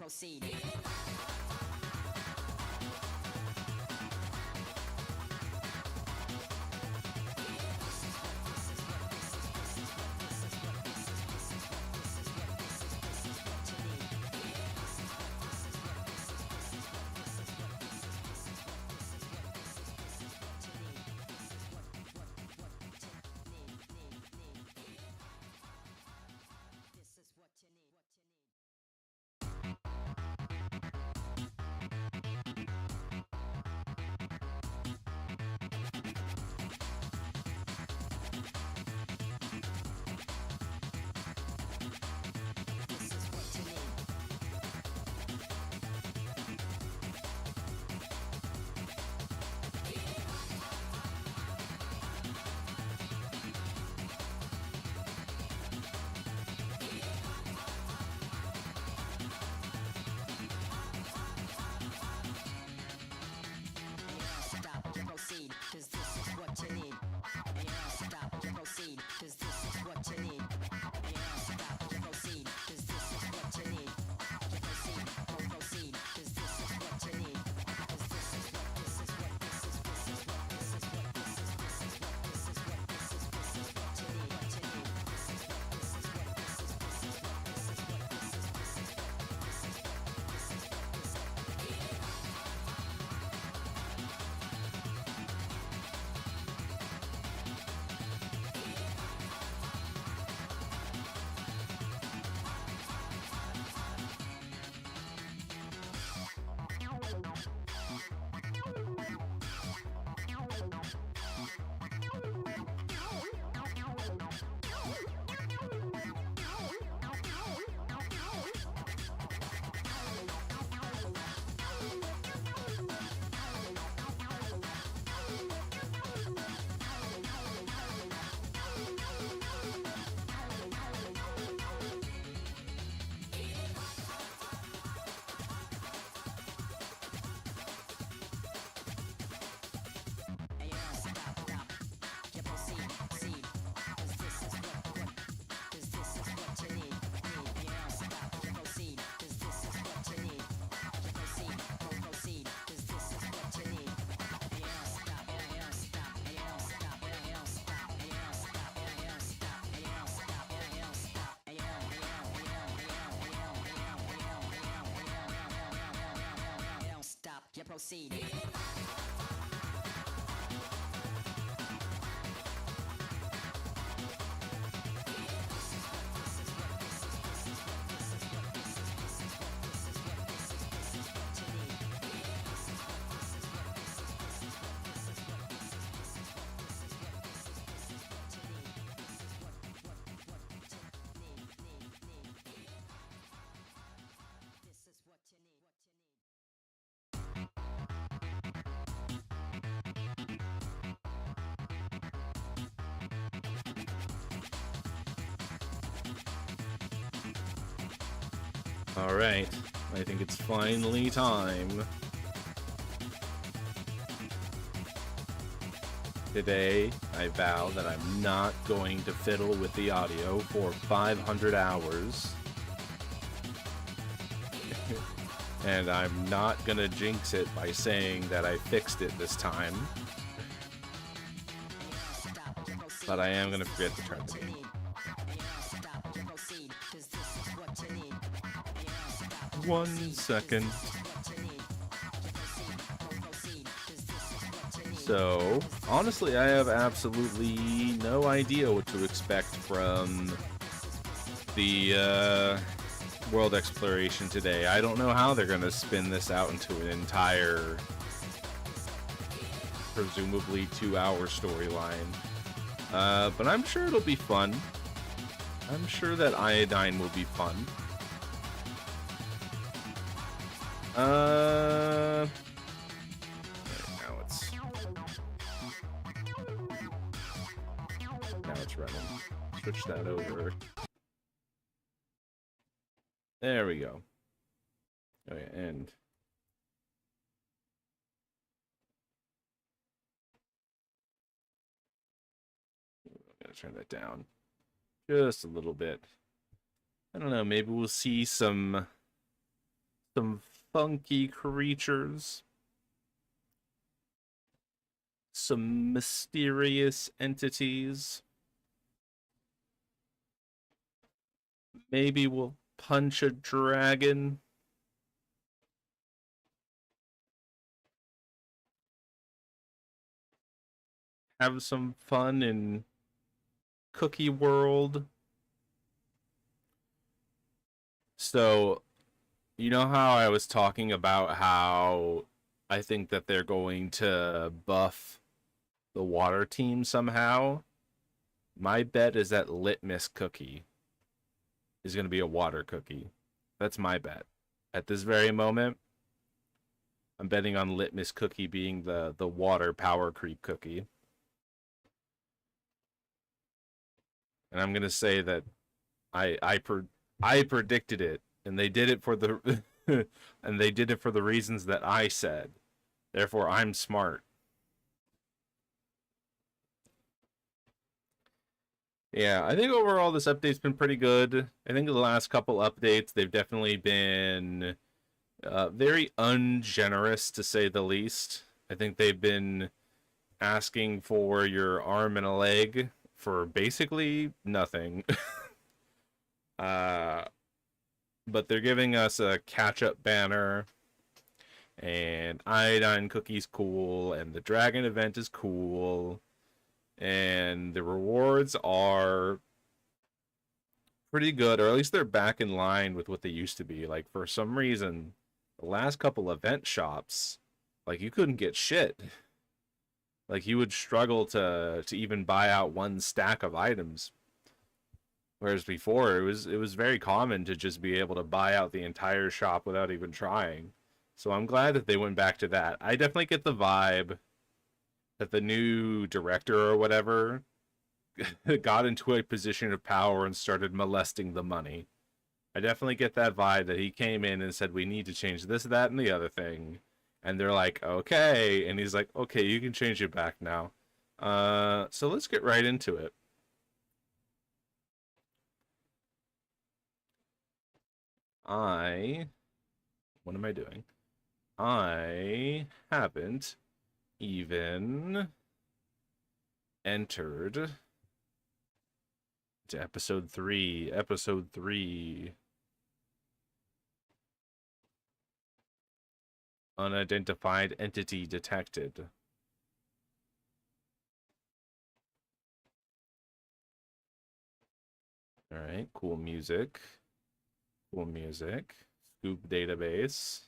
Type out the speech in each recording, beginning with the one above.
Proceed. Alright, I think it's finally time. Today, I vow that I'm not going to fiddle with the audio for 500 hours. And I'm not gonna jinx it by saying that I fixed it this time. But I am gonna forget to turn the game. 1 second. So, honestly, I have absolutely no idea what to expect from the world exploration today. I don't know how they're going to spin this out into an entire, presumably 2-hour storyline. But I'm sure it'll be fun. I'm sure that Iodine will be fun. Right, now it's running. Switch that over. There we go. Okay, and I'm gonna turn that down just a little bit. I don't know, maybe we'll see some some funky creatures, some mysterious entities. Maybe we'll punch a dragon. Have some fun in Cookie World. So, you know how I was talking about how I think that they're going to buff the water team somehow? My bet is that Litmus Cookie is going to be a water cookie. That's my bet. At this very moment, I'm betting on Litmus Cookie being the water power creep cookie. And I'm going to say that I predicted it, and they did it for the and they did it for the reasons that I said. Therefore, I'm smart. Yeah, I think overall this update's been pretty good. I think the last couple updates, they've definitely been very ungenerous, to say the least. I think they've been asking for your arm and a leg for basically nothing. uh, but they're giving us a catch-up banner, and Iodine Cookie's cool, and the Dragon event is cool, and the rewards are pretty good, or at least they're back in line with what they used to be. Like, for some reason, the last couple event shops, like, you couldn't get shit. Like, you would struggle to even buy out one stack of items. Whereas before, it was very common to just be able to buy out the entire shop without even trying. So I'm glad that they went back to that. I definitely get the vibe that the new director or whatever got into a position of power and started molesting the money. I definitely get that vibe that he came in and said, we need to change this, that, and the other thing. And they're like, okay. And he's like, okay, you can change it back now. So let's get right into it. What am I doing? I haven't even entered to episode 3. Episode 3. Unidentified entity detected. Alright, cool music. Cool music. Scoop database.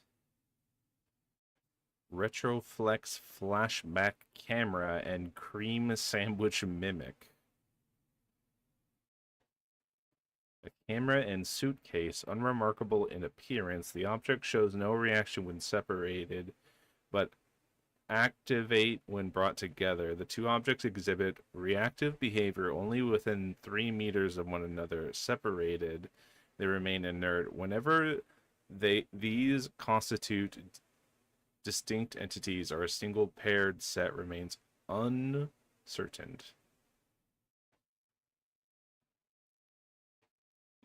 Retroflex flashback camera and cream sandwich mimic. A camera and suitcase, unremarkable in appearance. The object shows no reaction when separated, but activate when brought together. The two objects exhibit reactive behavior only within 3 meters of one another. Separated, they remain inert. Whenever these constitute distinct entities, or a single paired set remains uncertain.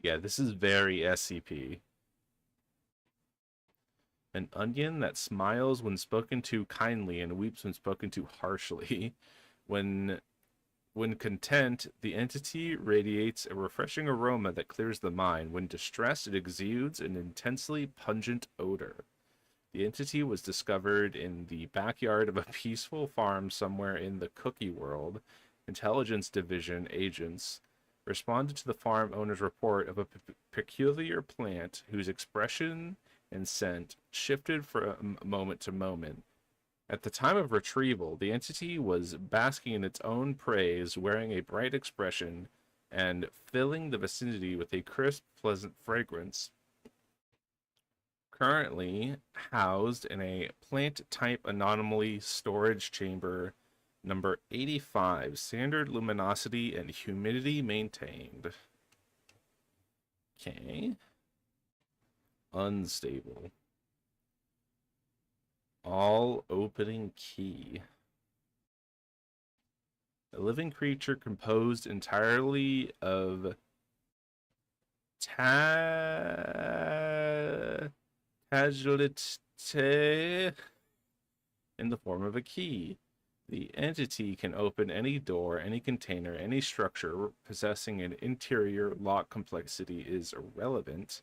Yeah, this is very SCP. An onion that smiles when spoken to kindly and weeps when spoken to harshly. When content, the entity radiates a refreshing aroma that clears the mind. When distressed, it exudes an intensely pungent odor. The entity was discovered in the backyard of a peaceful farm somewhere in the Cookie World. Intelligence Division agents responded to the farm owner's report of a peculiar plant whose expression and scent shifted from moment to moment. At the time of retrieval, the entity was basking in its own praise, wearing a bright expression and filling the vicinity with a crisp, pleasant fragrance. Currently housed in a plant-type anomaly storage chamber number 85, standard luminosity and humidity maintained. Okay. Unstable. All opening key. A living creature composed entirely of Agilite in the form of a key. The entity can open any door, any container, any structure possessing an interior lock. Complexity is irrelevant.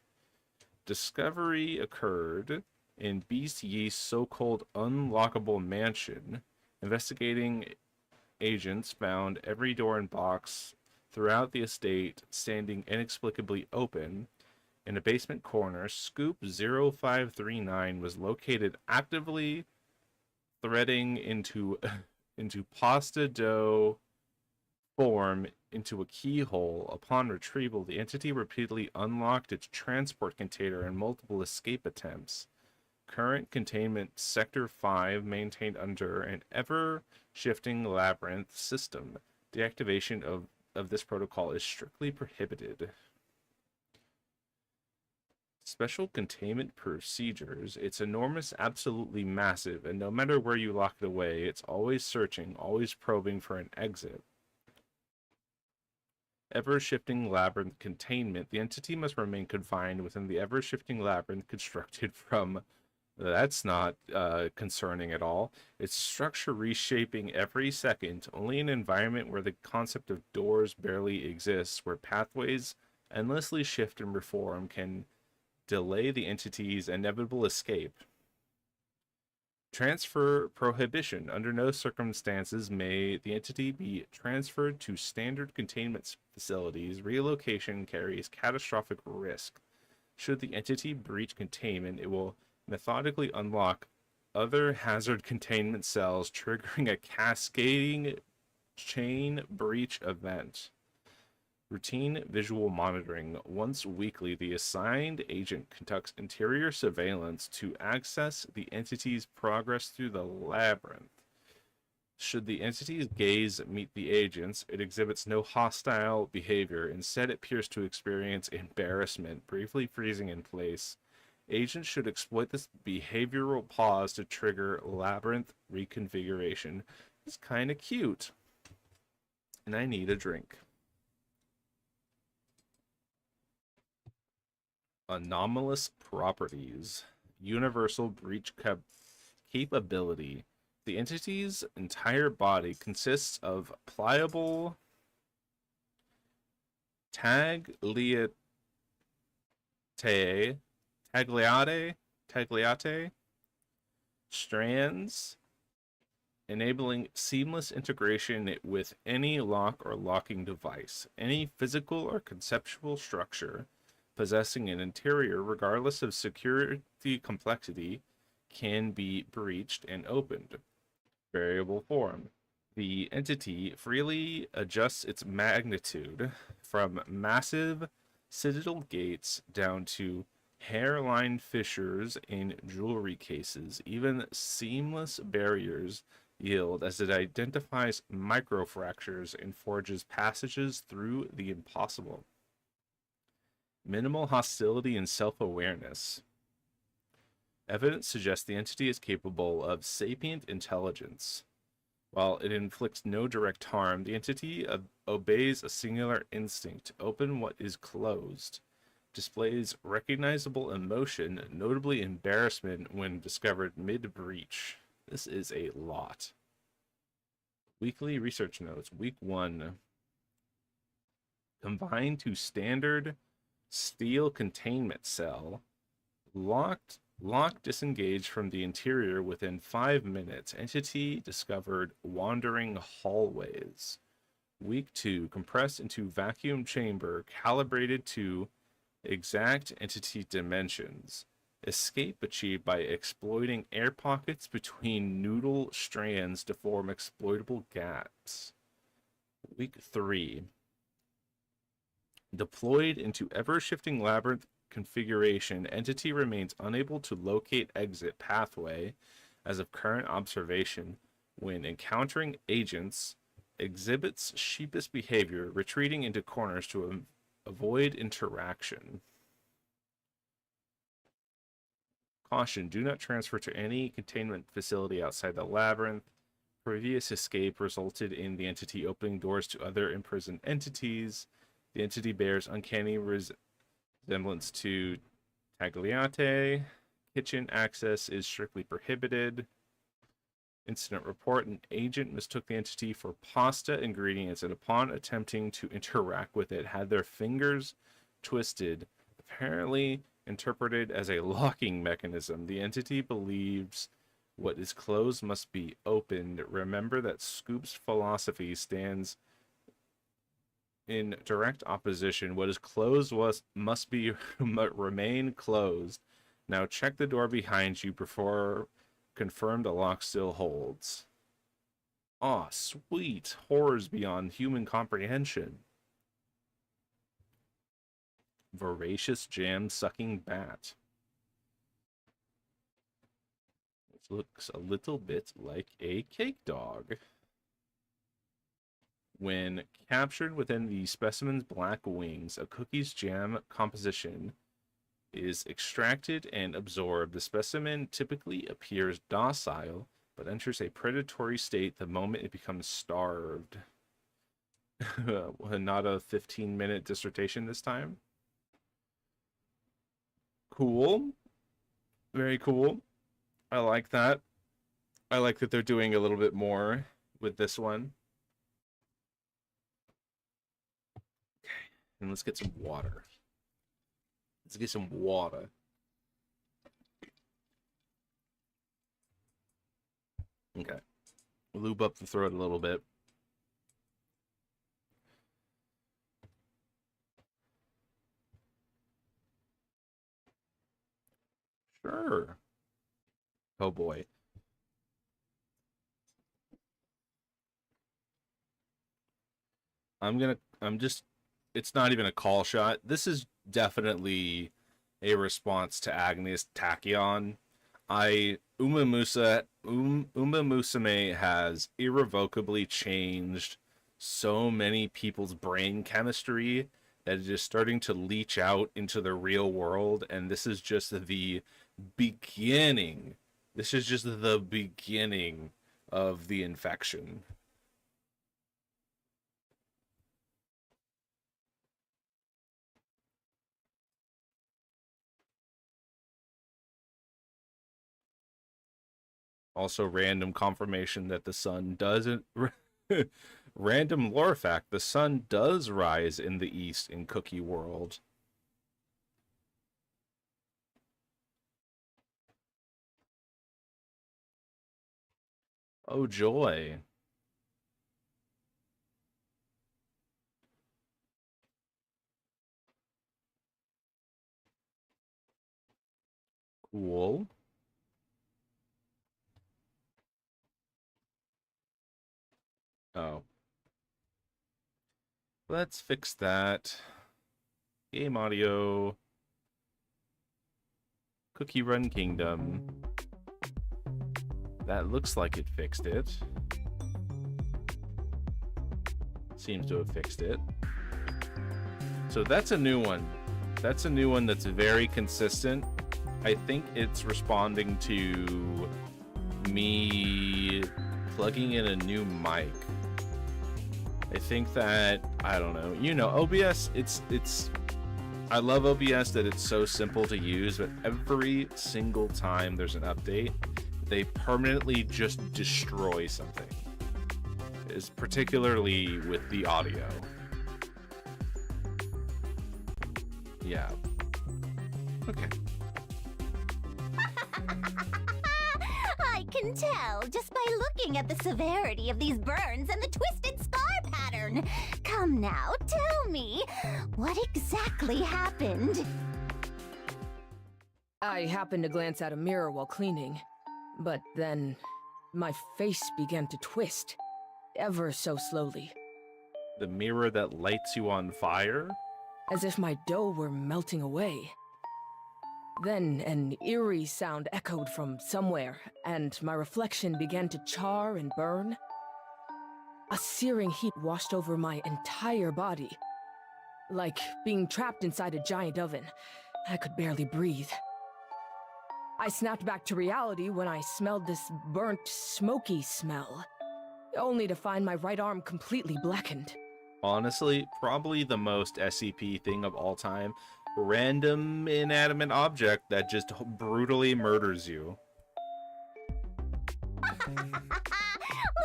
Discovery occurred in Beast Yeast's so-called unlockable mansion. Investigating agents found every door and box throughout the estate standing inexplicably open. In a basement corner, Scoop 0539 was located actively threading into pasta dough form into a keyhole. Upon retrieval, the entity repeatedly unlocked its transport container in multiple escape attempts. Current containment Sector 5 maintained under an ever-shifting labyrinth system. Deactivation of this protocol is strictly prohibited. Special containment procedures. It's enormous, absolutely massive, and no matter where you lock it away, it's always searching, always probing for an exit. Ever-shifting labyrinth containment. The entity must remain confined within the ever-shifting labyrinth constructed from... That's not concerning at all. Its structure reshaping every second, only an environment where the concept of doors barely exists, where pathways endlessly shift and reform can delay the entity's inevitable escape. Transfer prohibition. Under no circumstances may the entity be transferred to standard containment facilities. Relocation carries catastrophic risk. Should the entity breach containment, it will methodically unlock other hazard containment cells, triggering a cascading chain breach event. Routine visual monitoring. Once weekly, the assigned agent conducts interior surveillance to access the entity's progress through the labyrinth. Should the entity's gaze meet the agent's, it exhibits no hostile behavior. Instead, it appears to experience embarrassment, briefly freezing in place. Agents should exploit this behavioral pause to trigger labyrinth reconfiguration. It's kind of cute. And I need a drink. Anomalous properties. Universal breach capability. The entity's entire body consists of pliable tagliate strands, enabling seamless integration with any lock or locking device. Any physical or conceptual structure possessing an interior, regardless of security complexity, can be breached and opened. Variable form. The entity freely adjusts its magnitude from massive citadel gates down to hairline fissures in jewelry cases. Even seamless barriers yield as it identifies microfractures and forges passages through the impossible. Minimal hostility and self-awareness. Evidence suggests the entity is capable of sapient intelligence. While it inflicts no direct harm, the entity obeys a singular instinct to open what is closed. Displays recognizable emotion, notably embarrassment when discovered mid-breach. This is a lot. Weekly research notes. Week 1. Combined to standard steel containment cell. Lock disengaged from the interior within 5 minutes. Entity discovered wandering hallways. Week 2. Compressed into vacuum chamber, calibrated to exact entity dimensions. Escape achieved by exploiting air pockets between noodle strands to form exploitable gaps. Week 3. Deployed into ever-shifting labyrinth configuration, entity remains unable to locate exit pathway as of current observation. When encountering agents, exhibits sheepish behavior, retreating into corners to avoid interaction. Caution, do not transfer to any containment facility outside the labyrinth. Previous escape resulted in the entity opening doors to other imprisoned entities. The entity bears uncanny resemblance to Tagliate. Kitchen access is strictly prohibited. Incident report. An agent mistook the entity for pasta ingredients and upon attempting to interact with it had their fingers twisted, apparently interpreted as a locking mechanism. The entity believes what is closed must be opened. Remember that Scoop's philosophy stands in direct opposition. What is closed must be remain closed. Now check the door behind you before confirm the lock still holds. Aw, sweet. Horrors beyond human comprehension. Voracious jam-sucking bat. It looks a little bit like a cake dog. When captured within the specimen's black wings, a cookie's jam composition is extracted and absorbed. The specimen typically appears docile, but enters a predatory state the moment it becomes starved. Not a 15-minute dissertation this time. Cool. Very cool. I like that. I like that they're doing a little bit more with this one. Okay, and let's get some water. Let's get some water. Okay. Lube up the throat a little bit. Sure. Oh boy. It's not even a call shot. This is definitely a response to Agnes Tachyon. Uma Musume has irrevocably changed so many people's brain chemistry that it is starting to leach out into the real world, and this is just the beginning. This is just the beginning of the infection. Also, random confirmation that the sun doesn't... Random lore fact, the sun does rise in the east in Cookie World. Oh, joy. Cool. Oh. Let's fix that. Game audio. CookieRun Kingdom. That looks like it fixed it. Seems to have fixed it. So that's a new one. That's a new one that's very consistent. I think it's responding to me plugging in a new mic. I think that, I don't know, you know, OBS, I love OBS that it's so simple to use, but every single time there's an update, they permanently just destroy something. Is particularly with the audio. Yeah. Okay. I can tell just by looking at the severity of these burns and the twisted scar pattern. Come now, tell me, what exactly happened? I happened to glance at a mirror while cleaning, but then my face began to twist, ever so slowly. The mirror that lights you on fire? As if my dough were melting away. Then an eerie sound echoed from somewhere, and my reflection began to char and burn. A searing heat washed over my entire body. Like being trapped inside a giant oven. I could barely breathe. I snapped back to reality when I smelled this burnt, smoky smell, only to find my right arm completely blackened. Honestly, probably the most SCP thing of all time, random inanimate object that just brutally murders you.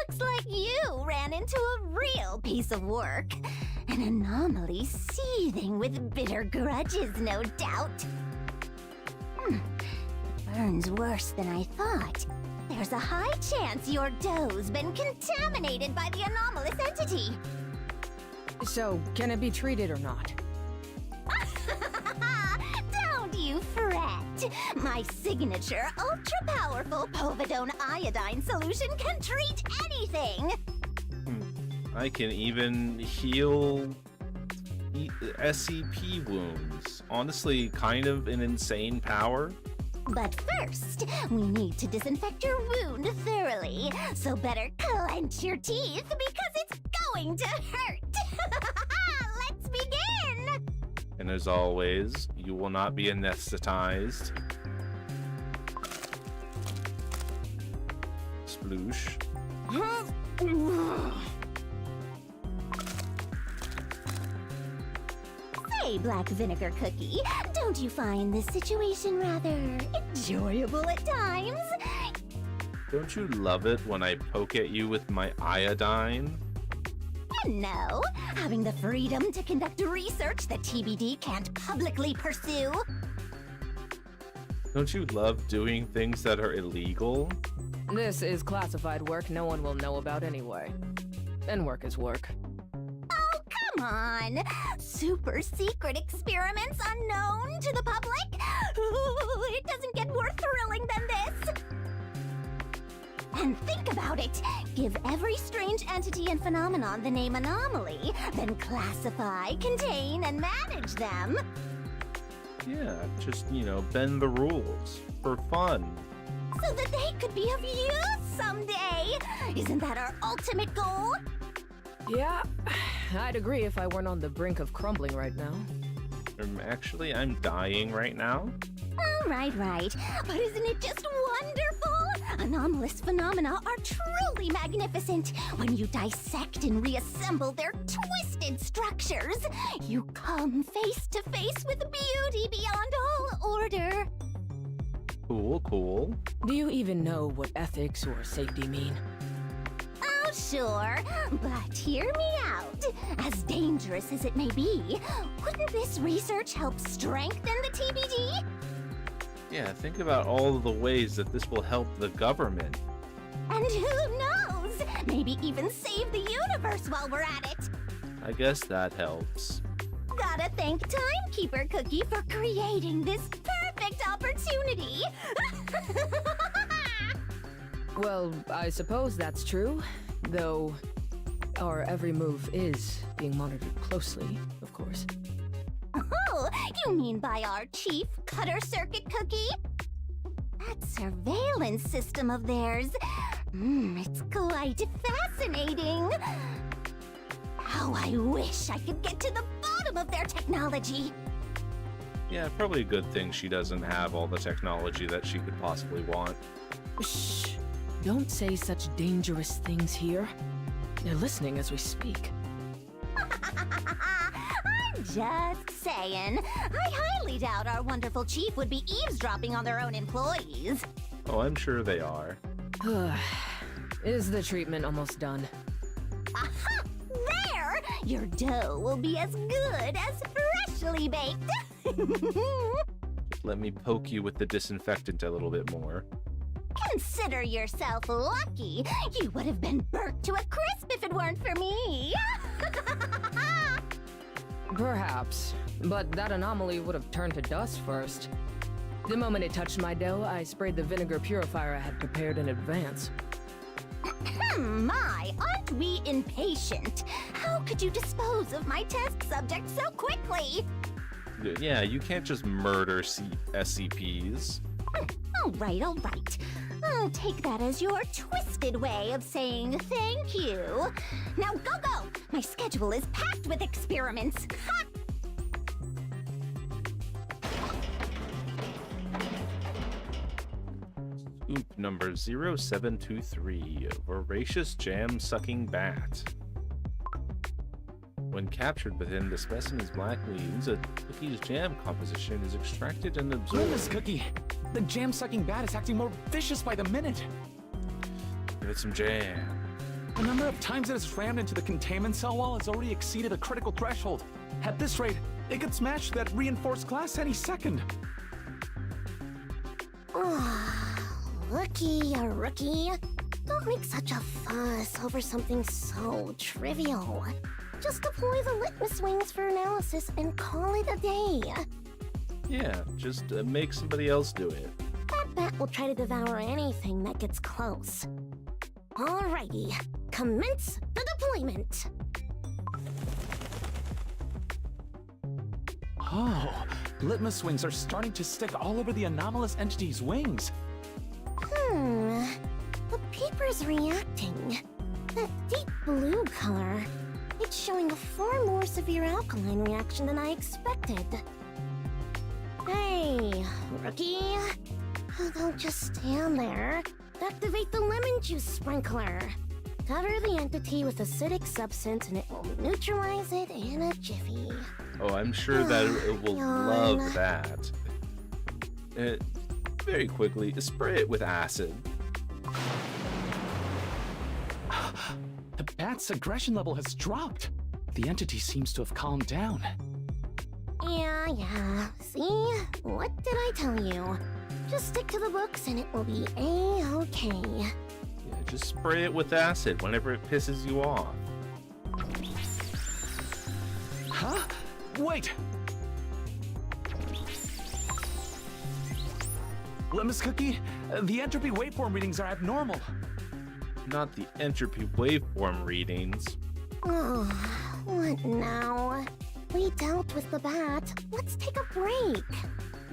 Looks like you ran into a real piece of work. An anomaly seething with bitter grudges, no doubt. Burns worse than I thought. There's a high chance your dough's been contaminated by the anomalous entity. So, can it be treated or not? Don't you fret. My signature, ultra-powerful povidone iodine solution can treat anything. I can even heal SCP wounds. Honestly, kind of an insane power. But first, we need to disinfect your wound thoroughly. So better clench your teeth because it's going to hurt. Let's begin! And as always, you will not be anesthetized. Sploosh. Say, Black Vinegar Cookie, don't you find this situation rather enjoyable at times? Don't you love it when I poke at you with my iodine? No, having the freedom to conduct research that TBD can't publicly pursue. Don't you love doing things that are illegal? This is classified work no one will know about anyway. And work is work. Oh, come on! Super secret experiments unknown to the public? Ooh, it doesn't get more thrilling than this! And think about it. Give every strange entity and phenomenon the name anomaly, then classify, contain, and manage them. Yeah, just, bend the rules. For fun. So that they could be of use someday! Isn't that our ultimate goal? Yeah, I'd agree if I weren't on the brink of crumbling right now. Actually, I'm dying right now. Oh, right. But isn't it just wonderful? Anomalous phenomena are truly magnificent. When you dissect and reassemble their twisted structures, you come face to face with beauty beyond all order. Cool. Do you even know what ethics or safety mean? Oh, sure. But hear me out. As dangerous as it may be, wouldn't this research help strengthen the TBD? Yeah, think about all of the ways that this will help the government. And who knows? Maybe even save the universe while we're at it. I guess that helps. Gotta thank Timekeeper Cookie for creating this perfect opportunity. Well, I suppose that's true. Though, our every move is being monitored closely, of course. Oh, you mean by our chief Cutter Circuit Cookie? That surveillance system of theirs. It's quite fascinating. How I wish I could get to the bottom of their technology. Yeah, probably a good thing she doesn't have all the technology that she could possibly want. Shh! Don't say such dangerous things here. They're listening as we speak. I'm just saying. I highly doubt our wonderful chief would be eavesdropping on their own employees. Oh, I'm sure they are. Is the treatment almost done? Aha! There! Your dough will be as good as freshly baked. Just let me poke you with the disinfectant a little bit more. Consider yourself lucky. You would have been burnt to a crisp if it weren't for me. Perhaps, but that anomaly would have turned to dust first. The moment it touched my dough, I sprayed the vinegar purifier I had prepared in advance. My, aren't we impatient? How could you dispose of my test subject so quickly? Yeah, you can't just murder SCPs. All right. I'll take that as your twisted way of saying thank you. Now go! My schedule is packed with experiments. Ha! Scoop number 0723, Voracious Jam-Sucking Bat. When captured within the specimen's black leaves, a cookie's jam composition is extracted and absorbed. Goodness, Cookie! The jam-sucking bat is acting more vicious by the minute. Give it some jam. The number of times it has rammed into the containment cell wall has already exceeded a critical threshold. At this rate, it could smash that reinforced glass any second. Rookie. Don't make such a fuss over something so trivial. Just deploy the litmus wings for analysis and call it a day. Yeah, just make somebody else do it. That bat will try to devour anything that gets close. Alrighty, commence the deployment. Oh, litmus wings are starting to stick all over the anomalous entity's wings. The paper's reacting. That deep blue color. It's showing a far more severe alkaline reaction than I expected. Hey, rookie. Don't just stand there. Activate the lemon juice sprinkler. Cover the entity with acidic substance and it will neutralize it in a jiffy. Oh, I'm sure that it will Yawn. love that. Very quickly, spray it with acid. The bat's aggression level has dropped. The entity seems to have calmed down. Yeah. See? What did I tell you? Just stick to the books and it will be A-okay. Yeah, just spray it with acid whenever it pisses you off. Huh? Wait! Lemmus Cookie, the entropy waveform readings are abnormal. Not the entropy waveform readings. Oh, what now? We dealt with the bat. Let's take a break.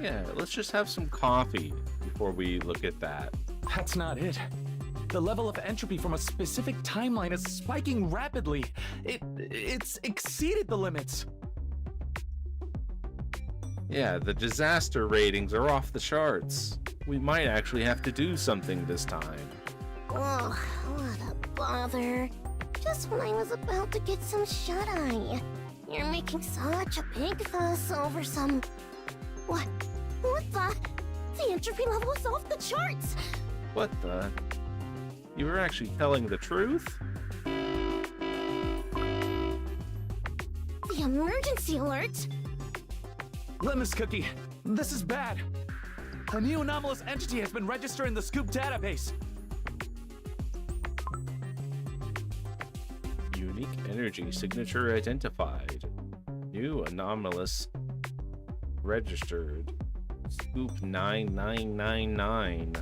Yeah, let's just have some coffee before we look at that. That's not it. The level of entropy from a specific timeline is spiking rapidly. It's exceeded the limits. Yeah, the disaster ratings are off the charts. We might actually have to do something this time. Oh, what a bother. Just when I was about to get some shut-eye. You're making such a big fuss over some... What the? The entropy level is off the charts! What the? You were actually telling the truth? The emergency alert! Lemmus Cookie, this is bad. A new anomalous entity has been registered in the Scoop database. Unique energy signature identified. New anomalous registered. Scoop 9999.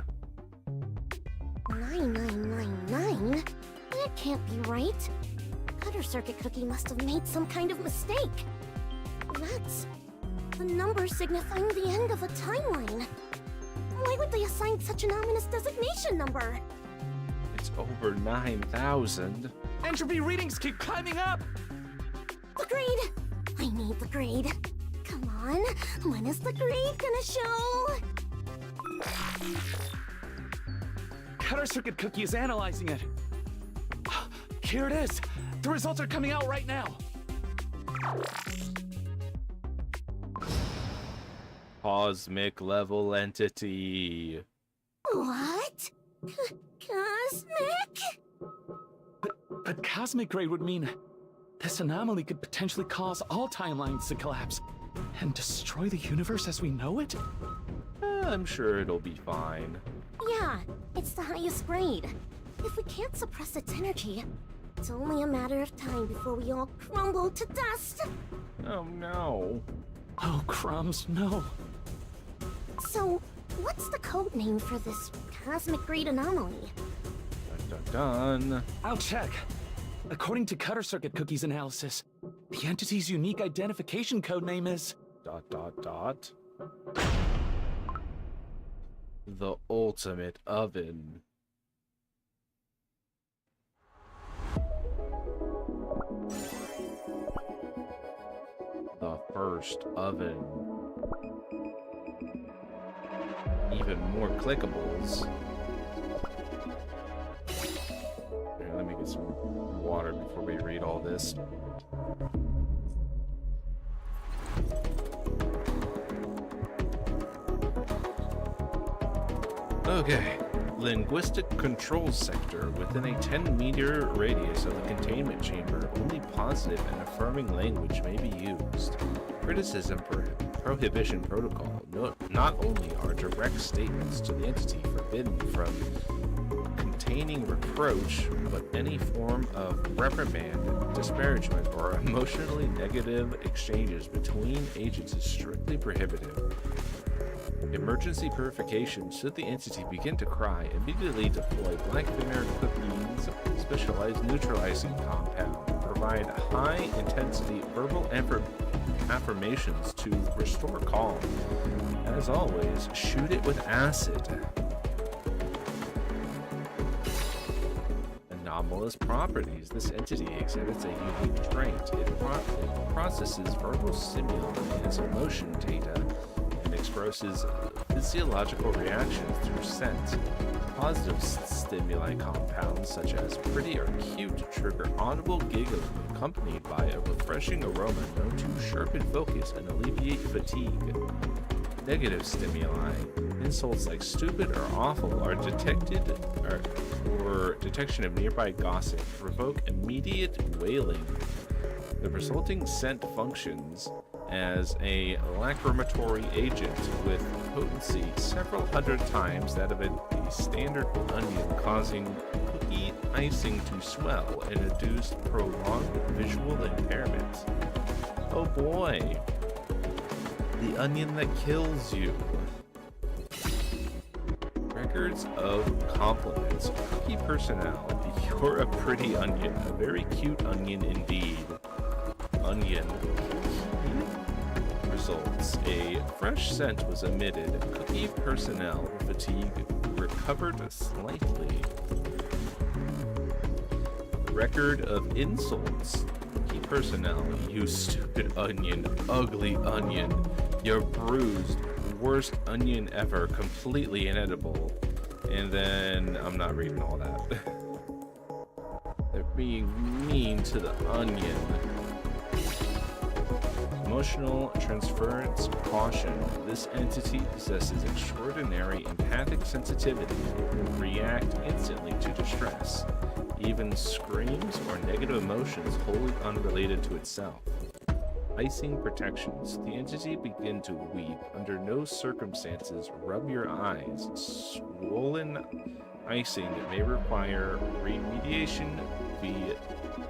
9999? That can't be right. Cutter Circuit Cookie must have made some kind of mistake. That's the number signifying the end of a timeline. Why would they assign such an ominous designation number? It's over 9,000. Entropy readings keep climbing up! The grade! I need the grade. Come on, when is the grade gonna show? Cutter Circuit Cookie is analyzing it. Here it is. The results are coming out right now. Cosmic level entity. What? Cosmic? But cosmic grade would mean this anomaly could potentially cause all timelines to collapse and destroy the universe as we know it? I'm sure it'll be fine. Yeah, it's the highest grade. If we can't suppress its energy, it's only a matter of time before we all crumble to dust. Oh no. Oh, crumbs, no. So, what's the code name for this cosmic grade anomaly? Dun dun dun. I'll check. According to Cutter Circuit Cookie's analysis, the entity's unique identification code name is... ... The ultimate oven. The first oven. Even more clickables. Here, let me get some water before we read all this. Okay. Linguistic control sector within a 10-meter radius of the containment chamber. Only positive and affirming language may be used. Criticism prohibition protocol. Not only are direct statements to the entity forbidden from containing reproach, but any form of reprimand, disparagement, or emotionally negative exchanges between agents is strictly prohibited. Emergency purification. Should the entity begin to cry, immediately deploy Black Vinegar Cookie's specialized neutralizing compound. Provide high-intensity verbal affirmations to restore calm. As always, shoot it with acid. Anomalous properties. This entity exhibits a unique trait. It processes verbal stimuli as emotion data and expresses physiological reactions through scent. Positive stimuli compounds such as pretty or cute trigger audible giggling accompanied by a refreshing aroma known to sharpen focus and alleviate fatigue. Negative stimuli, insults like stupid or awful, are detected or detection of nearby gossip, provoke immediate wailing. The resulting scent functions as a lacrimatory agent with potency several hundred times that of a standard onion, causing cookie icing to swell and induce prolonged visual impairment. Oh boy. The onion that kills you. Records of compliments. Cookie personnel. You're a pretty onion. A very cute onion indeed. Onion. Results. A fresh scent was emitted. Cookie personnel fatigue recovered slightly. Record of insults. Cookie personnel. You stupid onion. Ugly onion. You're bruised. Worst onion ever. Completely inedible. And then I'm not reading all that. They're being mean to the onion. Emotional transference caution. This entity possesses extraordinary empathic sensitivity and will react instantly to distress, even screams or negative emotions wholly unrelated to itself. Icing protections. The entity begin to weep. Under no circumstances rub your eyes. Swollen icing may require remediation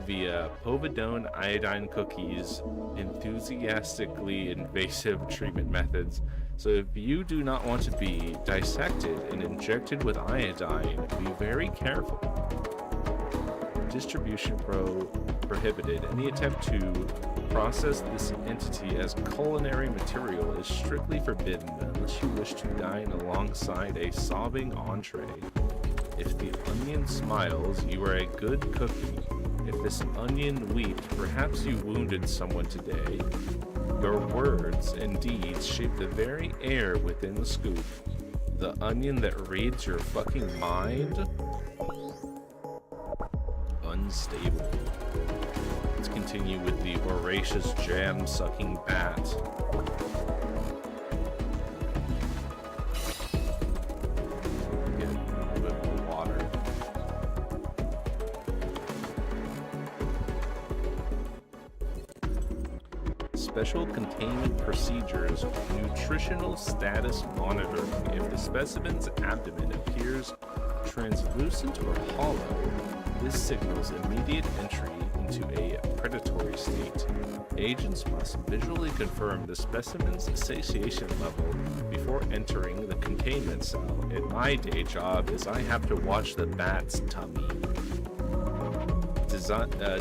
via povidone iodine cookies, enthusiastically invasive treatment methods. So if you do not want to be dissected and injected with iodine, be very careful. Distribution prohibited. Any attempt to process this entity as culinary material is strictly forbidden unless you wish to dine alongside a sobbing entree. If the onion smiles, you are a good cookie. If this onion weeps, perhaps you wounded someone today. Your words and deeds shape the very air within the scoop. The onion that reads your fucking mind? Unstable. Let's continue with the voracious jam-sucking bat. Get a little bit more water. Special containment procedures. Nutritional status monitoring. If the specimen's abdomen appears translucent or hollow, this signals immediate entry into a predatory state. Agents must visually confirm the specimen's satiation level before entering the containment cell. And my day job is I have to watch the bat's tummy.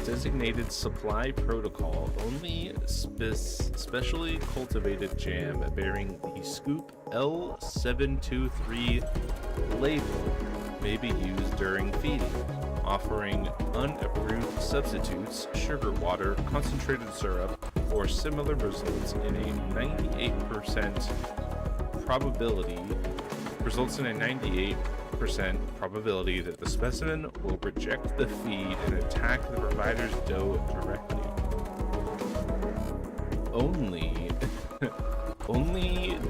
Designated supply protocol. Only specially cultivated jam bearing the Scoop L723 label may be used during feeding. Offering unapproved substitutes, sugar water, concentrated syrup, or similar results in a 98% probability that the specimen will reject the feed and attack the provider's dough directly. Only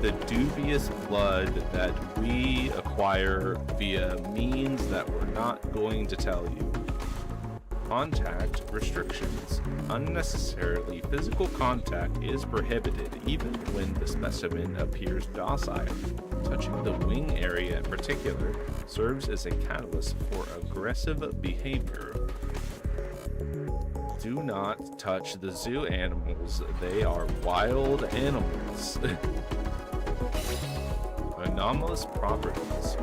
the dubious blood that we acquire via means that we're not going to tell you. Contact restrictions. Unnecessarily physical contact is prohibited even when the specimen appears docile. Touching the wing area in particular serves as a catalyst for aggressive behavior. Do not touch the zoo animals. They are wild animals. Anomalous properties.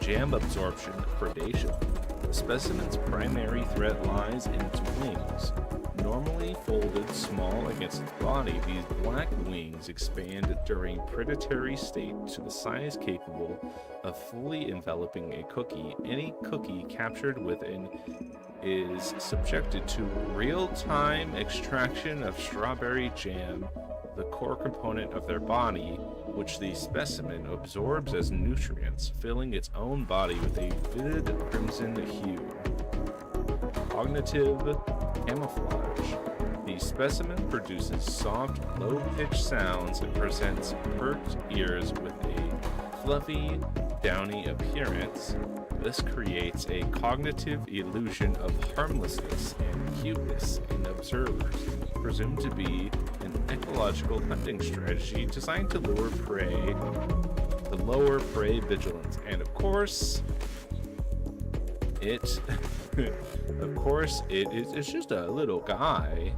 Jam absorption, predation. The specimen's primary threat lies in its wings. Normally folded small against its body, these black wings expand during predatory state to the size capable of fully enveloping a cookie. Any cookie captured within is subjected to real-time extraction of strawberry jam, the core component of their body, which the specimen absorbs as nutrients, filling its own body with a vivid crimson hue. Cognitive camouflage. The specimen produces soft, low-pitched sounds and presents perked ears with a fluffy, downy appearance. This creates a cognitive illusion of harmlessness and cuteness in observers, presumed to be an ecological hunting strategy designed to lower prey vigilance. And of course, it's just a little guy.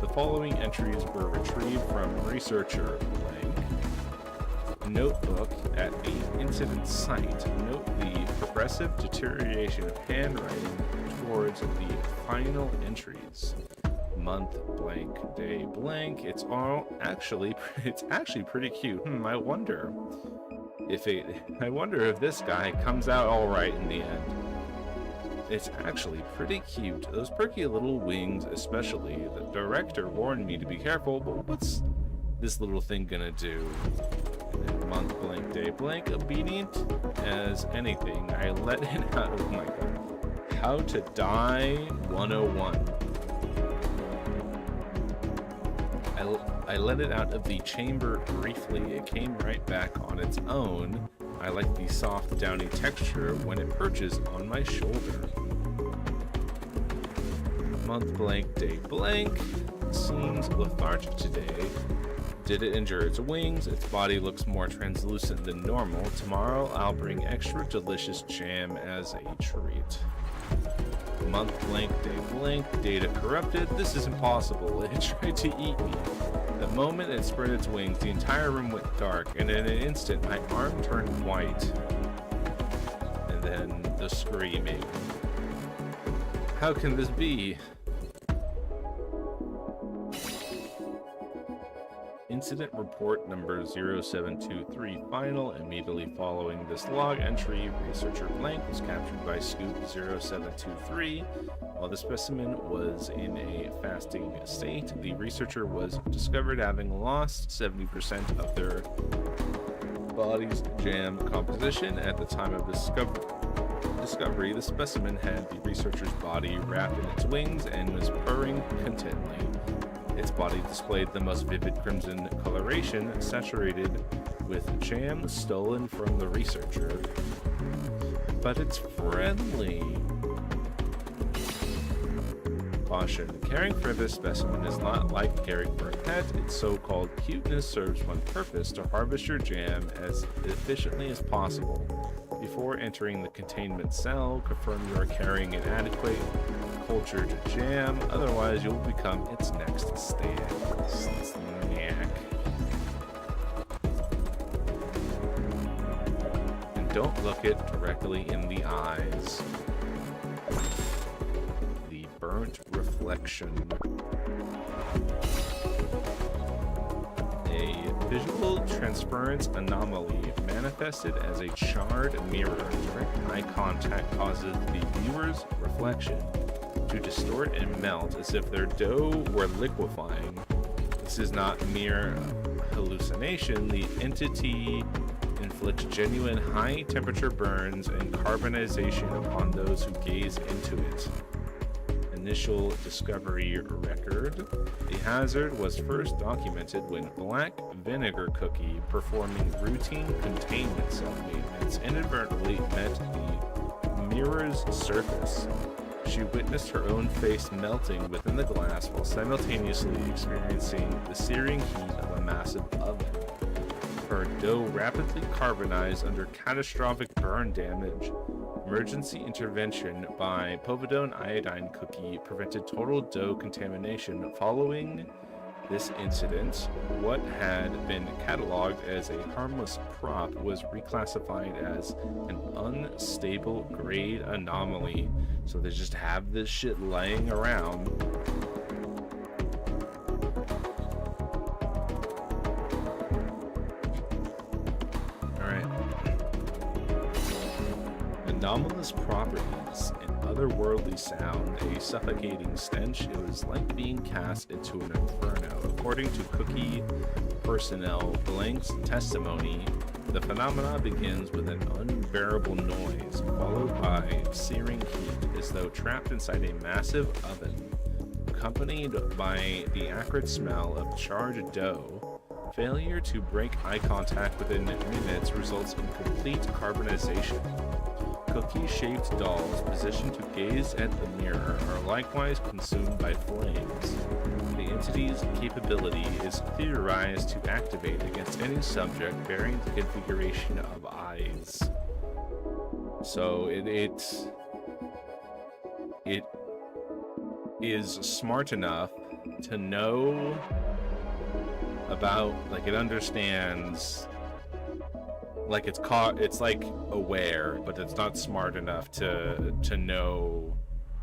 The following entries were retrieved from researcher blank. Notebook at the incident site. Note the progressive deterioration of handwriting towards the final entries. Month blank, day blank. It's actually pretty cute. I wonder if this guy comes out all right in the end. It's actually pretty cute. Those perky little wings, especially. The director warned me to be careful, but what's this little thing gonna do? And then month blank, day blank, obedient as anything. I let it out. Oh my god. How to Die 101. I let it out of the chamber briefly. It came right back on its own. I like the soft, downy texture when it perches on my shoulder. Month blank, day blank. Seems lethargic today. Did it injure its wings? Its body looks more translucent than normal. Tomorrow I'll bring extra delicious jam as a treat. Month blank, day blank. Data corrupted. This is impossible. It tried to eat me. The moment it spread its wings, the entire room went dark, and in an instant my arm turned white. And then the screaming. How can this be? Incident report number 0723 final. Immediately following this log entry, researcher blank was captured by Scoop 0723. While the specimen was in a fasting state, the researcher was discovered having lost 70% of their body's jam composition. At the time of discovery, the specimen had the researcher's body wrapped in its wings and was purring contently. Its body displayed the most vivid crimson coloration, saturated with jam stolen from the researcher. But it's friendly. Caution. Caring for this specimen is not like caring for a pet. Its so-called cuteness serves one purpose: to harvest your jam as efficiently as possible. Before entering the containment cell, confirm you are carrying an adequate cultured jam, otherwise you'll become its next stand. Snack. And don't look it directly in the eyes. The burnt reflection. A visual transference anomaly manifested as a charred mirror. Direct eye contact causes the viewer's reflection to distort and melt as if their dough were liquefying. This is not mere hallucination. The entity inflicts genuine high temperature burns and carbonization upon those who gaze into it. initial discovery record. The hazard was first documented when Black Vinegar Cookie, performing routine containment cell maintenance, inadvertently met the mirror's surface. She witnessed her own face melting within the glass while simultaneously experiencing the searing heat of a massive oven. Her dough rapidly carbonized under catastrophic burn damage. Emergency intervention by povidone iodine cookie prevented total dough contamination. Following this incident, what had been cataloged as a harmless prop was reclassified as an unstable grade anomaly. So they just have this shit laying around. Anomalous properties, an otherworldly sound, a suffocating stench. It was like being cast into an inferno. According to Cookie personnel Blank's testimony, the phenomena begins with an unbearable noise, followed by searing heat as though trapped inside a massive oven, accompanied by the acrid smell of charred dough. Failure to break eye contact within minutes results in complete carbonization. Cookie-shaped dolls positioned to gaze at the mirror are likewise consumed by flames. The entity's capability is theorized to activate against any subject bearing the configuration of eyes. So it is smart enough to know about, like, it understands. Like it's like aware, but it's not smart enough to know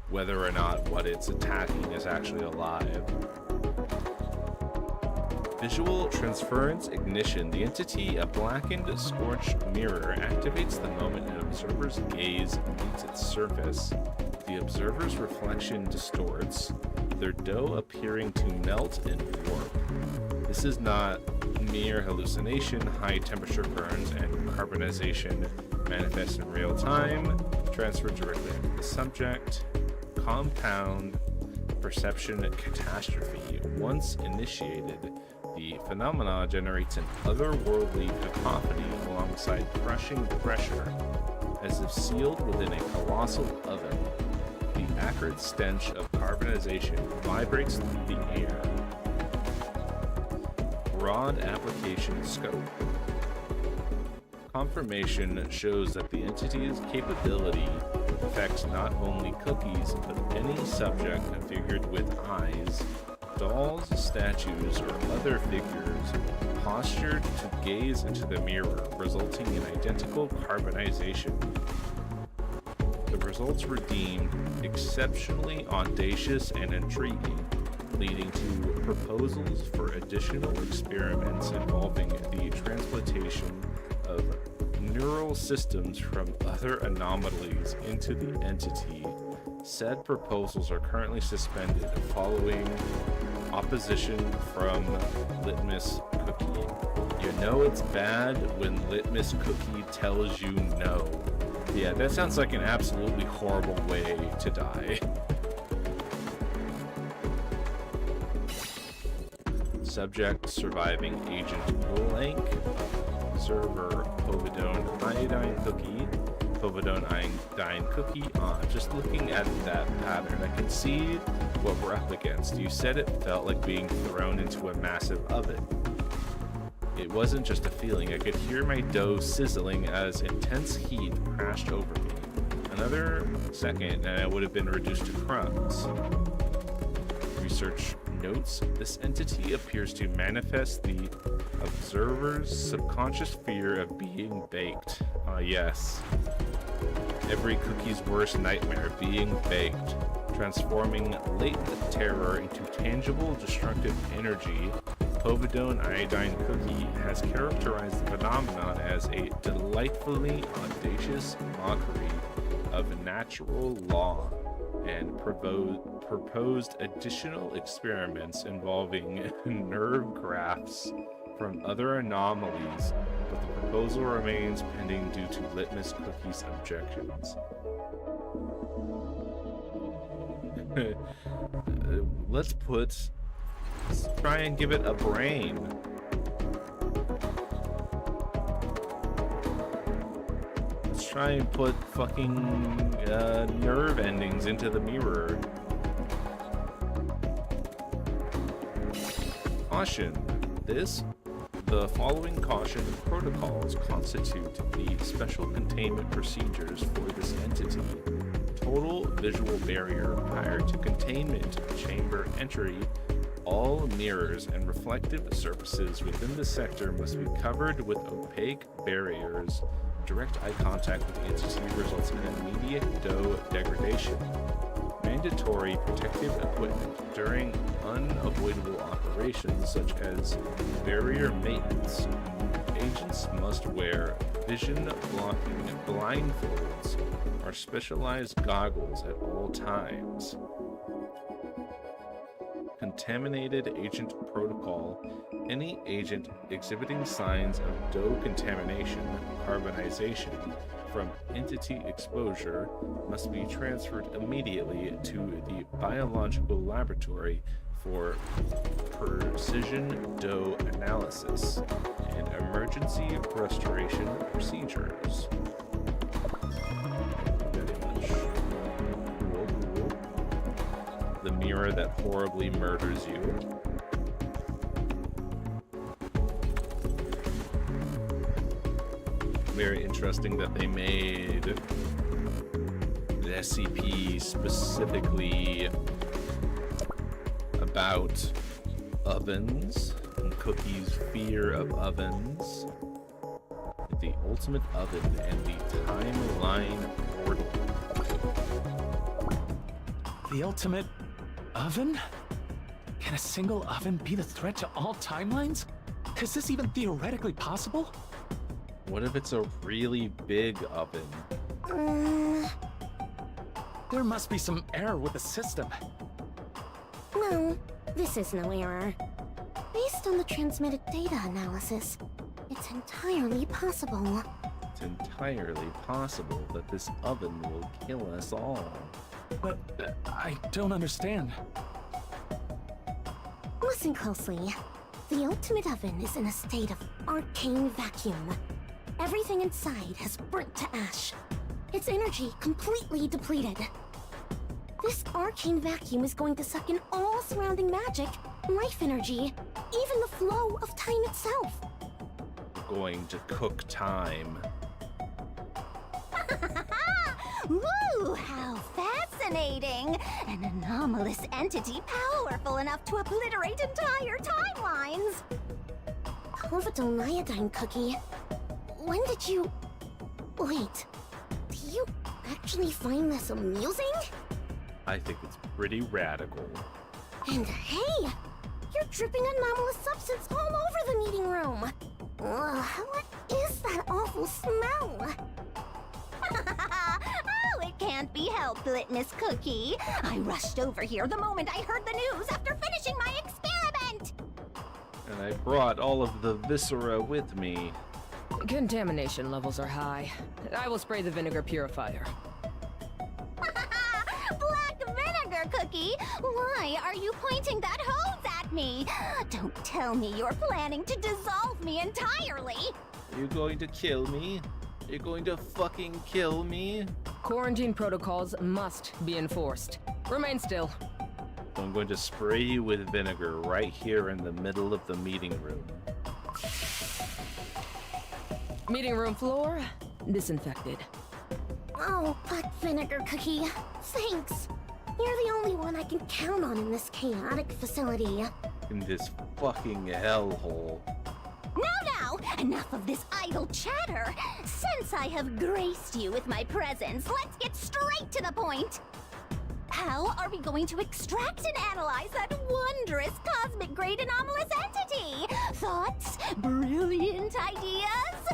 whether or not what it's attacking is actually alive. Visual transference ignition. The entity, a blackened, scorched mirror, activates the moment an observer's gaze meets its surface. The observer's reflection distorts, their dough appearing to melt and warp. This is not mere hallucination. High temperature burns and carbonization manifest in real time, transfer directly into the subject. Compound perception catastrophe. Once initiated, the phenomena generates an otherworldly cacophony alongside crushing pressure, as if sealed within a colossal oven. The acrid stench of carbonization vibrates through the air. Broad application scope. Confirmation shows that the entity's capability affects not only cookies, but any subject configured with eyes, dolls, statues, or other figures postured to gaze into the mirror, resulting in identical carbonization. The results were deemed exceptionally audacious and intriguing, leading to proposals for additional experiments involving the transplantation of neural systems from other anomalies into the entity. Said proposals are currently suspended following opposition from Litmus Cookie. You know it's bad when Litmus Cookie tells you no. Yeah, that sounds like an absolutely horrible way to die. Subject surviving Agent Blank, observer povidone iodine cookie, povidone iodine cookie. Just looking at that pattern, I can see what we're up against. You said it felt like being thrown into a massive oven. It wasn't just a feeling. I could hear my dough sizzling as intense heat crashed over me. Another second and I would have been reduced to crumbs. Research notes, this entity appears to manifest the observer's subconscious fear of being baked. Yes. Every cookie's worst nightmare, being baked, transforming latent terror into tangible destructive energy. Povidone iodine cookie has characterized the phenomenon as a delightfully audacious mockery of natural law, and proposed additional experiments involving nerve grafts from other anomalies, but the proposal remains pending due to Litmus Cookie's objections. Let's try and give it a brain. Let's try and put fucking nerve endings into the mirror. Caution. The following caution protocols constitute the special containment procedures for this entity. Total visual barrier prior to containment chamber entry. All mirrors and reflective surfaces within the sector must be covered with opaque barriers. Direct eye contact with the entity results in immediate dough degradation. Mandatory protective equipment during unavoidable operations such as barrier maintenance. Agents must wear vision-blocking blindfolds or specialized goggles at all times. Contaminated agent protocol. Any agent exhibiting signs of dough contamination, carbonization, from entity exposure must be transferred immediately to the biological laboratory for precision dough analysis and emergency restoration procedures. Very much. Cool. The mirror that horribly murders you. Very interesting that they made the SCP specifically about ovens and Cookie's fear of ovens, the ultimate oven, and the timeline portal. The ultimate oven? Can a single oven be the threat to all timelines? Is this even theoretically possible? What if it's a really big oven? There must be some error with the system. No, this is no error. Based on the transmitted data analysis, it's entirely possible. It's entirely possible that this oven will kill us all. But I don't understand. Listen closely. The ultimate oven is in a state of arcane vacuum. Everything inside has burnt to ash. Its energy completely depleted. This arcane vacuum is going to suck in all surrounding magic, life energy, even the flow of time itself. We're going to cook time. Ooh, how fascinating! An anomalous entity powerful enough to obliterate entire timelines! Orbital iodine cookie. When did you... Wait, do you actually find this amusing? I think it's pretty radical. And hey, you're dripping anomalous substance all over the meeting room. Ugh, what is that awful smell? Oh, it can't be helped, Litmus Cookie. I rushed over here the moment I heard the news after finishing my experiment. And I brought all of the viscera with me. Contamination levels are high. I will spray the vinegar purifier. Black vinegar cookie? Why are you pointing that hose at me? Don't tell me you're planning to dissolve me entirely. Are you going to kill me? Are you going to fucking kill me? Quarantine protocols must be enforced. Remain still. I'm going to spray you with vinegar right here in the middle of the meeting room. Meeting room floor disinfected. Oh, Black vinegar cookie. Thanks. You're the only one I can count on in this chaotic facility. In this fucking hellhole. Now, enough of this idle chatter. Since I have graced you with my presence, let's get straight to the point. How are we going to extract and analyze that wondrous cosmic-grade anomalous entity? Thoughts? Brilliant ideas?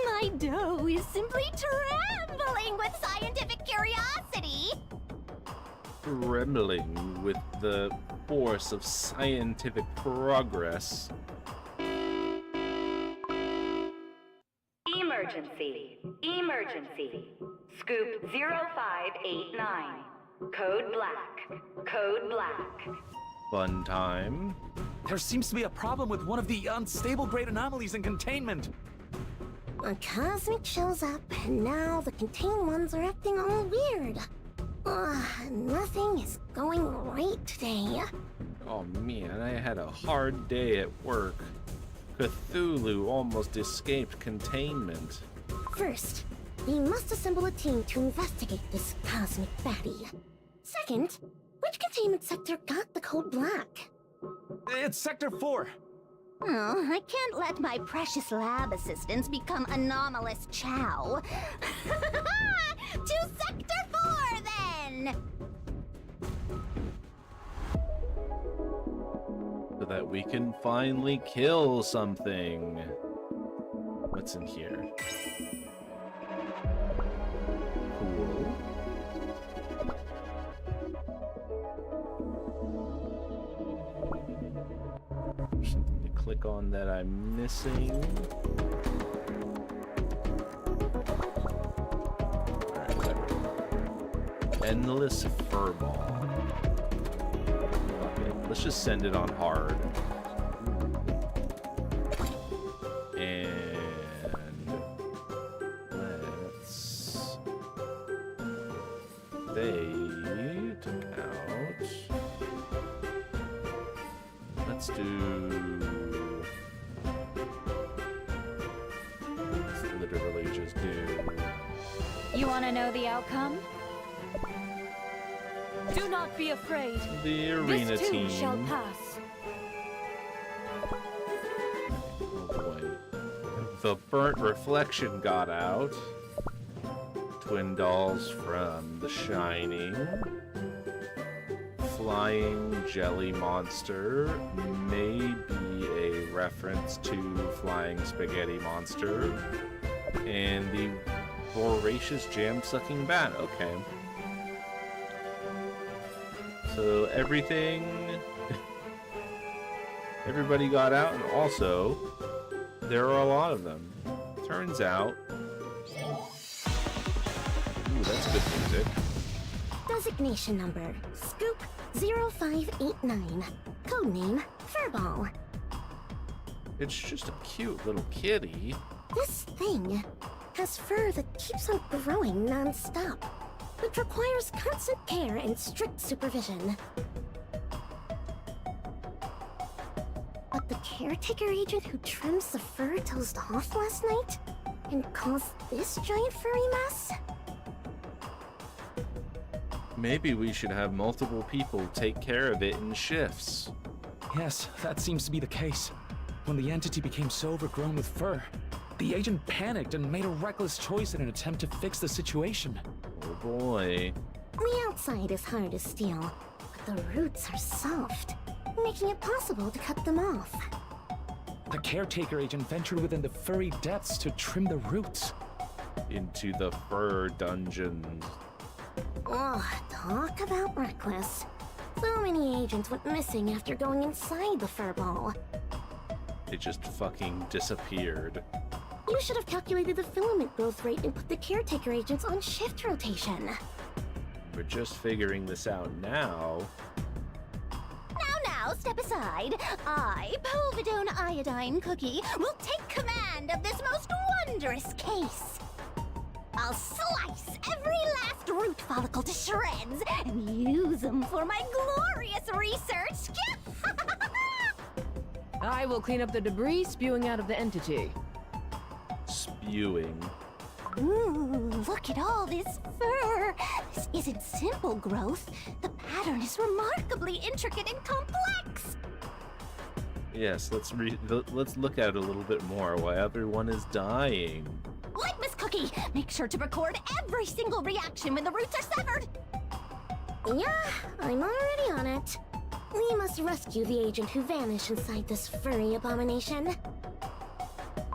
My dough is simply trembling with scientific curiosity. Trembling with the force of scientific progress. Emergency. Emergency. Emergency. Scoop 0589. Code black. Code black. Fun time. There seems to be a problem with one of the unstable grade anomalies in containment. A cosmic shows up, and now the contained ones are acting all weird. Nothing is going right today. Oh man, I had a hard day at work. Cthulhu almost escaped containment. First, we must assemble a team to investigate this cosmic baddie. Second, which containment sector got the code black? It's Sector 4. Oh, I can't let my precious lab assistants become anomalous chow. To Sector 4, then! So that we can finally kill something. What's in here? Cool. Something to click on that I'm missing. Alright, whatever. Endless furball. Okay, let's just send it on hard. And let's fade out. Let's do. Let's literally just do. You want to know the outcome? Do not be afraid. The arena This too team. shall pass. Oh boy. The burnt reflection got out. Twin dolls from The Shining. Flying jelly monster. May be a reference to Flying Spaghetti Monster. And the voracious jam-sucking bat. Okay. So everything, everybody got out, and also, there are a lot of them. Turns out, ooh, that's good music. Designation number, Scoop 0589. Codename, Furball. It's just a cute little kitty. This thing has fur that keeps on growing non-stop, which requires constant care and strict supervision. But the caretaker agent who trims the fur dozed off last night and caused this giant furry mess? Maybe we should have multiple people take care of it in shifts. Yes, that seems to be the case. When the entity became so overgrown with fur, the agent panicked and made a reckless choice in an attempt to fix the situation. Oh boy. The outside is hard to steal, but the roots are soft, making it possible to cut them off. The caretaker agent ventured within the furry depths to trim the roots. Into the fur dungeons. Oh, talk about reckless. So many agents went missing after going inside the furball. It just fucking disappeared. You should have calculated the filament growth rate and put the caretaker agents on shift rotation. We're just figuring this out now. Now, step aside. I, Povidone Iodine Cookie, will take command of this most wondrous case. I'll slice every last root follicle to shreds and use them for my glorious research. I will clean up the debris spewing out of the entity. Spewing. Ooh, look at all this fur. This isn't simple growth. The pattern is remarkably intricate and complex. Yes, let's look at it a little bit more while everyone is dying. Like Miss Cookie, make sure to record every single reaction when the roots are severed. Yeah, I'm already on it. We must rescue the agent who vanished inside this furry abomination.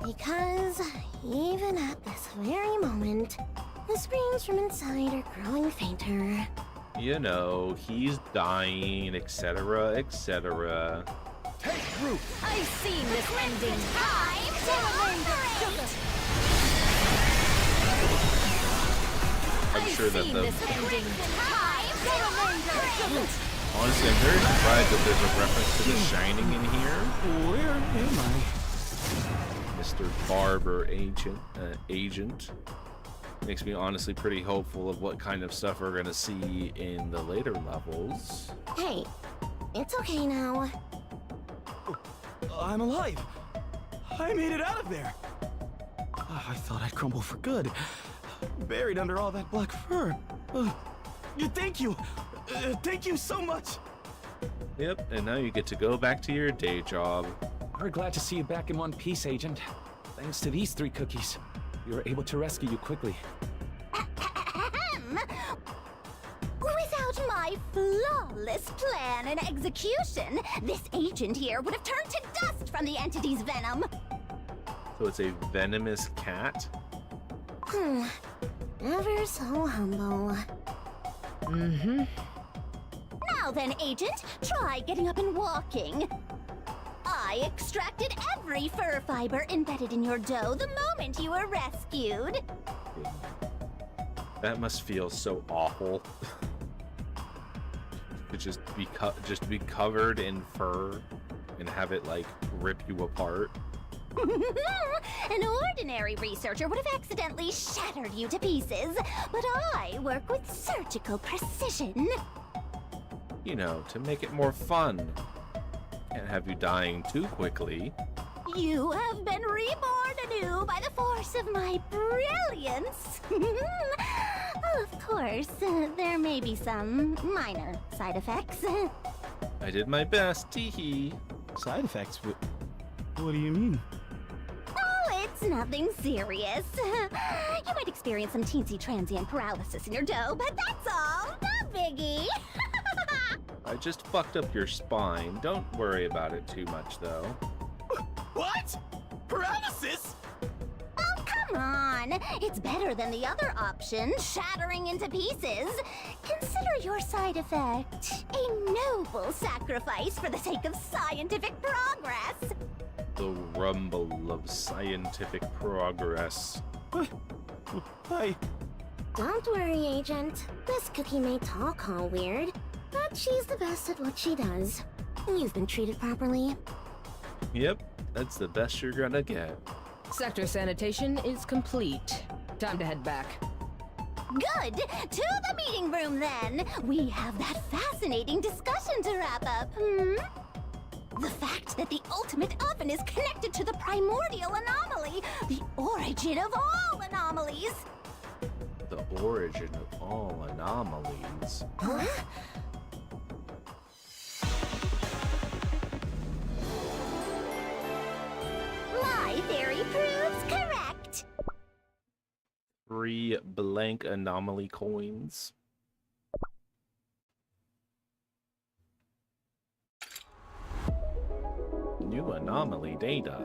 Because, even at this very moment, the screams from inside are growing fainter. You know, he's dying, etc., etc. Take root! I've seen this ending. Time to operate! I'm sure that the ending. honestly, I'm very surprised that there's a reference to The Shining in here. Where am I? Mr. Barber agent. Makes me honestly pretty hopeful of what kind of stuff we're gonna see in the later levels. Hey, it's okay now. I'm alive. I made it out of there. I thought I'd crumble for good. Buried under all that black fur. Thank you. Thank you so much. Yep, and now you get to go back to your day job. We're glad to see you back in one piece, Agent. Thanks to these 3 cookies, we were able to rescue you quickly. Without my flawless plan and execution, this agent here would have turned to dust from the entity's venom. So it's a venomous cat? Ever so humble. Now then, Agent, try getting up and walking. I extracted every fur fiber embedded in your dough the moment you were rescued. That must feel so awful. To just be covered in fur and have it like rip you apart. An ordinary researcher would have accidentally shattered you to pieces, but I work with surgical precision. You know, to make it more fun. Can't have you dying too quickly. You have been reborn anew by the force of my brilliance. Of course, there may be some minor side effects. I did my best, teehee. Side effects? What do you mean? Oh, it's nothing serious. You might experience some teensy transient paralysis in your dough, but that's all. No biggie. I just fucked up your spine. Don't worry about it too much, though. What? Paralysis? Oh, come on. It's better than the other option, shattering into pieces. Consider your side effect a noble sacrifice for the sake of scientific progress. The rumble of scientific progress. Don't worry, Agent. This cookie may talk all weird, but she's the best at what she does. You've been treated properly. Yep, that's the best you're gonna get. Sector sanitation is complete. Time to head back. Good. To the meeting room, then. We have that fascinating discussion to wrap up, The fact that the ultimate oven is connected to the primordial anomaly, the origin of all anomalies. The origin of all anomalies. Huh? My theory proves correct. 3 blank anomaly coins. New anomaly data.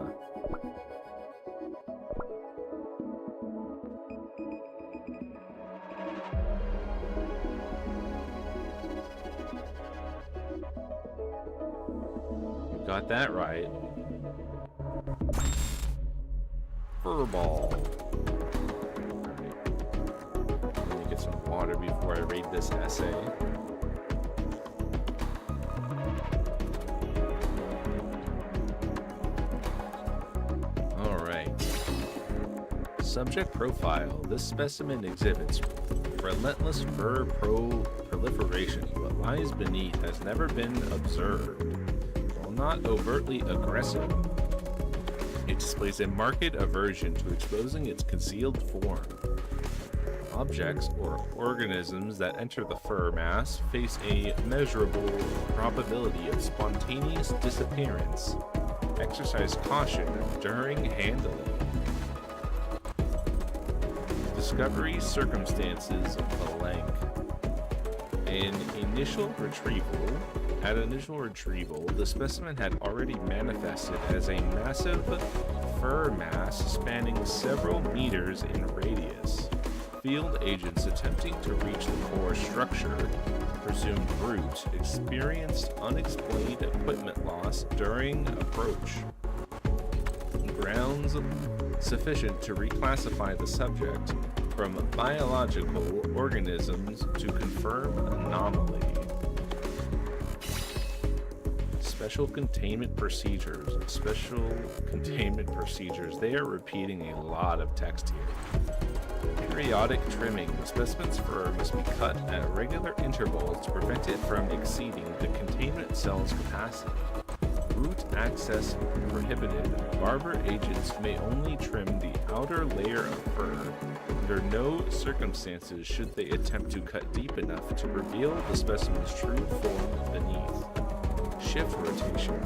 You got that right. Furball. Let me get some water before I read this essay. Alright. Subject profile. This specimen exhibits relentless fur proliferation. What lies beneath has never been observed. While not overtly aggressive, it displays a marked aversion to exposing its concealed form. Objects or organisms that enter the fur mass face a measurable probability of spontaneous disappearance. Exercise caution during handling. Discovery circumstances blank. At initial retrieval, the specimen had already manifested as a massive fur mass spanning several meters in radius. Field agents attempting to reach the core structure, presumed root, experienced unexplained equipment loss during approach. Grounds sufficient to reclassify the subject. from biological organisms to confirm anomaly. Special containment procedures. Special containment procedures. They are repeating a lot of text here. Periodic trimming. The specimen's fur must be cut at regular intervals to prevent it from exceeding the containment cell's capacity. Root access prohibited. Barber agents may only trim the outer layer of fur. Under no circumstances should they attempt to cut deep enough to reveal the specimen's true form beneath. Shift rotation.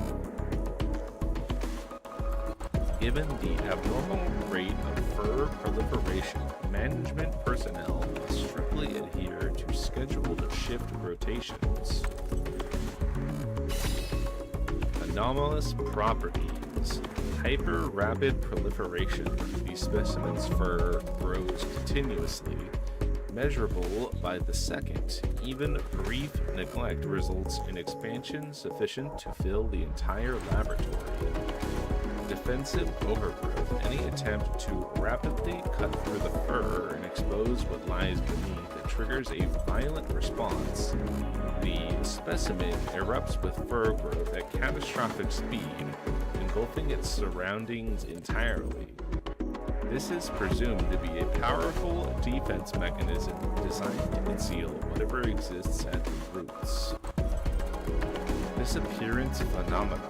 Given the abnormal rate of fur proliferation, management personnel must strictly adhere to scheduled shift rotations. Anomalous properties. Hyper-rapid proliferation. The specimen's fur grows continuously, measurable by the second. Even brief neglect results in expansion sufficient to fill the entire laboratory. Defensive overgrowth. Any attempt to rapidly cut through the fur and expose what lies beneath it triggers a violent response. The specimen erupts with fur growth at catastrophic speed, engulfing its surroundings entirely. This is presumed to be a powerful defense mechanism designed to conceal whatever exists at the roots. Disappearance phenomenon.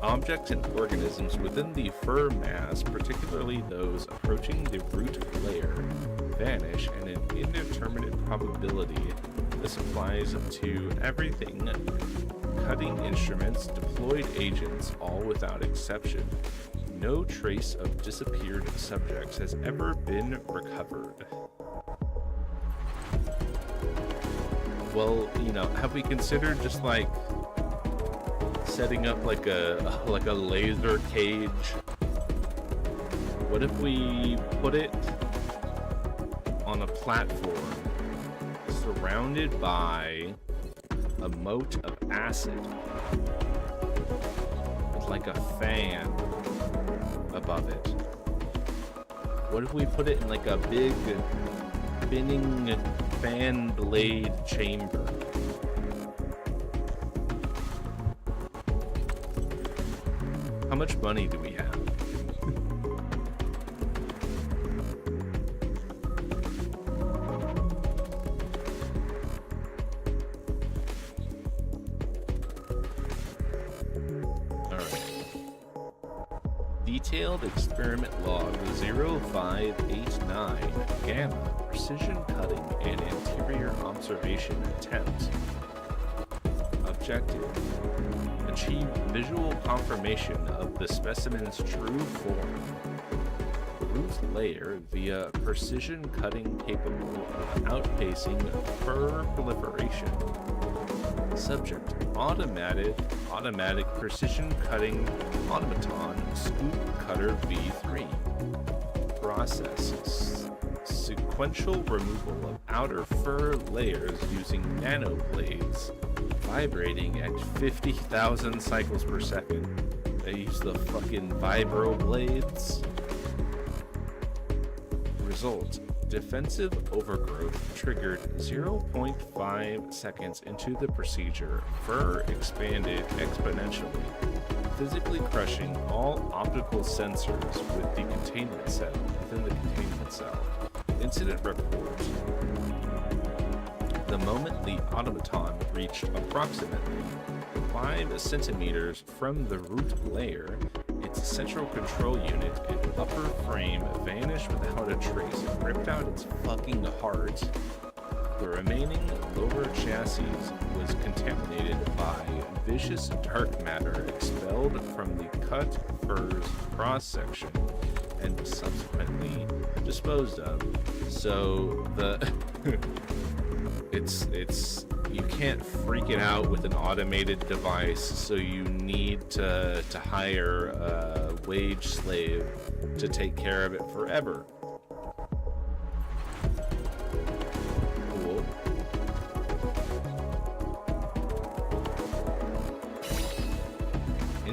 Objects and organisms within the fur mass, particularly those approaching the root layer, vanish in an indeterminate probability. This applies to everything: cutting instruments, deployed agents, all without exception. No trace of disappeared subjects has ever been recovered. Well, have we considered just like setting up like a laser cage? What if we put it on a platform surrounded by a moat of acid with like a fan above it? What if we put it in like a big spinning fan blade chamber? How much money do we have? Detailed experiment log 0589 Gamma precision cutting and interior observation attempt. Objective: achieve visual confirmation of the specimen's true form. Root layer via precision cutting capable of outpacing fur proliferation. Subject: automatic precision cutting automaton scoop cutter V3. Process: sequential removal of outer fur layers using nanoblades, vibrating at 50,000 cycles per second. They use the fucking vibro blades. Result: defensive overgrowth triggered 0.5 seconds into the procedure. Fur expanded exponentially, physically crushing all optical sensors within the containment cell. Incident report. The moment the automaton reached approximately 5 centimeters from the root layer, its central control unit and upper frame vanished without a trace. It ripped out its fucking heart. The remaining lower chassis was contaminated by vicious dark matter expelled from the cut fur's cross-section and subsequently disposed of. So it's you can't freak it out with an automated device, so you need to hire a wage slave to take care of it forever. Cool.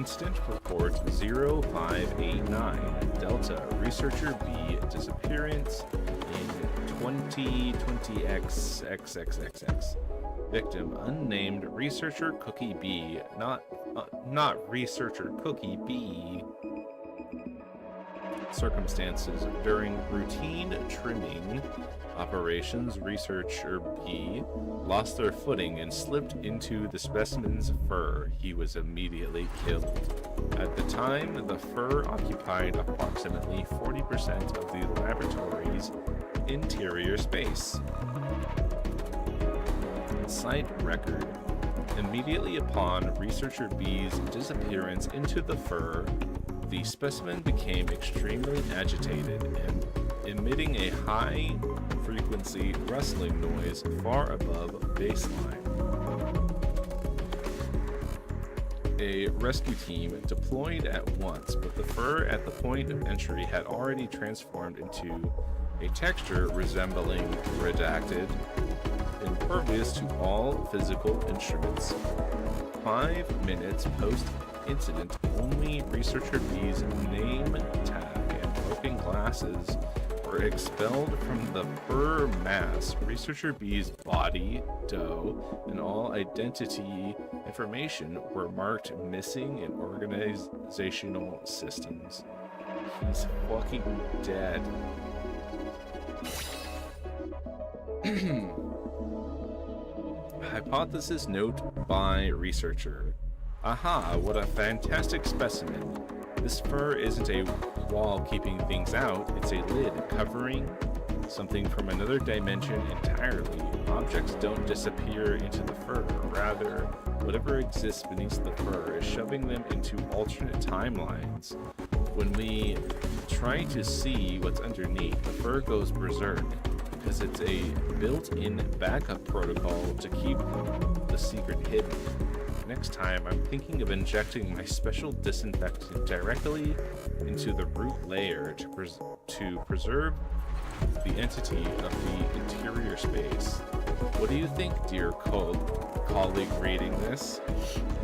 Incident Report 0589. Delta Researcher B disappearance in 2020XXXXX. Victim unnamed Researcher Cookie B. Not Researcher Cookie B. Circumstances during routine trimming operations, Researcher B lost their footing and slipped into the specimen's fur. He was immediately killed. At the time, the fur occupied approximately 40% of the laboratory's interior space. Site record. Immediately upon Researcher B's disappearance into the fur, the specimen became extremely agitated and emitting a high-frequency rustling noise far above baseline. A rescue team deployed at once, but the fur at the point of entry had already transformed into a texture resembling redacted, impervious to all physical instruments. 5 minutes post-incident, only Researcher B's name tag and broken glasses were expelled from the fur mass. Researcher B's body, dough, and all identity information were marked missing in organizational systems. He's fucking dead. Hypothesis note by researcher. Aha, what a fantastic specimen. This fur isn't a wall keeping things out, it's a lid covering something from another dimension entirely. Objects don't disappear into the fur, rather, whatever exists beneath the fur is shoving them into alternate timelines. When we try to see what's underneath, the fur goes berserk, because it's a built-in backup protocol to keep the secret hidden. Next time, I'm thinking of injecting my special disinfectant directly into the root layer to preserve the entity of the interior space. What do you think, dear colleague reading this?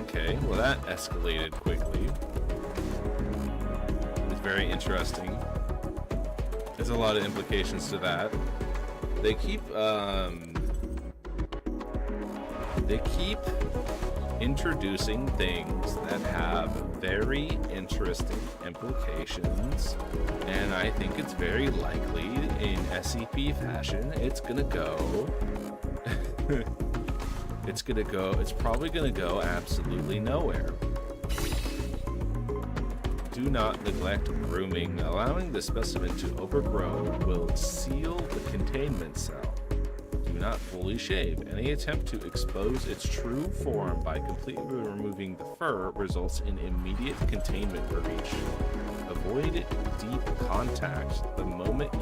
Okay, well that escalated quickly. It's very interesting. There's a lot of implications to that. They keep introducing things that have very interesting implications, and I think it's very likely in SCP fashion it's probably gonna go absolutely nowhere. Do not neglect grooming. Allowing the specimen to overgrow will seal the containment cell. Do not fully shave. Any attempt to expose its true form by completely removing the fur results in immediate containment breach. Avoid deep contact. The moment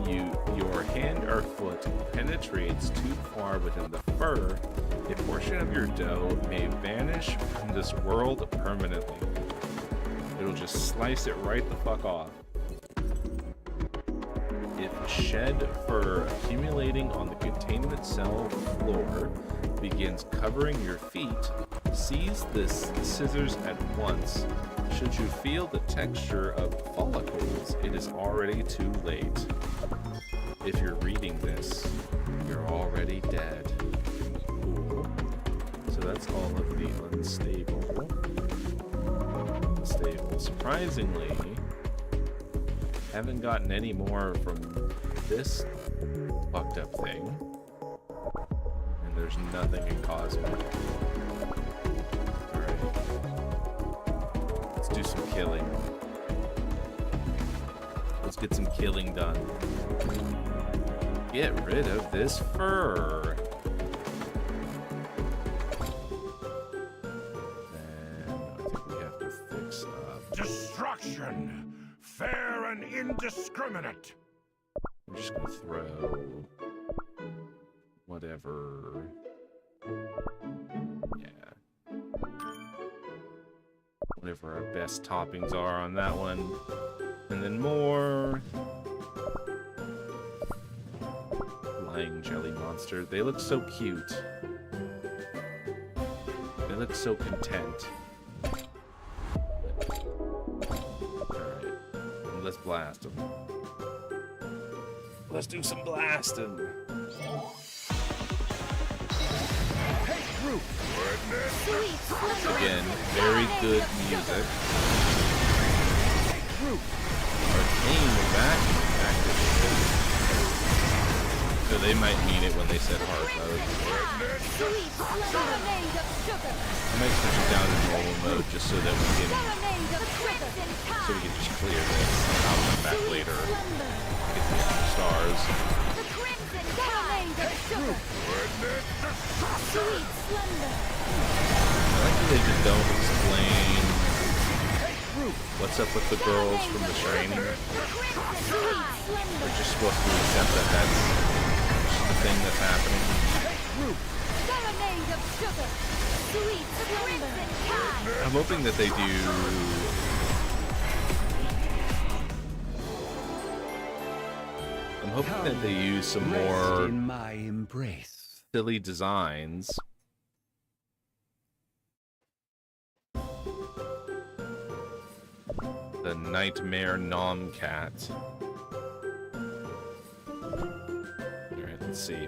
your hand or foot penetrates too far within the fur, a portion of your dough may vanish from this world permanently. It'll just slice it right the fuck off. If shed fur accumulating on the containment cell floor begins covering your feet, seize the scissors at once. Should you feel the texture of follicles, it is already too late. If you're reading this, you're already dead. Cool. So that's all of the unstable. Surprisingly, haven't gotten any more from this fucked up thing. And there's nothing in Cosmic. Alright. Let's do some killing. Let's get some killing done. Get rid of this fur. Destruction! Fair and indiscriminate! I'm just gonna throw whatever. Yeah. Whatever our best toppings are on that one. And then more. Flying jelly monster. They look so cute. They look so content. let's blast them. Let's do some blasting. Again, very good music. Arcane vacuum activated. So they might mean it when they said hard mode. I might switch it down to normal mode just so that we can just clear this. I'll come back later. Get the extra stars. I like that they just don't explain what's up with the girls from the training. We're just supposed to accept that that's just the thing that's happening. I'm hoping that they do. I'm hoping that they use some more in my embrace. silly designs. The Nightmare Nom Cat. Alright, let's see.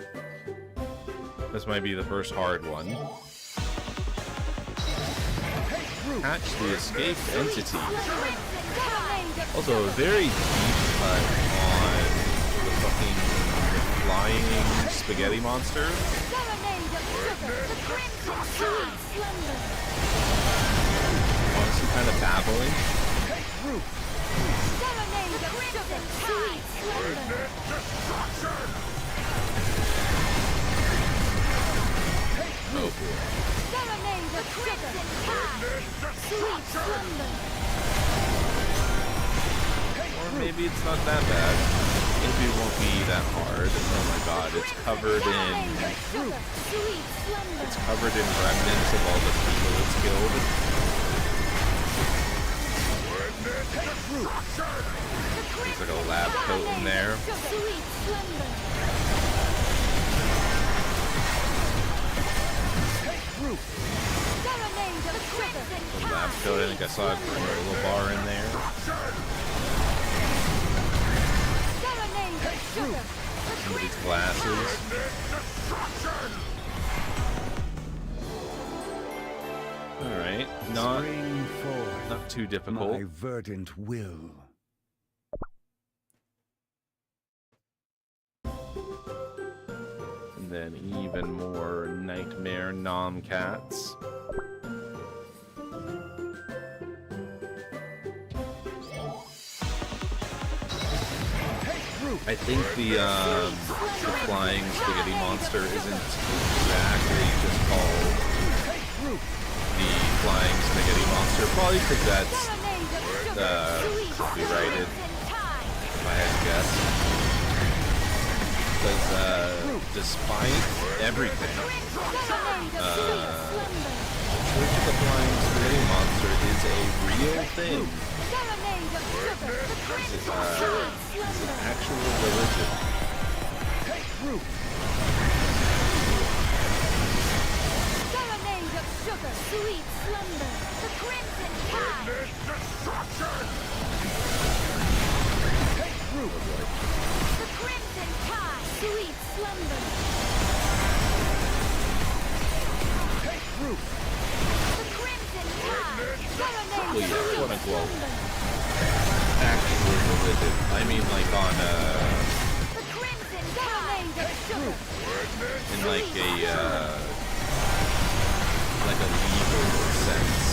This might be the first hard one. Catch the escaped entity. Also, a very deep cut on the fucking flying spaghetti monster. Honestly, kind of babbling. Oh boy. Or maybe it's not that bad. Maybe it won't be that hard. Oh my god, it's covered in remnants of all the people it's killed. There's like a lab coat in there. The lab coat, I think I saw a granola bar in there. Some of these glasses. Alright, not too difficult. My verdant will. And then even more Nightmare Nom Cats. I think the flying spaghetti monster isn't exactly just called the flying spaghetti monster, probably because that's copyrighted, if I had to guess. Because despite everything, Church of the Flying Spaghetti Monster is a real thing. It's an actual religion. Serenade of sugar, sweet slumber, the crimson tide. The crimson tide, sweet slumber. The crimson tide, serenade of quote sweet unquote slumber. Actual religion. I mean, like on The crimson tide of sugar. in like a legal sense.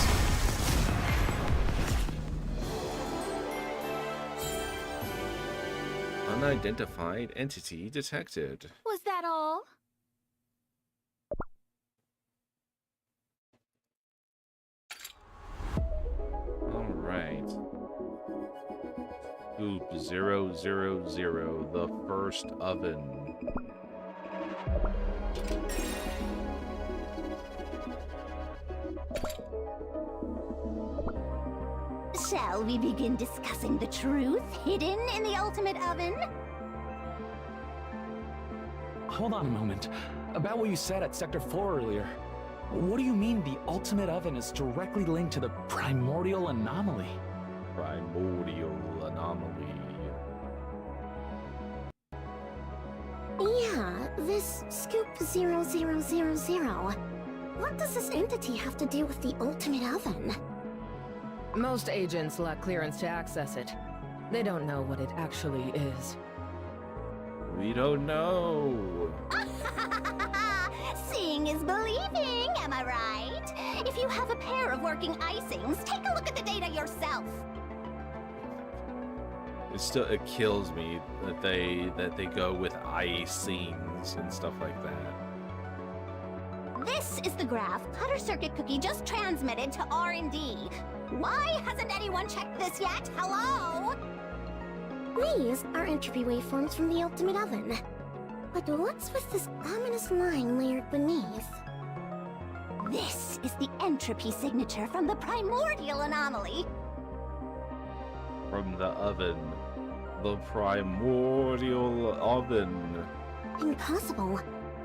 Unidentified entity detected. Was that all? All right. Scoop 000, the first oven. Shall we begin discussing the truth hidden in the ultimate oven? Hold on a moment. About what you said at Sector 4 earlier. What do you mean the ultimate oven is directly linked to the primordial anomaly? Primordial anomaly. Yeah, this Scoop 0000. What does this entity have to do with the ultimate oven? Most agents lack clearance to access it. They don't know what it actually is. We don't know. Seeing is believing, am I right? If you have a pair of working icings, take a look at the data yourself. It kills me that they go with icings and stuff like that. This is the graph Cutter Circuit Cookie just transmitted to R&D. Why hasn't anyone checked this yet? Hello? These are entropy waveforms from the ultimate oven. But what's with this ominous line layered beneath? This is the entropy signature from the primordial anomaly. From the oven. The primordial oven. Impossible.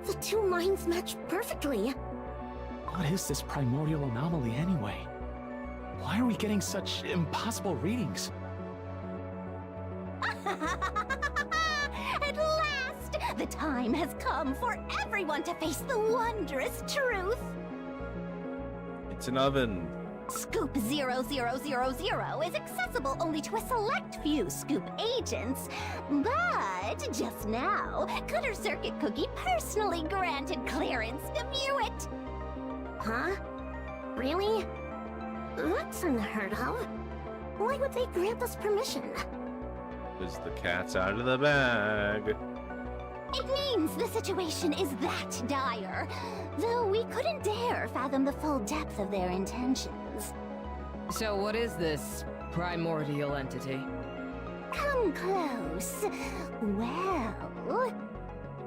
The two lines match perfectly. What is this primordial anomaly anyway? Why are we getting such impossible readings? At last, the time has come for everyone to face the wondrous truth. It's an oven. Scoop 0000 is accessible only to a select few Scoop agents, but just now, Cutter Circuit Cookie personally granted clearance to view it. Huh? Really? That's unheard of. Why would they grant us permission? Because the cat's out of the bag. It means the situation is that dire, though we couldn't dare fathom the full depth of their intentions. So what is this primordial entity? Come close. Well,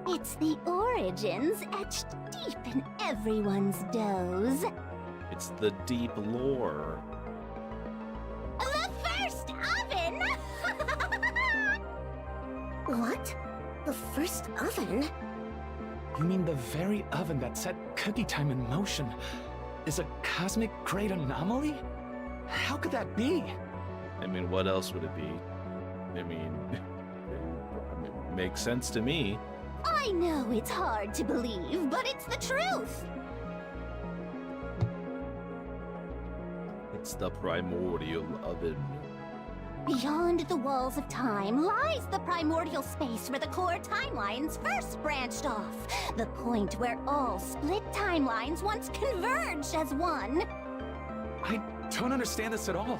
it's the origins etched deep in everyone's doughs. It's the deep lore. The first oven! What? The first oven? You mean the very oven that set cookie time in motion is a cosmic great anomaly? How could that be? I mean, what else would it be? I mean, it makes sense to me. I know it's hard to believe, but it's the truth. It's the primordial oven. Beyond the walls of time lies the primordial space where the core timelines first branched off. The point where all split timelines once converged as one. I don't understand this at all.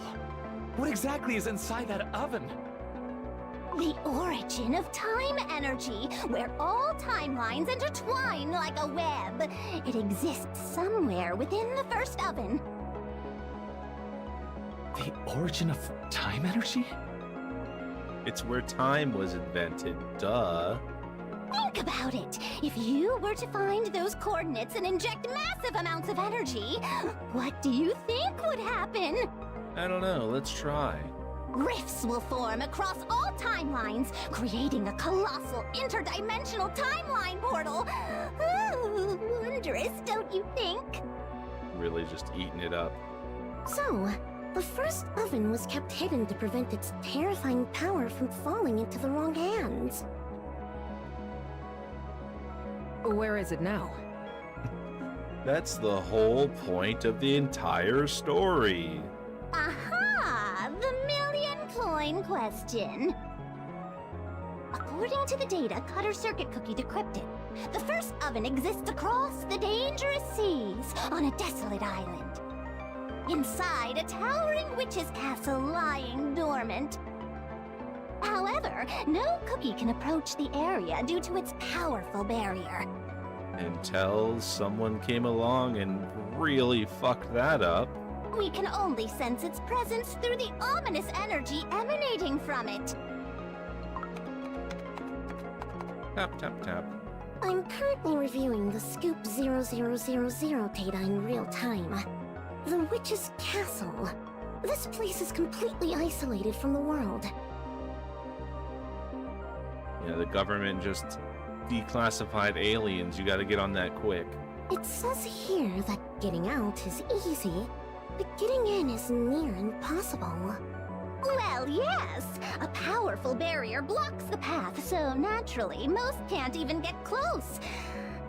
What exactly is inside that oven? The origin of time energy, where all timelines intertwine like a web. It exists somewhere within the first oven. The origin of time energy? It's where time was invented, duh. Think about it. If you were to find those coordinates and inject massive amounts of energy, what do you think would happen? I don't know, let's try. Rifts will form across all timelines, creating a colossal interdimensional timeline portal. Ooh, wondrous, don't you think? Really just eating it up. So, the first oven was kept hidden to prevent its terrifying power from falling into the wrong hands. Where is it now? That's the whole point of the entire story. Aha! The million-coin question. According to the data Cutter Circuit Cookie decrypted, the first oven exists across the dangerous seas on a desolate island. Inside a towering witch's castle lying dormant. However, no cookie can approach the area due to its powerful barrier. Until someone came along and really fucked that up. We can only sense its presence through the ominous energy emanating from it. Tap, tap, tap. I'm currently reviewing the Scoop 0000 data in real time. The Witch's Castle. This place is completely isolated from the world. Yeah, the government just declassified aliens. You gotta get on that quick. It says here that getting out is easy, but getting in is near impossible. Well, yes. A powerful barrier blocks the path, so naturally, most can't even get close.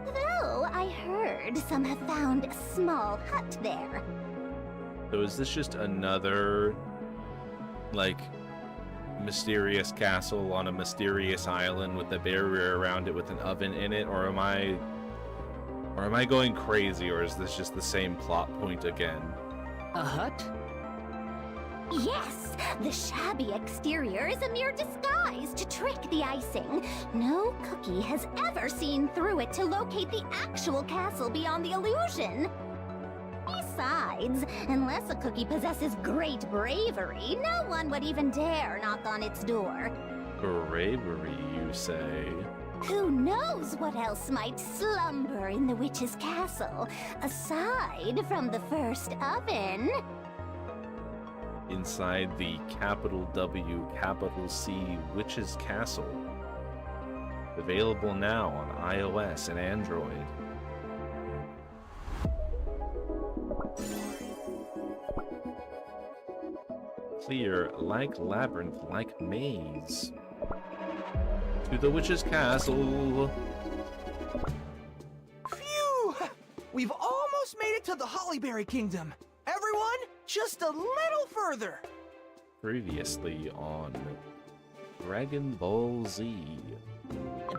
Though I heard some have found a small hut there. So is this just another, like, mysterious castle on a mysterious island with a barrier around it with an oven in it, or am I going crazy, or is this just the same plot point again? A hut? Yes, the shabby exterior is a mere disguise to trick the icing. No cookie has ever seen through it to locate the actual castle beyond the illusion. Besides, unless a cookie possesses great bravery, no one would even dare knock on its door. Bravery, you say? Who knows what else might slumber in the witch's castle, aside from the first oven? Inside the capital W, capital C Witch's Castle. Available now on iOS and Android. Clear like labyrinth, like maze. To the Witch's Castle. Phew! We've almost made it to the Hollyberry Kingdom. Everyone, just a little further. Previously on Dragon Ball Z.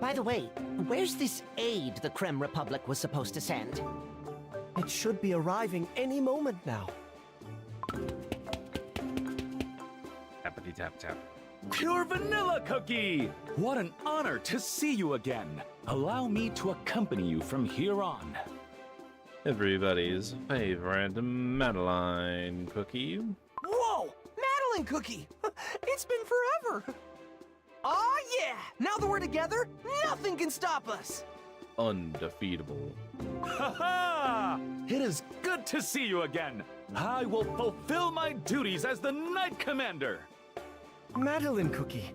By the way, where's this aid the Creme Republic was supposed to send? It should be arriving any moment now. Tappity tap tap. Pure vanilla cookie! What an honor to see you again. Allow me to accompany you from here on. Everybody's favorite Madeline cookie. Whoa! Madeline Cookie! It's been forever! Aw, yeah! Now that we're together, nothing can stop us! Undefeatable. Ha ha! It is good to see you again. I will fulfill my duties as the Knight Commander. Madeline Cookie,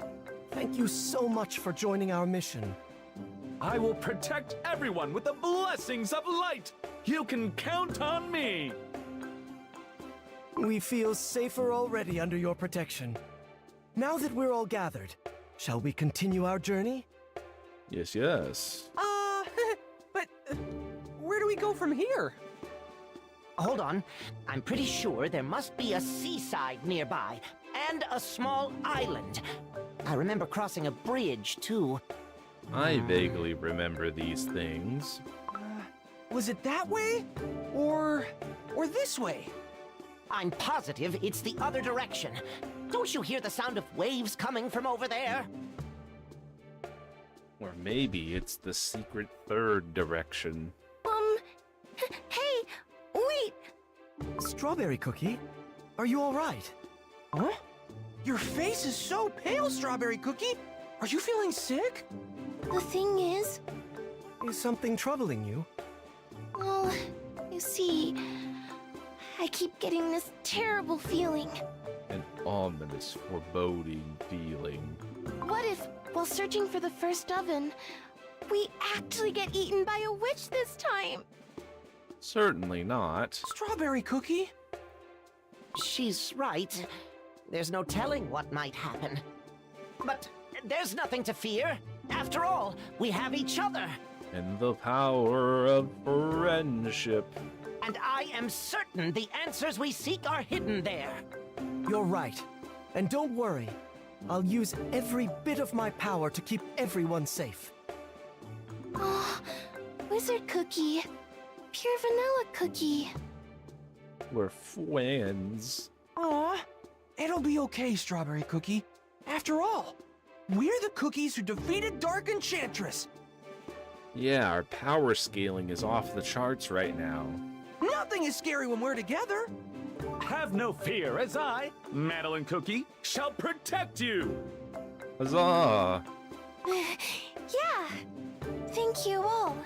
thank you so much for joining our mission. I will protect everyone with the blessings of light. You can count on me. We feel safer already under your protection. Now that we're all gathered, shall we continue our journey? Yes, yes. But where do we go from here? Hold on. I'm pretty sure there must be a seaside nearby, and a small island. I remember crossing a bridge, too. I vaguely remember these things. Was it that way? Or this way? I'm positive it's the other direction. Don't you hear the sound of waves coming from over there? Or maybe it's the secret third direction. Hey, wait! Strawberry Cookie, are you all right? Huh? Your face is so pale, Strawberry Cookie! Are you feeling sick? The thing is, Is something troubling you? well, you see, I keep getting this terrible feeling. An ominous, foreboding feeling. What if, while searching for the first oven, we actually get eaten by a witch this time? Certainly not. Strawberry Cookie? She's right. There's no telling what might happen. But there's nothing to fear. After all, we have each other. And the power of friendship. And I am certain the answers we seek are hidden there. You're right. And don't worry, I'll use every bit of my power to keep everyone safe. Oh, Wizard Cookie. Pure Vanilla Cookie. We're friends. Aw, it'll be okay, Strawberry Cookie. After all, we're the cookies who defeated Dark Enchantress. Yeah, our power scaling is off the charts right now. Nothing is scary when we're together. Have no fear, as I, Madeline Cookie, shall protect you. Huzzah! Yeah, thank you all.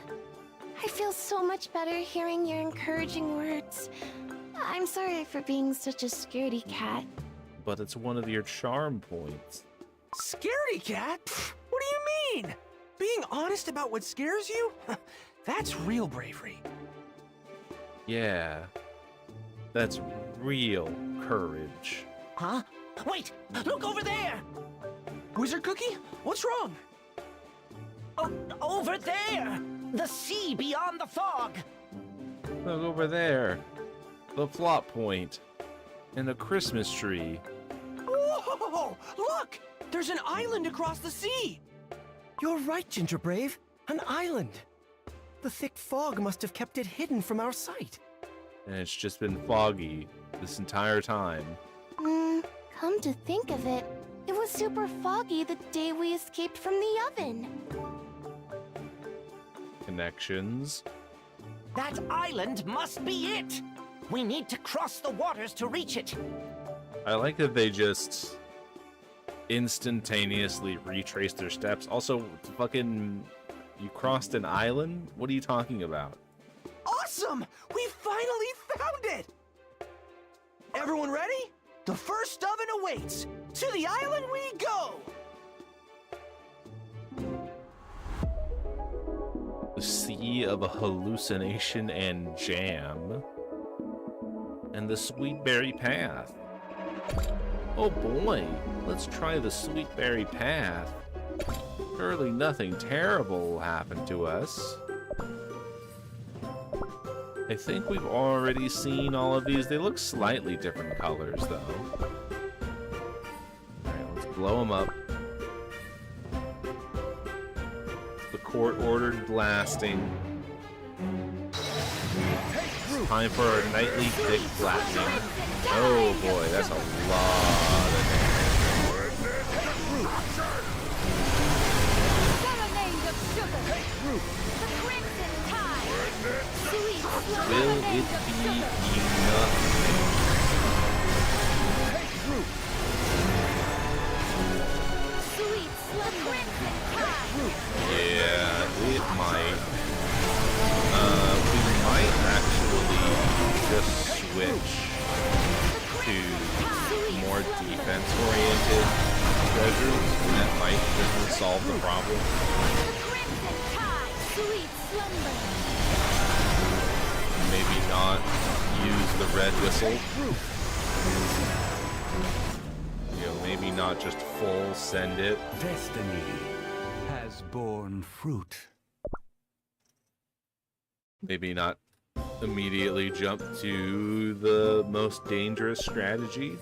I feel so much better hearing your encouraging words. I'm sorry for being such a scaredy cat. But it's one of your charm points. Scaredy cat? Pfft, what do you mean? Being honest about what scares you? That's real bravery. Yeah. That's real courage. Huh? Wait! Look over there! Wizard Cookie, what's wrong? Oh, over there! The sea beyond the fog! Look over there. The plot point. And a Christmas tree. Whoa! Look! There's an island across the sea! You're right, Ginger Brave. An island. The thick fog must have kept it hidden from our sight. And it's just been foggy this entire time. Come to think of it, it was super foggy the day we escaped from the oven. Connections. That island must be it! We need to cross the waters to reach it. I like that they just instantaneously retrace their steps. Also, fucking, you crossed an island? What are you talking about? Awesome! We finally found it! Everyone ready? The first oven awaits! To the island we go! The sea of a hallucination and jam. And the Sweetberry Path. Oh boy, let's try the Sweetberry Path. Surely nothing terrible will happen to us. I think we've already seen all of these. They look slightly different colors, though. Alright, let's blow them up. The court-ordered blasting. Time for our nightly thick blasting. Oh boy, that's a lot of Will it be enough? Yeah, it might. We might actually just switch to more defense-oriented treasures, and that might just solve the problem. Maybe not use the red whistle. You know, maybe not just full send it. Destiny has borne fruit. Maybe not immediately jump to the most dangerous strategy.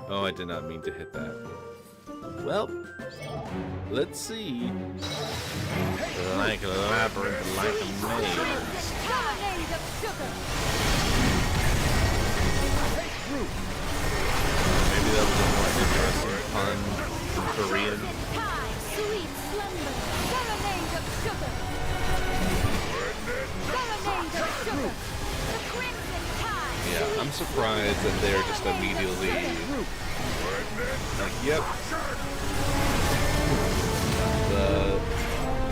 Oh, I did not mean to hit that. Well, let's see. Like a labyrinth, like a maze. Maybe that was a more interesting pun in Korean. Yeah, I'm surprised that they're just immediately like, yep.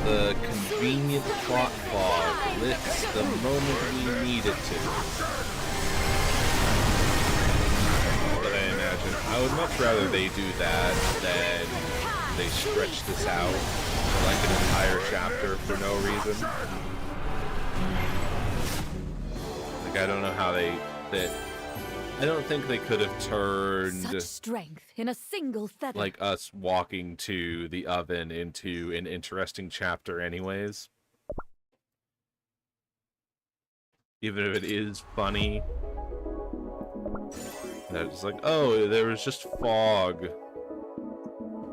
The convenient plot fog lifts the moment we need it to. But I imagine I would much rather they do that than they stretch this out for like an entire chapter for no reason. Like, I don't know how I don't think they could have turned Such strength in a single feather. like us walking to the oven into an interesting chapter anyways. Even if it is funny. That it's like, oh, there was just fog.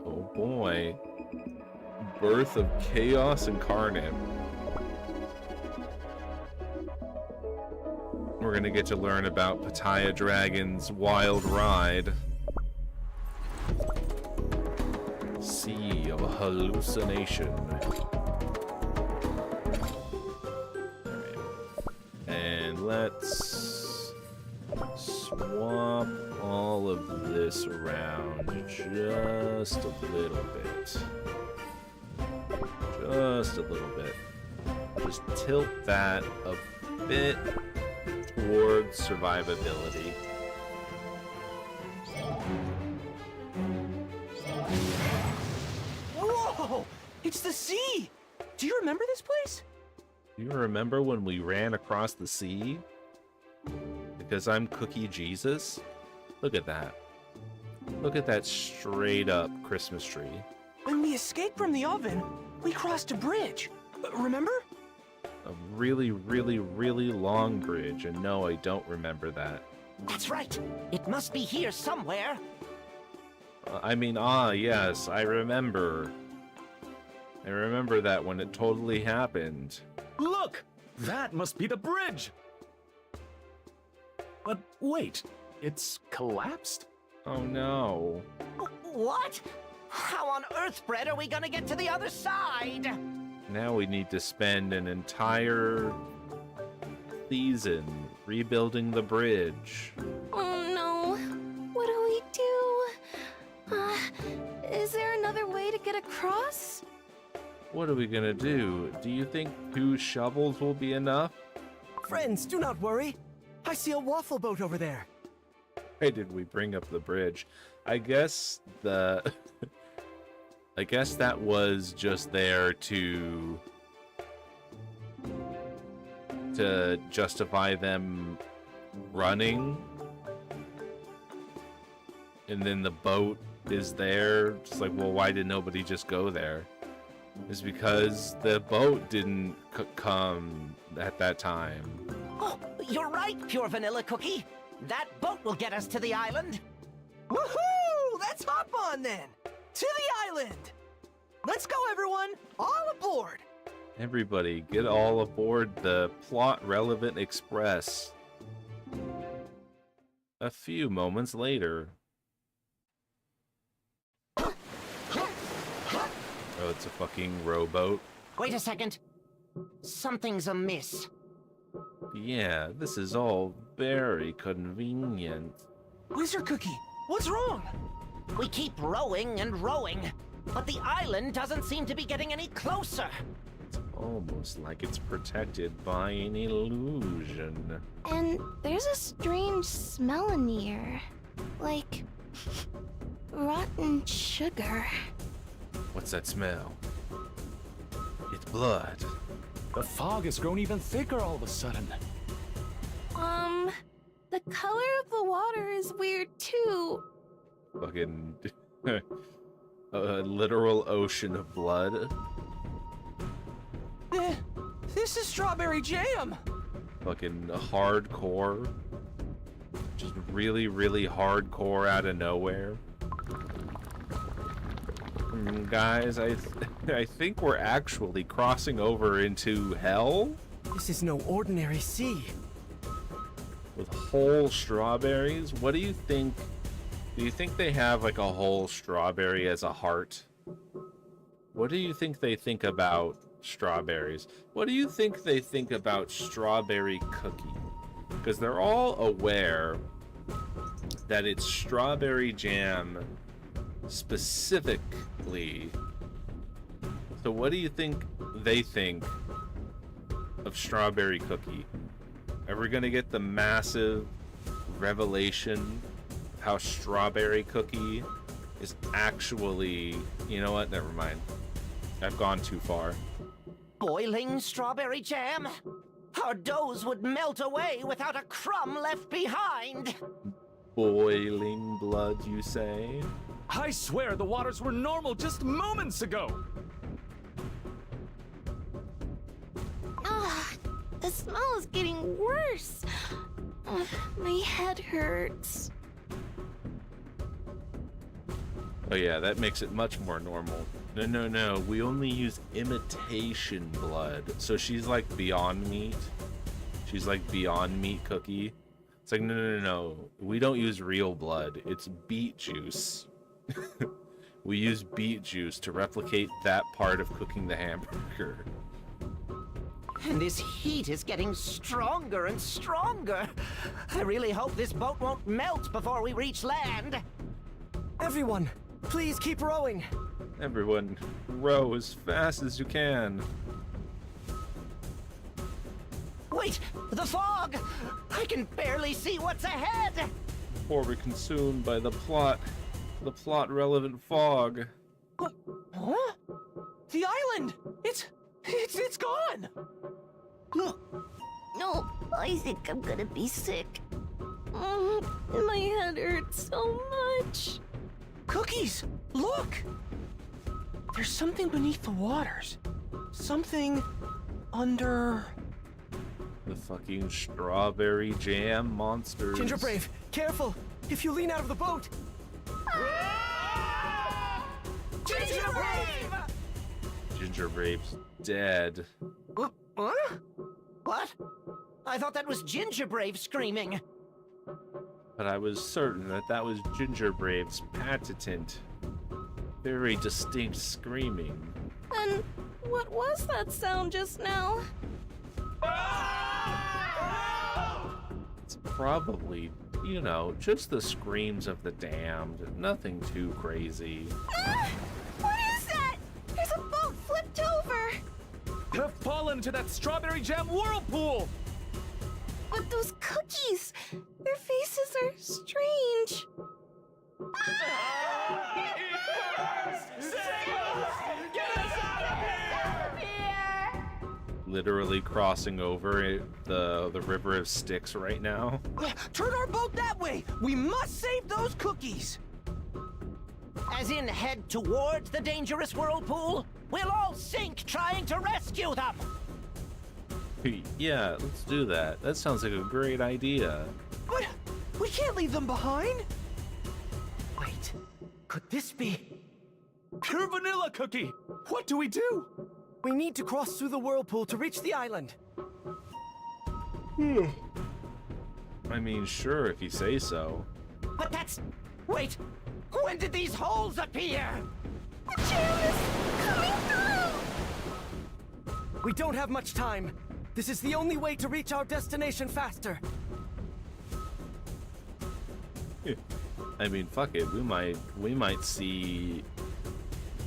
Oh boy. Birth of Chaos Incarnate. We're gonna get to learn about Pattaya Dragon's wild ride. Sea of hallucination. Alright. And let's swap all of this around just a little bit. Just a little bit. Just tilt that a bit towards survivability. Whoa! It's the sea! Do you remember this place? Do you remember when we ran across the sea? Because I'm Cookie Jesus? Look at that. Look at that straight up Christmas tree. When we escaped from the oven, we crossed a bridge. Remember? A really, really, really long bridge, and no, I don't remember that. That's right. It must be here somewhere. Yes, I remember. I remember that when it totally happened. Look! That must be the bridge! But wait, it's collapsed? Oh no. What? How on earth, Brett, are we gonna get to the other side? Now we need to spend an entire season rebuilding the bridge. Oh no. What do we do? Is there another way to get across? What are we gonna do? Do you think 2 shovels will be enough? Friends, do not worry. I see a waffle boat over there. Why did we bring up the bridge? I guess the... I guess that was just there to justify them running. And then the boat is there. It's like, well, why did nobody just go there? It's because the boat didn't come at that time. Oh, you're right, Pure Vanilla Cookie. That boat will get us to the island. Woohoo! Let's hop on then! To the island! Let's go, everyone! All aboard! Everybody, get all aboard the plot-relevant express. A few moments later. Oh, it's a fucking rowboat. Wait a second. Something's amiss. Yeah, this is all very convenient. Wizard Cookie, what's wrong? We keep rowing and rowing, but the island doesn't seem to be getting any closer. It's almost like it's protected by an illusion. And there's a strange smell in the air. Like rotten sugar. What's that smell? It's blood. The fog has grown even thicker all of a sudden. The color of the water is weird too. Fucking a literal ocean of blood. This is strawberry jam! Fucking hardcore. Just really, really hardcore out of nowhere. Guys, I think we're actually crossing over into hell? This is no ordinary sea. With whole strawberries? What do you think? Do you think they have like a whole strawberry as a heart? What do you think they think about strawberries? What do you think they think about strawberry cookie? Because they're all aware that it's strawberry jam specifically. So what do you think they think of strawberry cookie? Are we gonna get the massive revelation of how strawberry cookie is actually... You know what? Never mind. I've gone too far. Boiling strawberry jam? Our doughs would melt away without a crumb left behind. Boiling blood, you say? I swear the waters were normal just moments ago! The smell is getting worse. My head hurts. Oh yeah, that makes it much more normal. No. We only use imitation blood. So she's like Beyond Meat. She's like Beyond Meat Cookie. It's like, no. We don't use real blood. It's beet juice. We use beet juice to replicate that part of cooking the hamburger. And this heat is getting stronger and stronger. I really hope this boat won't melt before we reach land. Everyone, please keep rowing. Everyone, row as fast as you can. Wait, the fog! I can barely see what's ahead! Before we're consumed by the plot-relevant fog. Huh? The island! It's gone! No, I think I'm gonna be sick. My head hurts so much. Cookies! Look! There's something beneath the waters. Something under... The fucking strawberry jam monsters. Ginger Brave, careful! If you lean out of the boat... Ginger Brave! Ginger Brave's dead. What? What? I thought that was Ginger Brave screaming. But I was certain that that was Ginger Brave's patented, very distinct screaming. And what was that sound just now? It's probably, you know, just the screams of the damned. Nothing too crazy. What is that? There's a boat flipped over! Have fallen into that strawberry jam whirlpool! But those cookies, their faces are strange. Literally crossing over the river of Styx right now. Turn our boat that way! We must save those cookies! As in head towards the dangerous whirlpool? We'll all sink trying to rescue them! Yeah, let's do that. That sounds like a great idea. But we can't leave them behind! Wait, could this be... Pure vanilla cookie! What do we do? We need to cross through the whirlpool to reach the island. I mean, sure, if you say so. But that's... Wait! When did these holes appear? The jam is coming through! We don't have much time. This is the only way to reach our destination faster. I mean, fuck it. We might see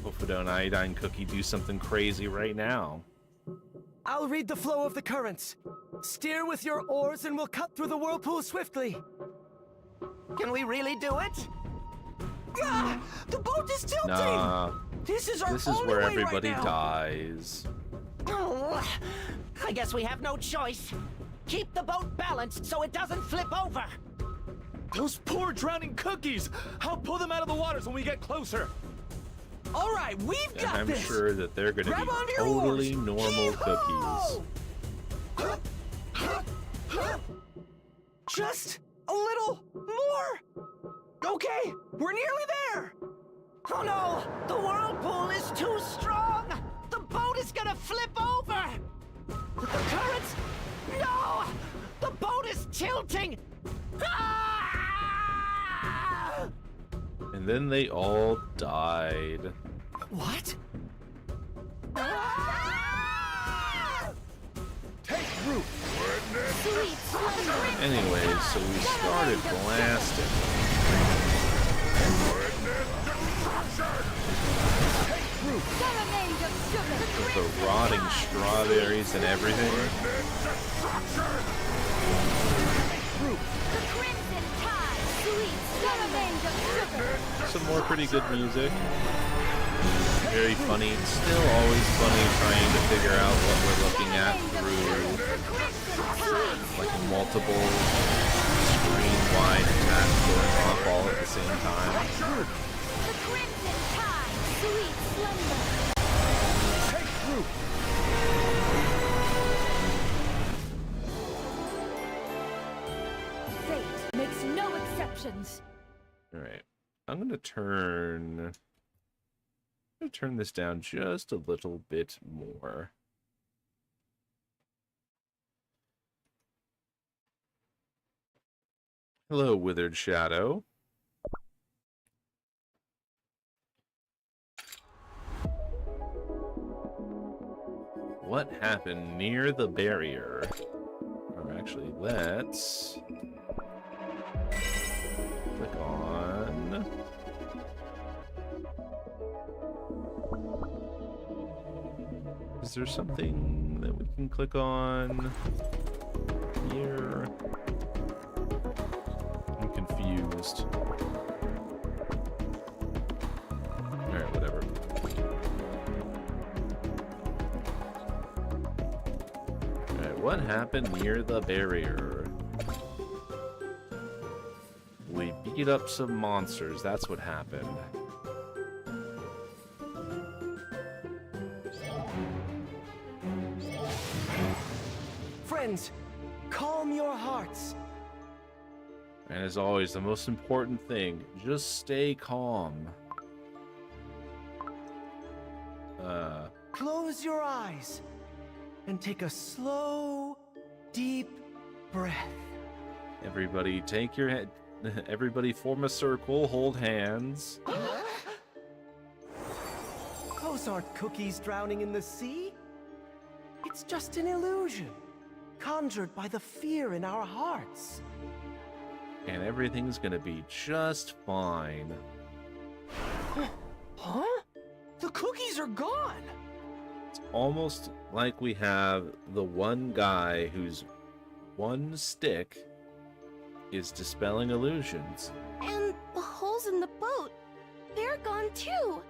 Ophido Iodine Cookie do something crazy right now. I'll read the flow of the currents. Steer with your oars and we'll cut through the whirlpool swiftly. Can we really do it? Ah, the boat is tilting! Nah, This is our this is only where way everybody right now. dies. Oh, I guess we have no choice. Keep the boat balanced so it doesn't flip over. Those poor drowning cookies! I'll pull them out of the waters when we get closer. All right, we've And got I'm this. sure that they're going to Grab be onto your totally oars. normal Yee-haw! cookies. Just a little more. Okay, we're nearly there. Oh no! The whirlpool is too strong! The boat is gonna flip over! The currents... No! The boat is tilting! Ah! And then they all died. What? Ah! Take root! Anyways, so we started blasting. With the rotting strawberries and everything. Some more pretty good music. Very funny. Still always funny trying to figure out what we're looking at through like multiple screen-wide attacks going off all at the same time. Fate makes no exceptions. Alright. I'm gonna turn this down just a little bit more. Hello, Withered Shadow. What happened near the barrier? Or actually, let's click on. Is there something that we can click on here? I'm confused. Alright, whatever. Alright, what happened near the barrier? We beat up some monsters. That's what happened. Friends, calm your hearts. And as always, the most important thing, just stay calm. Close your eyes and take a slow, deep breath. Everybody take your head. Everybody form a circle, hold hands. Those aren't cookies drowning in the sea. It's just an illusion, conjured by the fear in our hearts. And everything's gonna be just fine. Huh? The cookies are gone! It's almost like we have the one guy whose one stick is dispelling illusions. And the holes in the boat, they're gone too.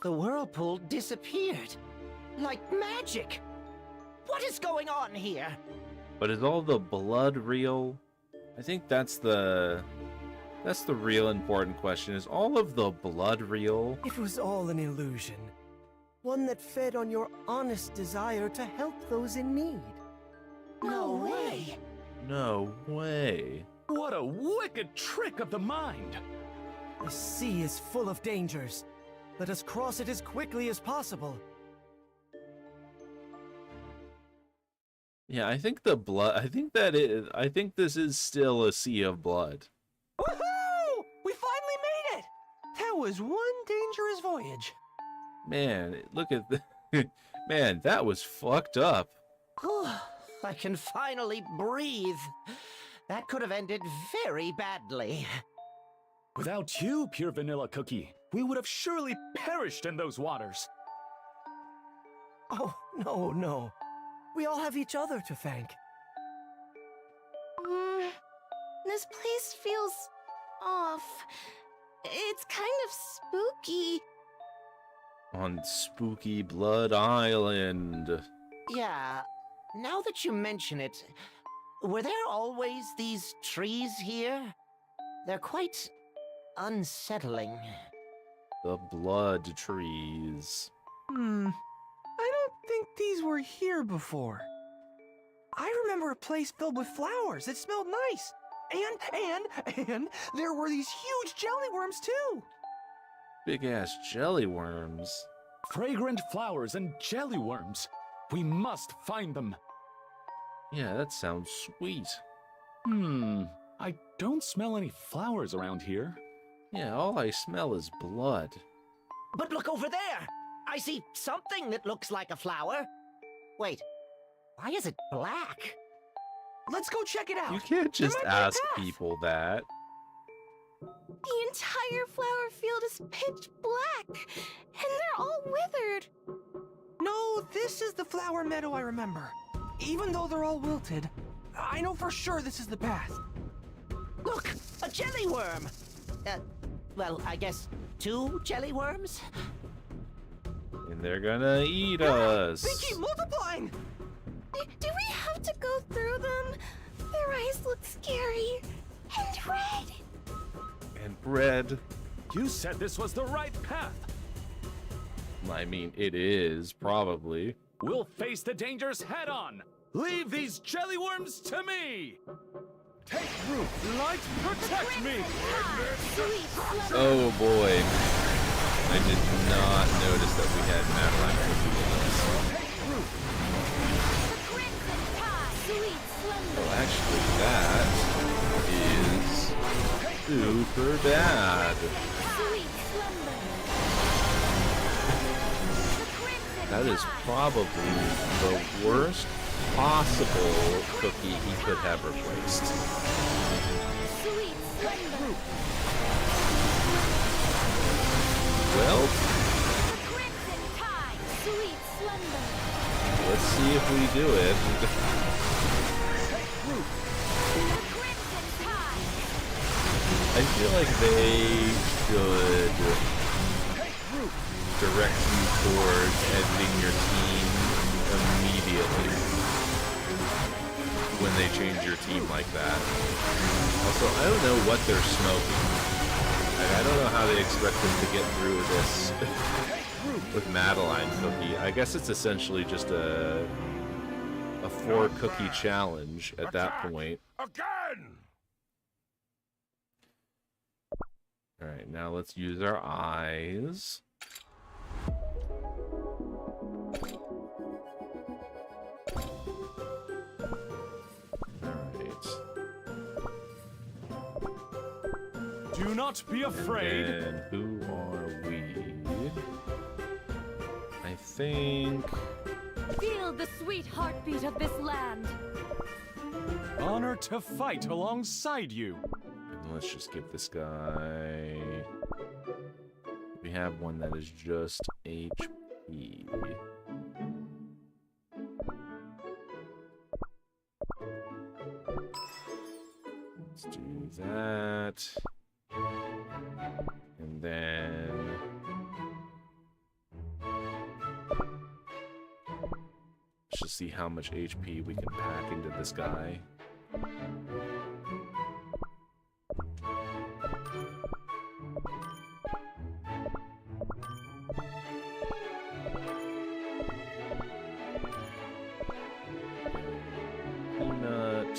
The whirlpool disappeared. Like magic. What is going on here? But is all the blood real? I think that's the real important question. Is all of the blood real? It was all an illusion. One that fed on your honest desire to help those in need. No way. No way. What a wicked trick of the mind! The sea is full of dangers. Let us cross it as quickly as possible. Yeah, I think the blood. I think this is still a sea of blood. Woohoo! We finally made it! That was one dangerous voyage. Man, look at the. Man, that was fucked up. I can finally breathe. That could have ended very badly. Without you, Pure Vanilla Cookie, we would have surely perished in those waters. Oh, no. We all have each other to thank. This place feels off. It's kind of spooky. On Spooky Blood Island. Yeah, now that you mention it, were there always these trees here? They're quite unsettling. The blood trees. I don't think these were here before. I remember a place filled with flowers that smelled nice. And there were these huge jelly worms too. Big ass jelly worms. Fragrant flowers and jelly worms. We must find them. Yeah, that sounds sweet. I don't smell any flowers around here. Yeah, all I smell is blood. But look over there! I see something that looks like a flower. Wait, why is it black? Let's go check it out. You can't just There might be a ask path. people that. The entire flower field is pitch black, and they're all withered. No, this is the flower meadow I remember. Even though they're all wilted, I know for sure this is the path. Look, a jelly worm! Well, I guess 2 jelly worms? And they're gonna eat us. They keep multiplying! Do we have to go through them? Their eyes look scary and red. And bread. You said this was the right path. I mean, it is, probably. We'll face the dangers head on. Leave these jelly worms to me. Take root! Light, protect me. Oh boy. I did not notice that we had Madeline Cookie with us. Take root! Well, actually, that is super bad. That is probably the worst possible cookie he could have replaced. Well, let's see if we do it. I feel like they should direct you towards editing your team immediately. when they change your team like that. Also, I don't know what they're smoking. Like, I don't know how they expect us to get through this with Madeline Cookie. I guess it's essentially just a 4-cookie challenge at that point. Again! Alright, now let's use our eyes. Alright. Do not be afraid. And who are we? I think... Feel the sweet heartbeat of this land. Honor to fight alongside you. Let's just give this guy... We have one that is just HP. Let's do that. And then... Let's just see how much HP we can pack into this guy. Peanut.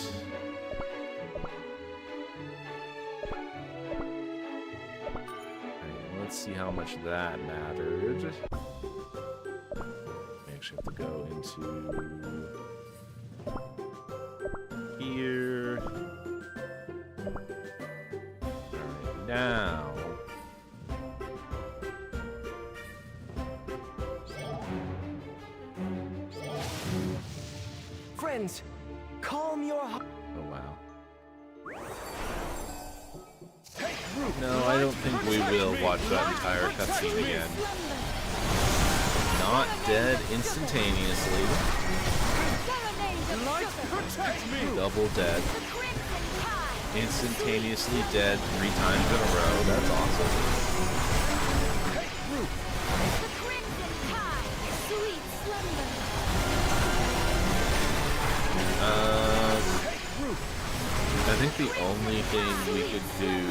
Alright, let's see how much that mattered. We actually have to go into here. Alright, now. Friends, calm your heart. Oh wow. No, I don't think we will watch that entire cutscene again. Not dead instantaneously. Double dead. Instantaneously dead 3 times in a row. That's awesome. I think the only thing we could do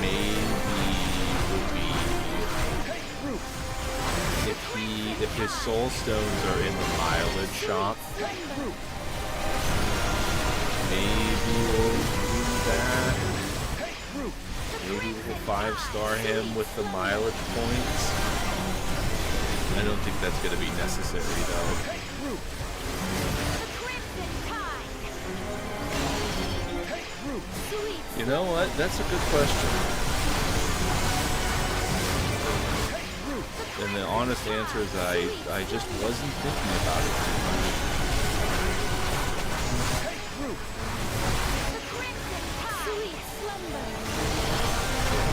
maybe would be if his soul stones are in the mileage shop. Maybe we'll do that. Maybe we'll 5-star him with the mileage points. I don't think that's going to be necessary though. You know what? That's a good question. And the honest answer is I just wasn't thinking about it too much.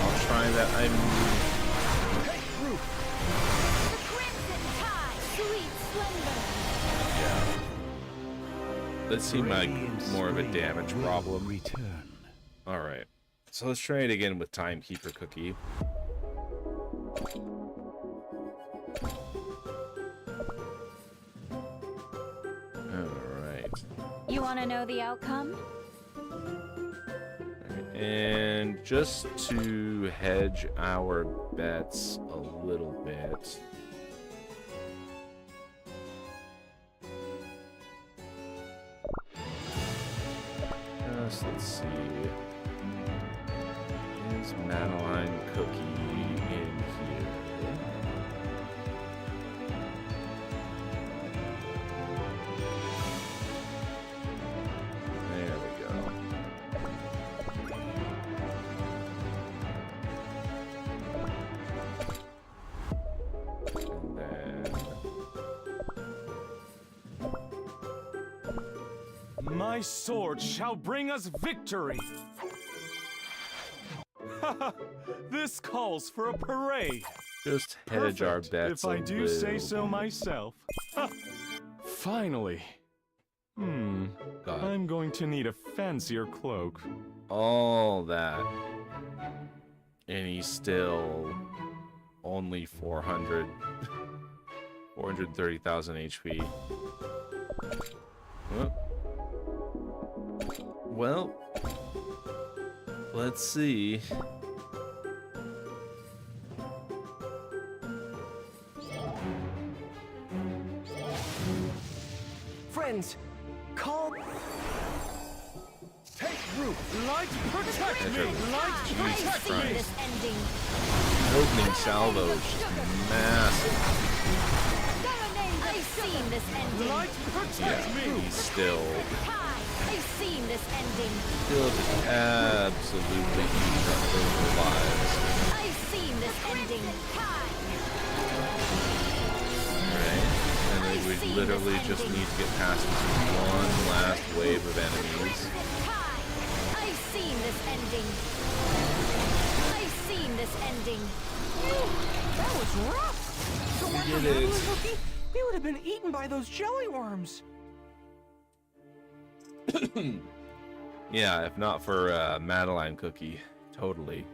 I'll try that. Yeah. That seemed like more of a damage problem. Alright. So let's try it again with Timekeeper Cookie. Alright. You want to know the outcome? Alright. And just to hedge our bets a little bit. Let's see. Is Madeline Cookie in here? There we go. And then... My sword shall bring us victory! This calls for a parade! Just hedge our bets if I do say so myself. Finally! God. I'm going to need a fancier cloak. All that. And he's still only 430,000 HP. Well, let's see. Friends, call. Take root! Light protect me! Light Jesus I've seen Christ. this ending. Opening salvo is just massive. I've seen this ending. Light protect Yeah, me! he's still I've seen this ending. just absolutely eating up those lives. I've seen this ending. Alright, and then we literally just need to get past this one last wave of enemies. I've seen this ending. I've seen this ending. That was rough! So We what did happened, it. Cookie? We would have been eaten by those jelly worms. Yeah, if not for Madeline Cookie. Totally.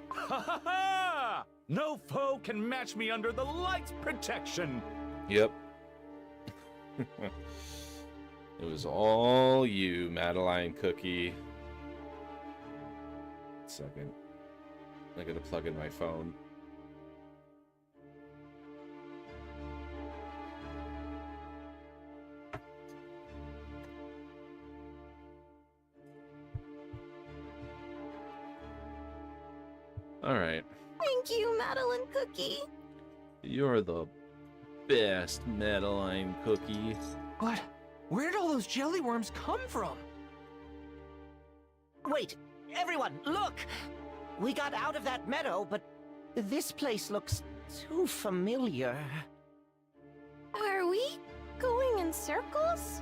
Ha ha ha! No foe can match me under the light's protection. Yep. It was all you, Madeline Cookie. Second. I gotta plug in my phone. Alright. Thank you, Madeline Cookie. You're the best, Madeline Cookie. But where did all those jelly worms come from? Wait, everyone, look! We got out of that meadow, but this place looks too familiar. Are we going in circles?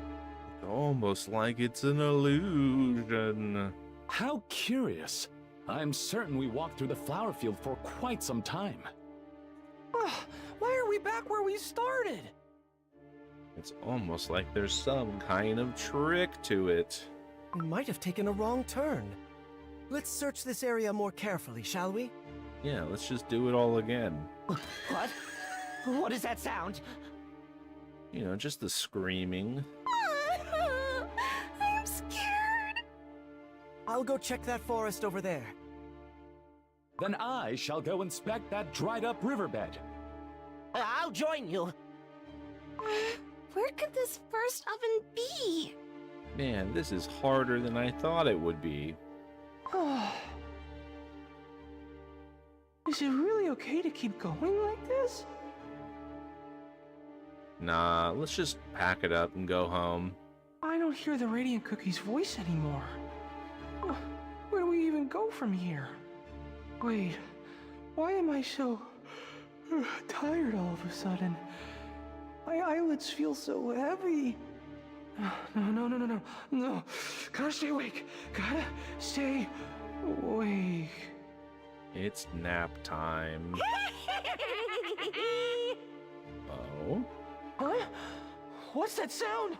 Almost like it's an illusion. How curious. I'm certain we walked through the flower field for quite some time. Why are we back where we started? It's almost like there's some kind of trick to it. We might have taken a wrong turn. Let's search this area more carefully, shall we? Yeah, let's just do it all again. What? What does that sound? You know, just the screaming. I'm scared. I'll go check that forest over there. Then I shall go inspect that dried up riverbed. I'll join you. Where could this first oven be? Man, this is harder than I thought it would be. Is it really okay to keep going like this? Nah, let's just pack it up and go home. I don't hear the Radiant Cookie's voice anymore. Where do we even go from here? Wait, why am I so tired all of a sudden? My eyelids feel so heavy. No. Gotta stay awake. Gotta stay awake. It's nap time. Oh? Huh? What's that sound?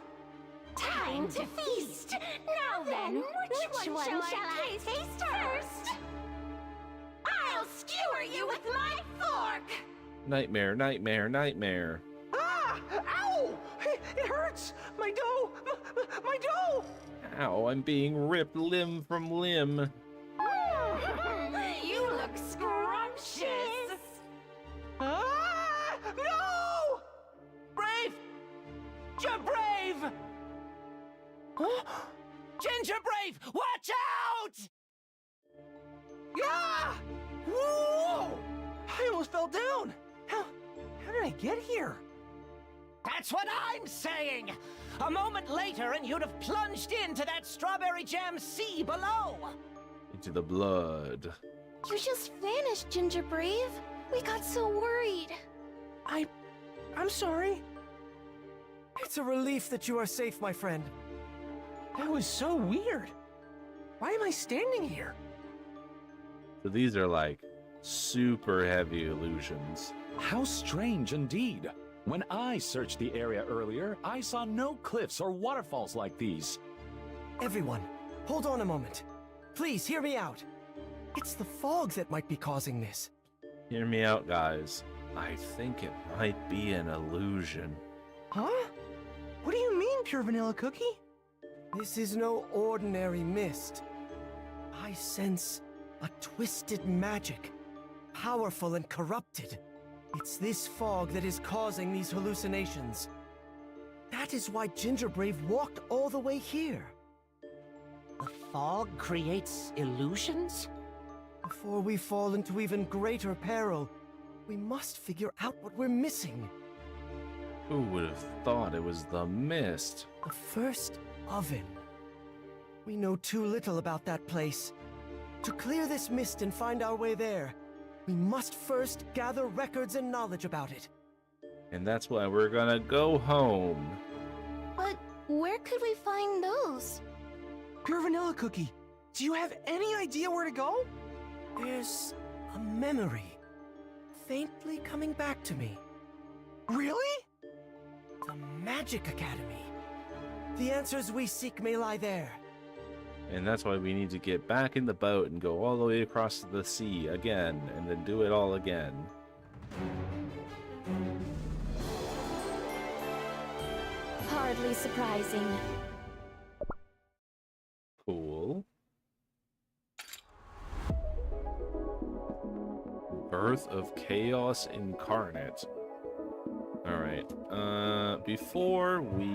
Time to feast. Now then, which one shall I taste first? I'll skewer you with my fork. Nightmare, nightmare, nightmare. Ah! Ow! It hurts! My dough! My dough! Ow, I'm being ripped limb from limb. You look scrumptious. Ah! No! Brave! Brave! Huh? Ginger Brave, watch out! Yeah! Whoa! I almost fell down. How did I get here? That's what I'm saying! A moment later and you'd have plunged into that strawberry jam sea below! Into the blood. You just vanished, Ginger Brave. We got so worried. I'm sorry. It's a relief that you are safe, my friend. That was so weird. Why am I standing here? So these are like super heavy illusions. How strange indeed. When I searched the area earlier, I saw no cliffs or waterfalls like these. Everyone, hold on a moment. Please hear me out. It's the fog that might be causing this. Hear me out, guys. I think it might be an illusion. Huh? What do you mean, Pure vanilla cookie? This is no ordinary mist. I sense a twisted magic, powerful and corrupted. It's this fog that is causing these hallucinations. That is why Gingerbrave walked all the way here. The fog creates illusions? Before we fall into even greater peril, we must figure out what we're missing. Who would have thought it was the mist? The first oven. We know too little about that place. To clear this mist and find our way there, we must first gather records and knowledge about it. And that's why we're gonna go home. But where could we find those? Pure vanilla cookie, do you have any idea where to go? There's a memory faintly coming back to me. Really? The Magic Academy. The answers we seek may lie there. And that's why we need to get back in the boat and go all the way across the sea again, and then do it all again. Hardly surprising. Cool. Birth of Chaos Incarnate. Alright, before we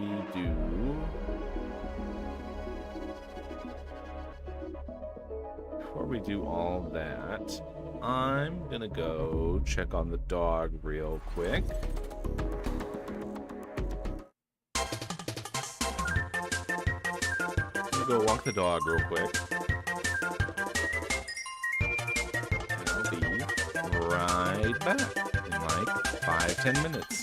do all that, I'm gonna go check on the dog real quick. I'm gonna go walk the dog real quick. And I'll be right back in like 5-10 minutes.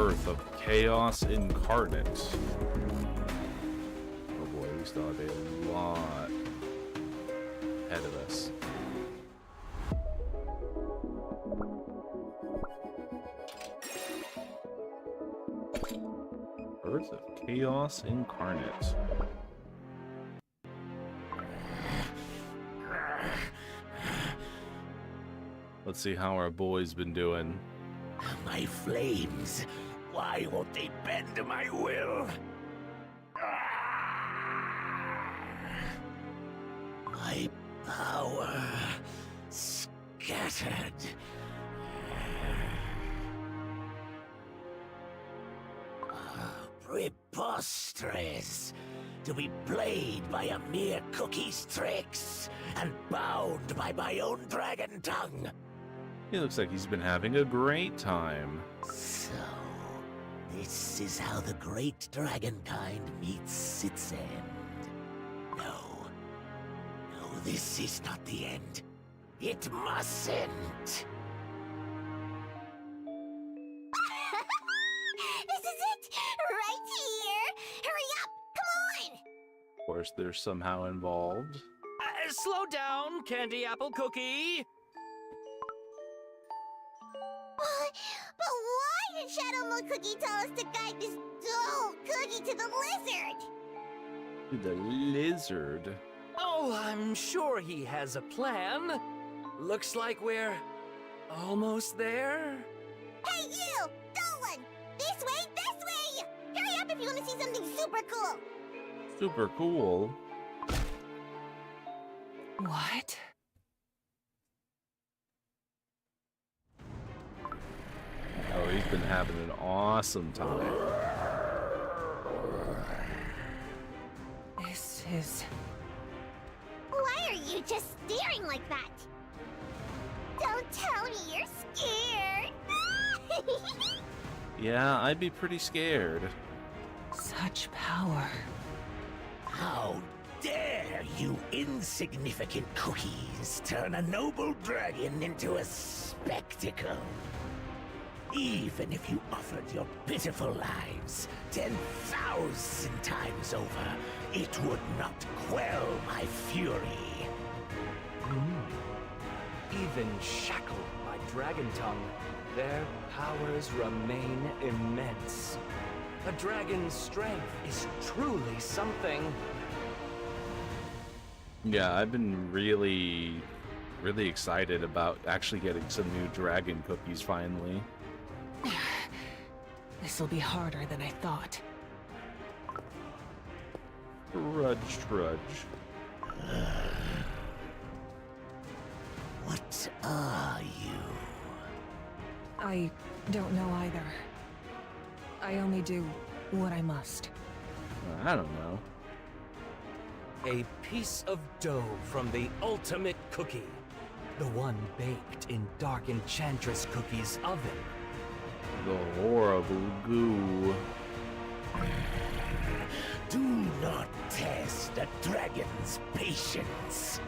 Birth of Chaos Incarnate. Oh boy, we still have a lot ahead of us. Birth of Chaos Incarnate. Let's see how our boy's been doing. My flames, why won't they bend to my will? My power scattered. Preposterous! To be played by a mere cookie's tricks and bound by my own dragon tongue. He looks like he's been having a great time. So, this is how the great dragonkind meets its end. No, this is not the end. It mustn't. This is it! Right here! Hurry up! Come on! Of course, they're somehow involved. Slow down, Candy Apple Cookie. But why did Shadow Moon Cookie tell us to guide this dull cookie to the lizard? To the lizard? Oh, I'm sure he has a plan. Looks like we're almost there. Hey you! Dolan! This way! This way! Hurry up if you want to see something super cool! Super cool. What? Oh, he's been having an awesome time. This is... Why are you just staring like that? Don't tell me you're scared! Yeah, I'd be pretty scared. such power. How dare you insignificant cookies turn a noble dragon into a spectacle? Even if you offered your pitiful lives 10,000 times over, it would not quell my fury. Even shackled by Dragon Tongue, their powers remain immense. A dragon's strength is truly something. Yeah, I've been really excited about actually getting some new dragon cookies finally. This'll be harder than I thought. Trudge. What are you? I don't know either. I only do what I must. I don't know. A piece of dough from the ultimate cookie. The one baked in Dark Enchantress Cookie's oven. The horrible goo. Do not test a dragon's patience.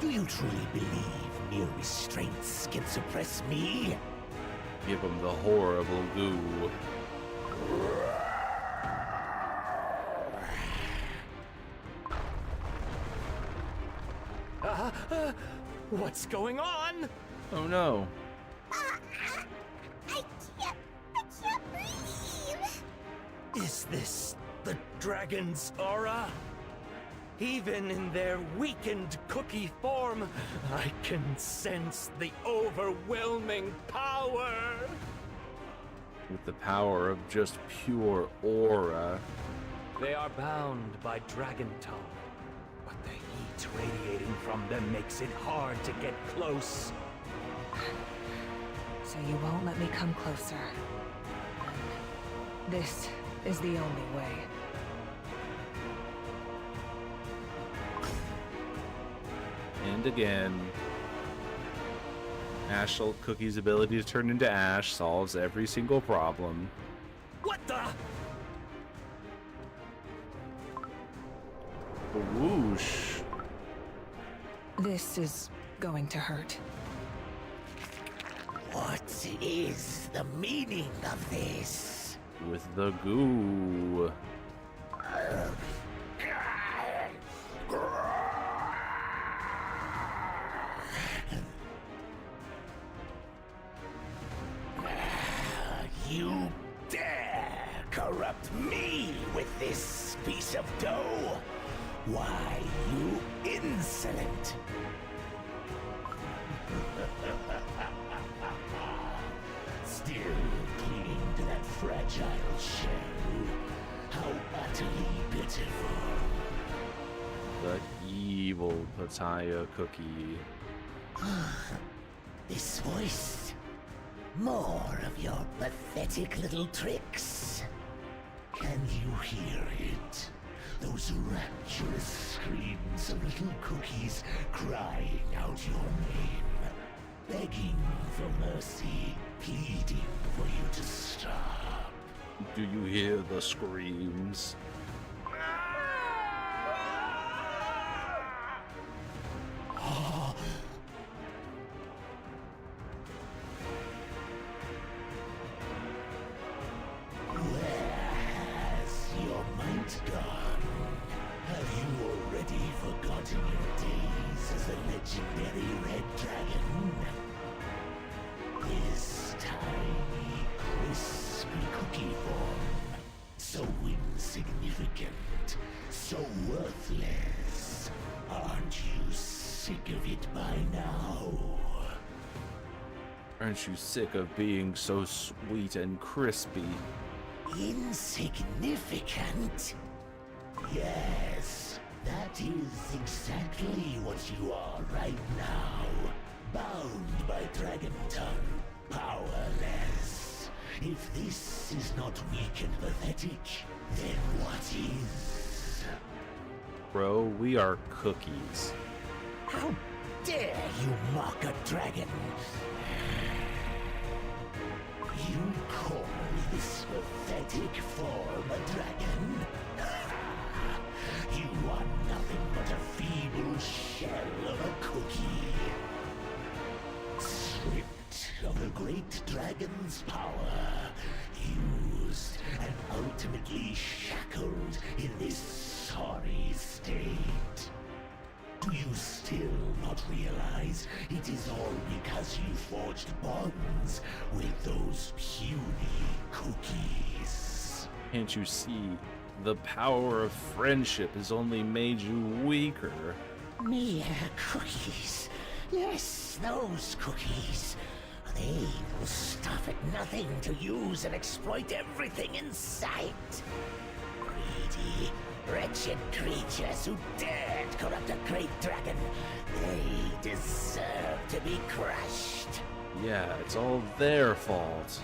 Do you truly believe mere restraints can suppress me? Give him the horrible goo. What's going on? Oh no. I can't breathe! Is this the dragon's aura? Even in their weakened cookie form, I can sense the overwhelming power. With the power of just pure aura. They are bound by Dragon Tongue, but the heat radiating from them makes it hard to get close. So you won't let me come closer. This is the only way. And again. Ashel Cookie's ability to turn into ash solves every single problem. What the? Whoosh. This is going to hurt. What is the meaning of this? the goo. You dare corrupt me with this piece of dough? Why, you insolent! Still clinging to that fragile shell. How utterly pitiful. The evil Pitaya Cookie. This voice. More of your pathetic little tricks. Can you hear it? Those rapturous screams of little cookies crying out your name. Begging for mercy, pleading for you to stop. Do you hear the screams? Legendary red dragon. This tiny, crispy cookie form. So insignificant, so worthless. Aren't you sick of it by now? Aren't you sick of being so sweet and crispy? Insignificant? Yes. That is exactly what you are right now. Bound by Dragon Tongue, powerless. If this is not weak and pathetic, then what is? Bro, we are cookies. How dare you mock a dragon? You call this pathetic form a dragon? You are nothing but a feeble shell of a cookie. Stripped of the great dragon's power, used and ultimately shackled in this sorry state. Do you still not realize it is all because you forged bonds with those puny cookies? Can't you see? The power of friendship has only made you weaker. Mere cookies. Yes, those cookies. They will stop at nothing to use and exploit everything in sight. Greedy, wretched creatures who dared corrupt a great dragon. They deserve to be crushed. Yeah, it's all their fault.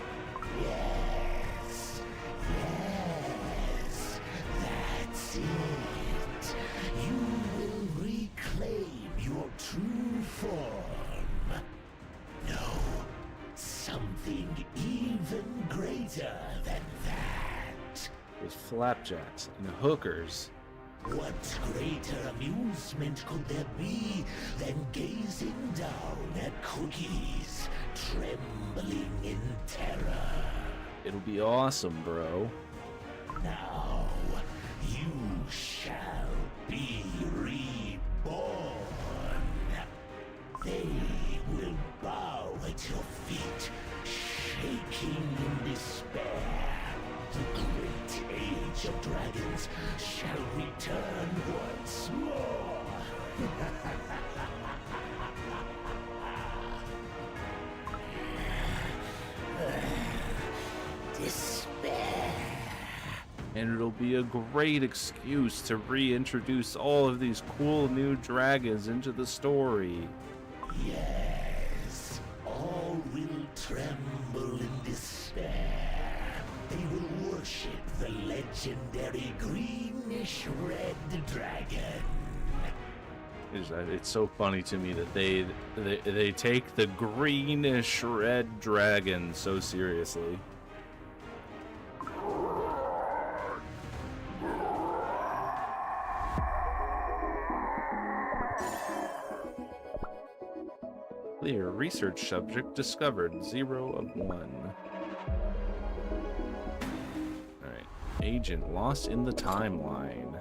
Yes. Yes. That's it. You will reclaim your true form. No, something even greater than that. With flapjacks and hookers. What greater amusement could there be than gazing down at cookies, trembling in terror? It'll be awesome, bro. Now, you shall be reborn. They will bow at your feet, shaking in despair. The great age of dragons shall return once more. Despair. And it'll be a great excuse to reintroduce all of these cool new dragons into the story. Yes, all will tremble in despair. They will worship the legendary greenish red dragon. It's so funny to me that they take the greenish red dragon so seriously. Clear. Research subject discovered. 0 of 1. Agent lost in the timeline.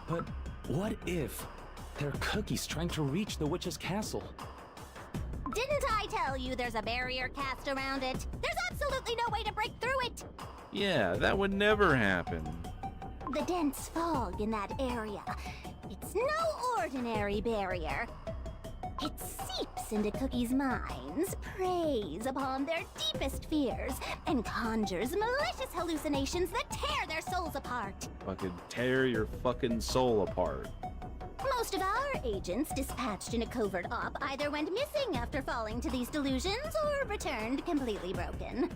But what if there are cookies trying to reach the witch's castle? Didn't I tell you there's a barrier cast around it? There's absolutely no way to break through it! Yeah, that would never happen. The dense fog in that area. It's no ordinary barrier. It seeps into Cookie's minds, preys upon their deepest fears, and conjures malicious hallucinations that tear their souls apart. Fucking tear your fucking soul apart. Most of our agents dispatched in a covert op either went missing after falling to these delusions or returned completely broken.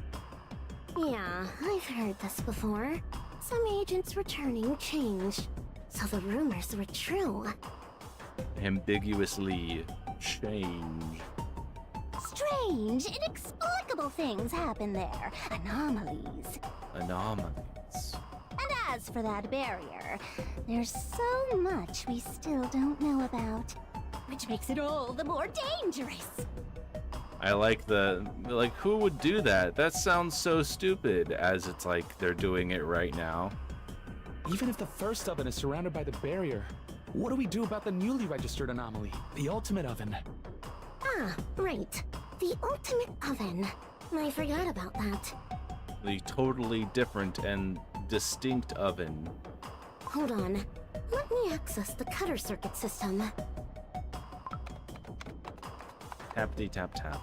Yeah, I've heard this before. Some agents returning changed, so the rumors were true. Ambiguously change. Strange, inexplicable things happen there. Anomalies. Anomalies. And as for that barrier, there's so much we still don't know about, which makes it all the more dangerous. I like who would do that? That sounds so stupid, as it's like they're doing it right now. Even if the first oven is surrounded by the barrier, what do we do about the newly registered anomaly, the ultimate oven? Ah, right. The ultimate oven. I forgot about that. The totally different and distinct oven. Hold on. Let me access the cutter circuit system. Tappity tap tap.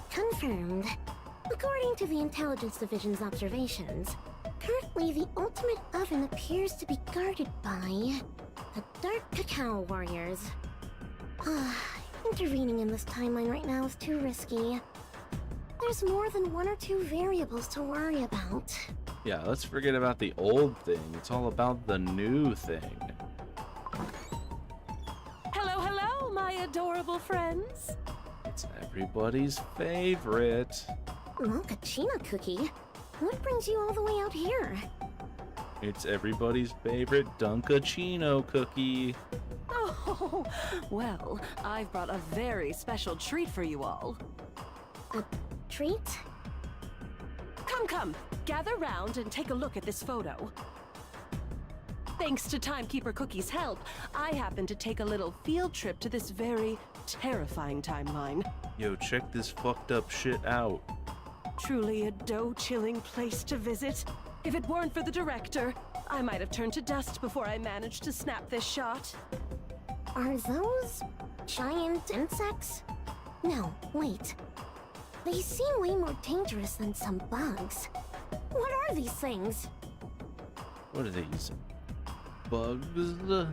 Confirmed. According to the Intelligence Division's observations, currently the ultimate oven appears to be guarded by the Dark Cacao Warriors. Intervening in this timeline right now is too risky. There's more than one or two variables to worry about. Yeah, let's forget about the old thing. It's all about the new thing. Hello, hello, my adorable friends. It's everybody's favorite. Mochaccino Cookie? What brings you all the way out here? It's everybody's favorite Dunkachino cookie. Oh, well, I've brought a very special treat for you all. A treat? Come, gather round and take a look at this photo. Thanks to Timekeeper Cookie's help, I happened to take a little field trip to this very terrifying timeline. Yo, check this fucked up shit out. Truly a dough-chilling place to visit. If it weren't for the director, I might have turned to dust before I managed to snap this shot. Are those giant insects? No, wait. They seem way more dangerous than some bugs. What are these things? What are these? Bugs?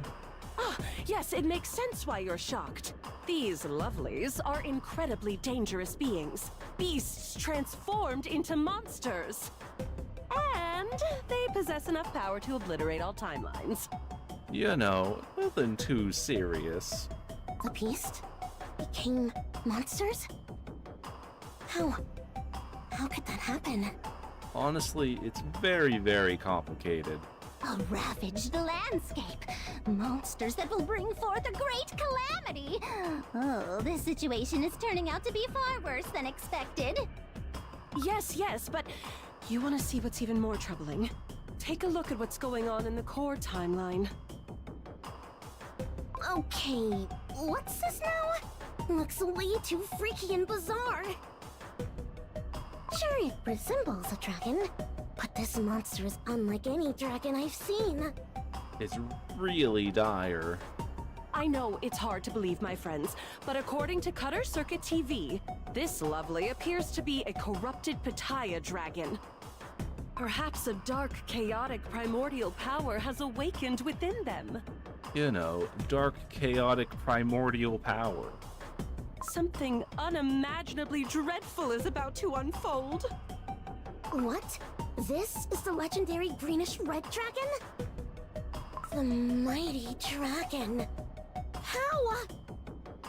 Ah, yes, it makes sense why you're shocked. These lovelies are incredibly dangerous beings. Beasts transformed into monsters. And they possess enough power to obliterate all timelines. You know, nothing too serious. The beast became monsters? How could that happen? Honestly, it's very, very complicated. A ravaged landscape. Monsters that will bring forth a great calamity. Oh, this situation is turning out to be far worse than expected. Yes, but you want to see what's even more troubling? Take a look at what's going on in the core timeline. Okay, what's this now? Looks way too freaky and bizarre. Sure, it resembles a dragon, but this monster is unlike any dragon I've seen. It's really dire. I know it's hard to believe, my friends, but according to Cutter Circuit TV, this lovely appears to be a corrupted Pitaya dragon. Perhaps a dark, chaotic, primordial power has awakened within them. You know, dark, chaotic, primordial power. Something unimaginably dreadful is about to unfold. What? This is the legendary greenish-red dragon? The mighty dragon. How?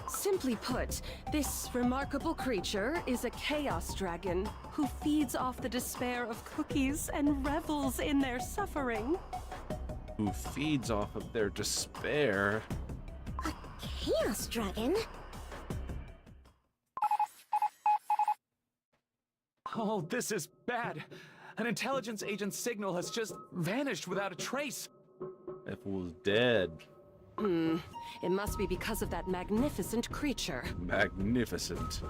Simply put, this remarkable creature is a chaos dragon who feeds off the despair of cookies and revels in their suffering. Who feeds off of their despair. A chaos dragon? Oh, this is bad. An intelligence agent's signal has just vanished without a trace. That fool's dead. It must be because of that magnificent creature. Magnificent.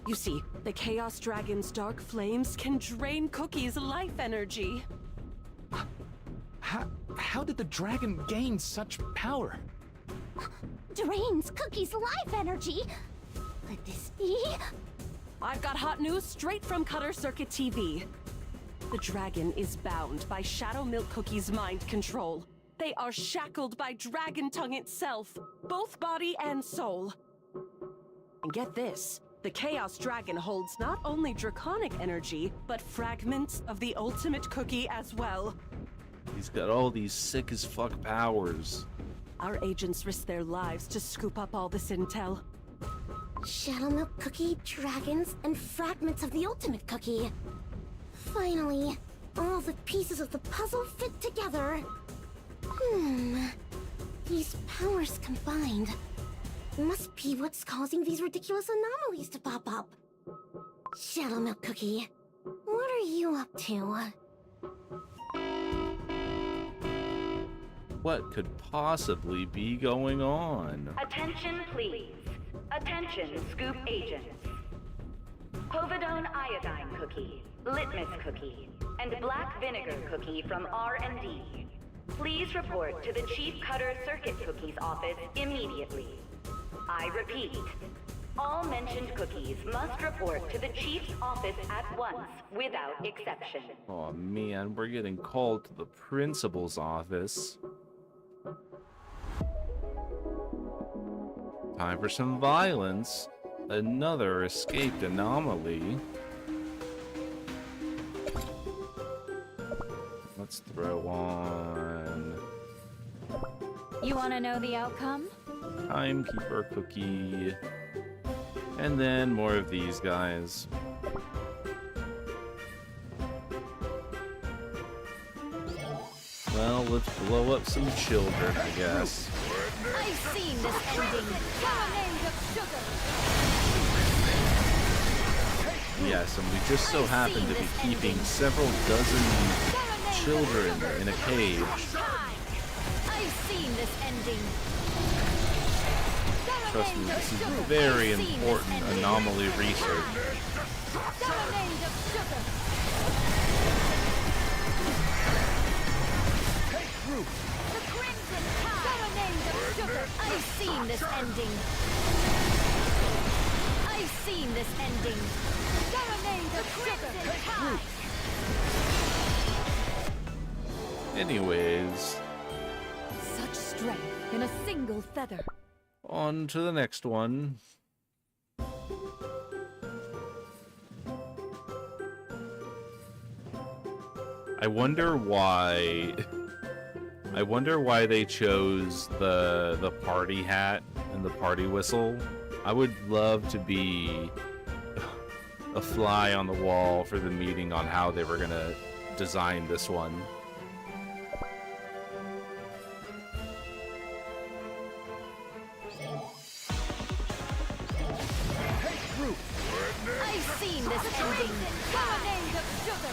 You see, the Chaos Dragon's dark flames can drain Cookie's life energy. How did the dragon gain such power? Drains Cookie's life energy? Could this be? I've got hot news straight from Cutter Circuit TV. The dragon is bound by Shadow Milk Cookie's mind control. They are shackled by Dragon Tongue itself, both body and soul. And get this, the Chaos Dragon holds not only draconic energy, but fragments of the ultimate cookie as well. He's got all these sick as fuck powers. Our agents risk their lives to scoop up all this intel. Shadow Milk Cookie, dragons, and fragments of the ultimate cookie. Finally, all the pieces of the puzzle fit together. These powers combined must be what's causing these ridiculous anomalies to pop up. Shadow Milk Cookie, what are you up to? What could possibly be going on? Attention, please. Attention, Scoop agents. Povidone Iodine Cookie, Litmus Cookie, and Black Vinegar Cookie from R&D. Please report to the Chief Cutter Circuit Cookie's office immediately. I repeat, all mentioned cookies must report to the Chief's office at once, without exception. Oh man, we're getting called to the principal's office. Time for some violence. Another escaped anomaly. Let's throw on... You want to know the outcome? Timekeeper Cookie. And then more of these guys. Well, let's blow up some children, I guess. I've seen this ending. Lemonade of sugar. Yes, and we just so happen to be keeping several dozen children in a cage. I've seen this ending. Trust me, this is very important anomaly research. Lemonade of sugar. The crimson tide. Lemonade of sugar. I've seen this ending. I've seen this ending. Lemonade of sugar. Tide. Anyways, Such strength in a single feather. on to the next one. I wonder why they chose the party hat and the party whistle. I would love to be a fly on the wall for the meeting on how they were gonna design this one. I've seen this ending. Lemonade of sugar.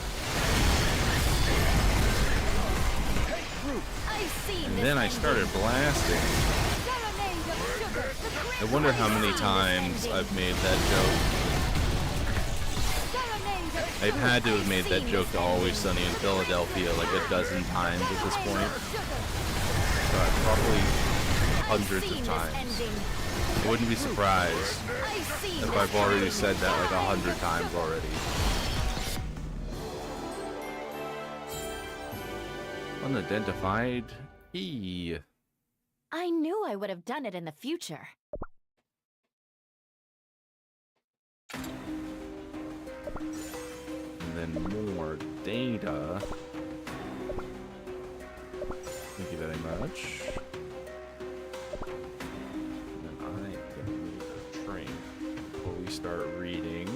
I've seen And this then I ending. started blasting. Lemonade of sugar. I wonder how many times I've made that joke. I've had to have made that joke to Always Sunny in Philadelphia like a dozen times at this point. Probably hundreds of times. I wouldn't be surprised if I've already said that like 100 times already. Unidentified key. I knew I would have done it in the future. And then more data. Thank you very much. And then I need a drink before we start reading.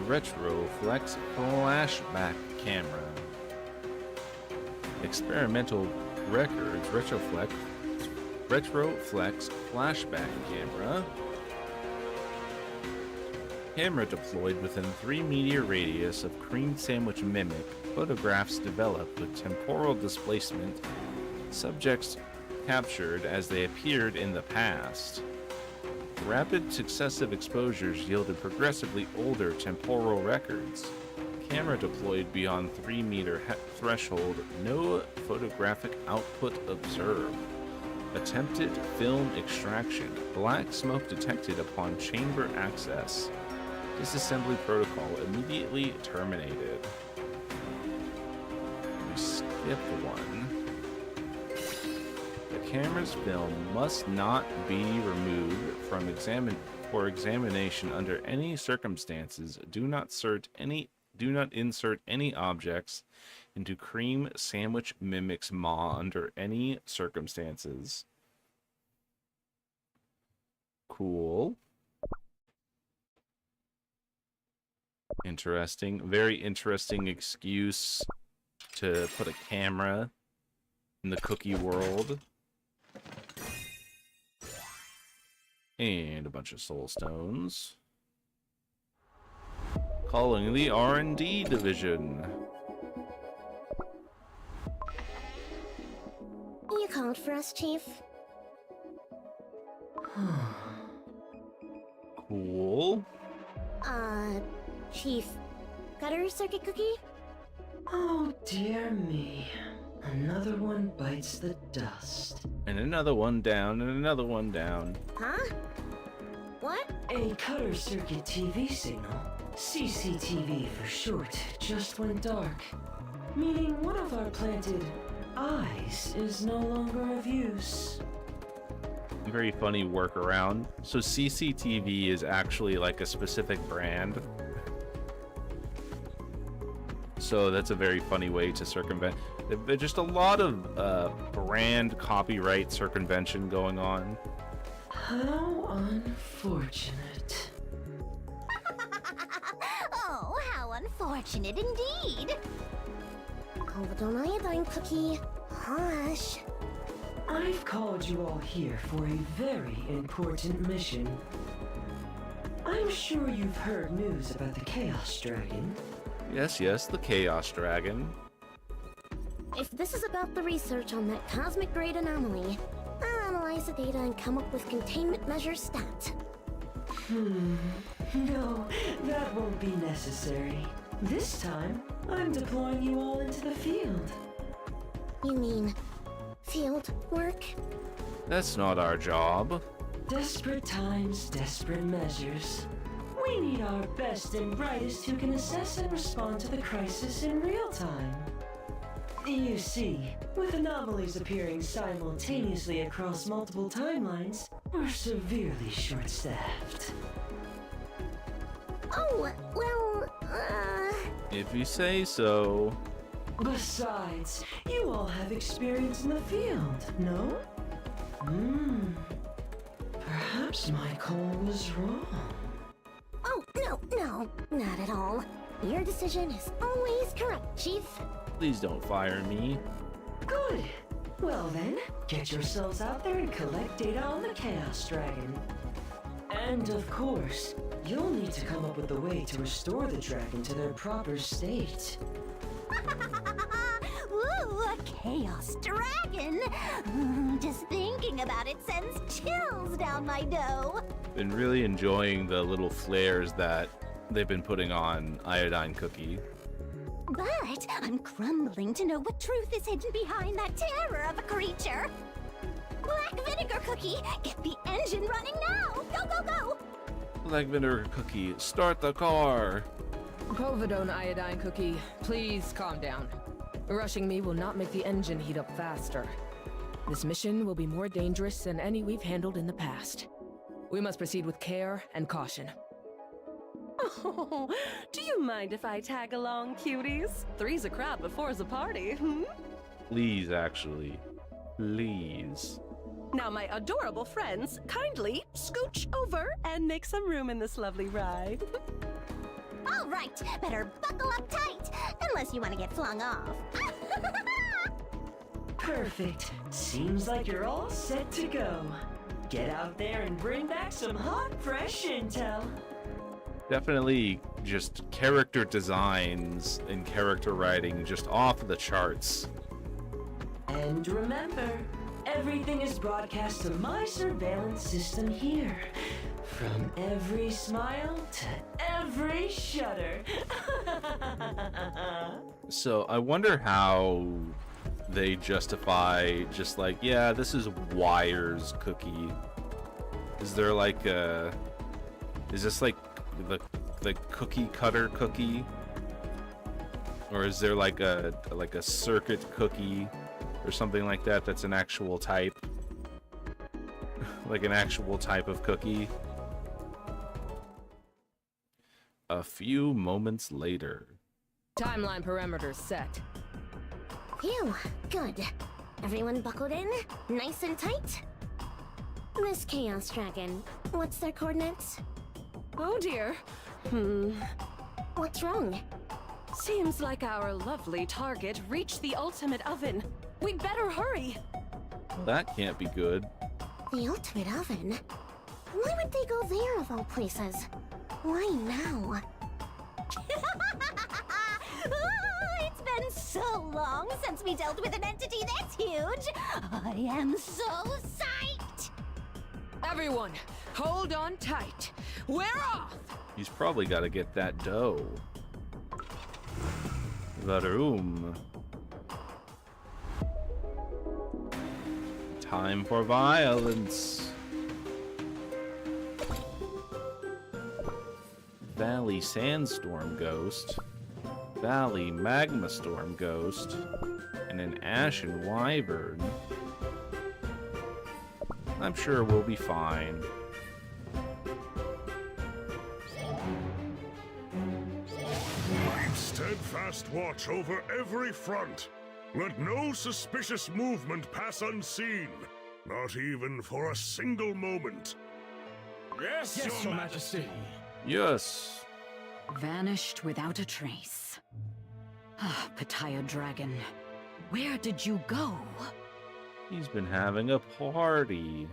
Retroflex flashback camera. Experimental Records Retroflex flashback camera. Camera deployed within 3 meter radius of cream sandwich mimic. Photographs developed with temporal displacement. Subjects captured as they appeared in the past. Rapid successive exposures yielded progressively older temporal records. Camera deployed beyond 3 meter threshold. No photographic output observed. Attempted film extraction. Black smoke detected upon chamber access. Disassembly protocol immediately terminated. We skipped one. The camera's film must not be removed from examination under any circumstances. Do not insert any objects into cream sandwich mimic's maw under any circumstances. Cool. Interesting. Very interesting excuse to put a camera in the cookie world. And a bunch of soul stones. Calling the R&D division. You called for us, Chief? Cool. Chief, Cutter Circuit Cookie? Oh dear me. Another one bites the dust. And another one down, and another one down. Huh? What? A Cutter Circuit TV signal, CCTV for short, just went dark. Meaning one of our planted eyes is no longer of use. Very funny workaround. So CCTV is actually like a specific brand. So that's a very funny way to circumvent. There's just a lot of brand copyright circumvention going on. How unfortunate. Oh, how unfortunate indeed. Iodine Iodine Cookie. Hush. I've called you all here for a very important mission. I'm sure you've heard news about the Chaos Dragon. Yes, the Chaos Dragon. If this is about the research on that cosmic-grade anomaly, I'll analyze the data and come up with containment measure stat. No, that won't be necessary. This time, I'm deploying you all into the field. You mean field work? That's not our job. Desperate times, desperate measures. We need our best and brightest who can assess and respond to the crisis in real time. You see, with anomalies appearing simultaneously across multiple timelines, we're severely short-staffed. Oh, well, If you say so. Besides, you all have experience in the field, no? Perhaps my call was wrong. Oh, no, not at all. Your decision is always correct, Chief. Please don't fire me. Good. Well then, get yourselves out there and collect data on the Chaos Dragon. And of course, you'll need to come up with a way to restore the dragon to their proper state. Ooh, a Chaos Dragon! Just thinking about it sends chills down my dough. Been really enjoying the little flares that they've been putting on Iodine Cookie. But I'm crumbling to know what truth is hidden behind that terror of a creature. Black Vinegar Cookie, get the engine running now! Go, go, go! Black Vinegar Cookie, start the car! Povidone Iodine Cookie, please calm down. Rushing me will not make the engine heat up faster. This mission will be more dangerous than any we've handled in the past. We must proceed with care and caution. Oh, do you mind if I tag along, cuties? Three's a crowd, but four's a party, Please, actually. Please. Now, my adorable friends, kindly scooch over and make some room in this lovely ride. All right, better buckle up tight, unless you want to get flung off. Perfect. Seems like you're all set to go. Get out there and bring back some hot, fresh intel. Definitely just character designs and character writing just off the charts. And remember, everything is broadcast to my surveillance system here. From every smile to every shudder. So I wonder how they justify just like, yeah, this is Wire's cookie. Is there like a... Is this like the cookie cutter cookie? Or is there like a circuit cookie or something like that that's an actual type? Like an actual type of cookie? A few moments later. Timeline perimeters set. Phew, good. Everyone buckled in? Nice and tight? This Chaos Dragon, what's their coordinates? Oh dear. What's wrong? Seems like our lovely target reached the ultimate oven. We'd better hurry. Well, that can't be good. The ultimate oven? Why would they go there of all places? Why now? It's been so long since we dealt with an entity this huge. I am so psyched. Everyone, hold on tight. We're off! He's probably got to get that dough. The room. Time for violence. Valley Sandstorm Ghost, Valley Magma Storm Ghost, and an Ashen Wyvern. I'm sure we'll be fine. Keep steadfast watch over every front. Let no suspicious movement pass unseen, not even for a single moment. Yes, Your Majesty. Yes. Vanished without a trace. Ah, Pattaya Dragon. Where did you go? He's been having a party.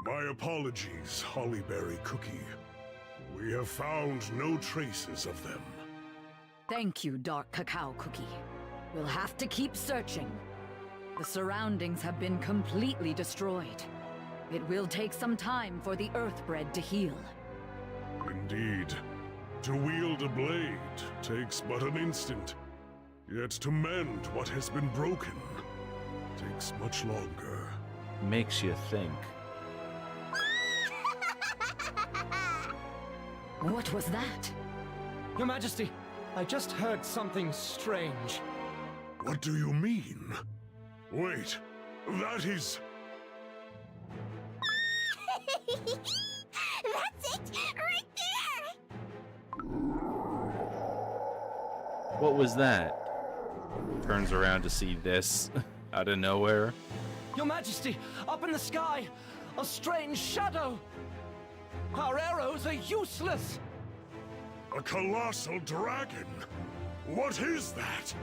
My apologies, Hollyberry Cookie. We have found no traces of them. Thank you, Dark Cacao Cookie. We'll have to keep searching. The surroundings have been completely destroyed. It will take some time for the Earthbred to heal. Indeed. To wield a blade takes but an instant. Yet to mend what has been broken takes much longer. Makes you think. What was that? Your Majesty, I just heard something strange. What do you mean? Wait, that is... That's it! Right there! What was that? Turns around to see this out of nowhere. Your Majesty, up in the sky, a strange shadow. Our arrows are useless. A colossal dragon? What is that?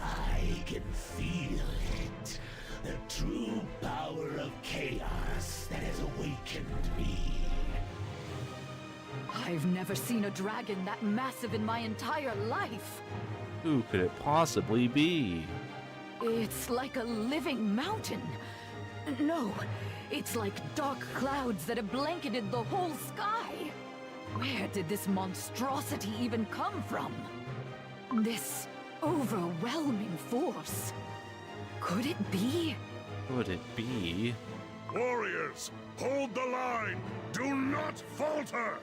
I can feel it. The true power of chaos that has awakened me. I've never seen a dragon that massive in my entire life. Who could it possibly be? It's like a living mountain. No, it's like dark clouds that have blanketed the whole sky. Where did this monstrosity even come from? This overwhelming force. Could it be? Could it be? Warriors, hold the line! Do not falter!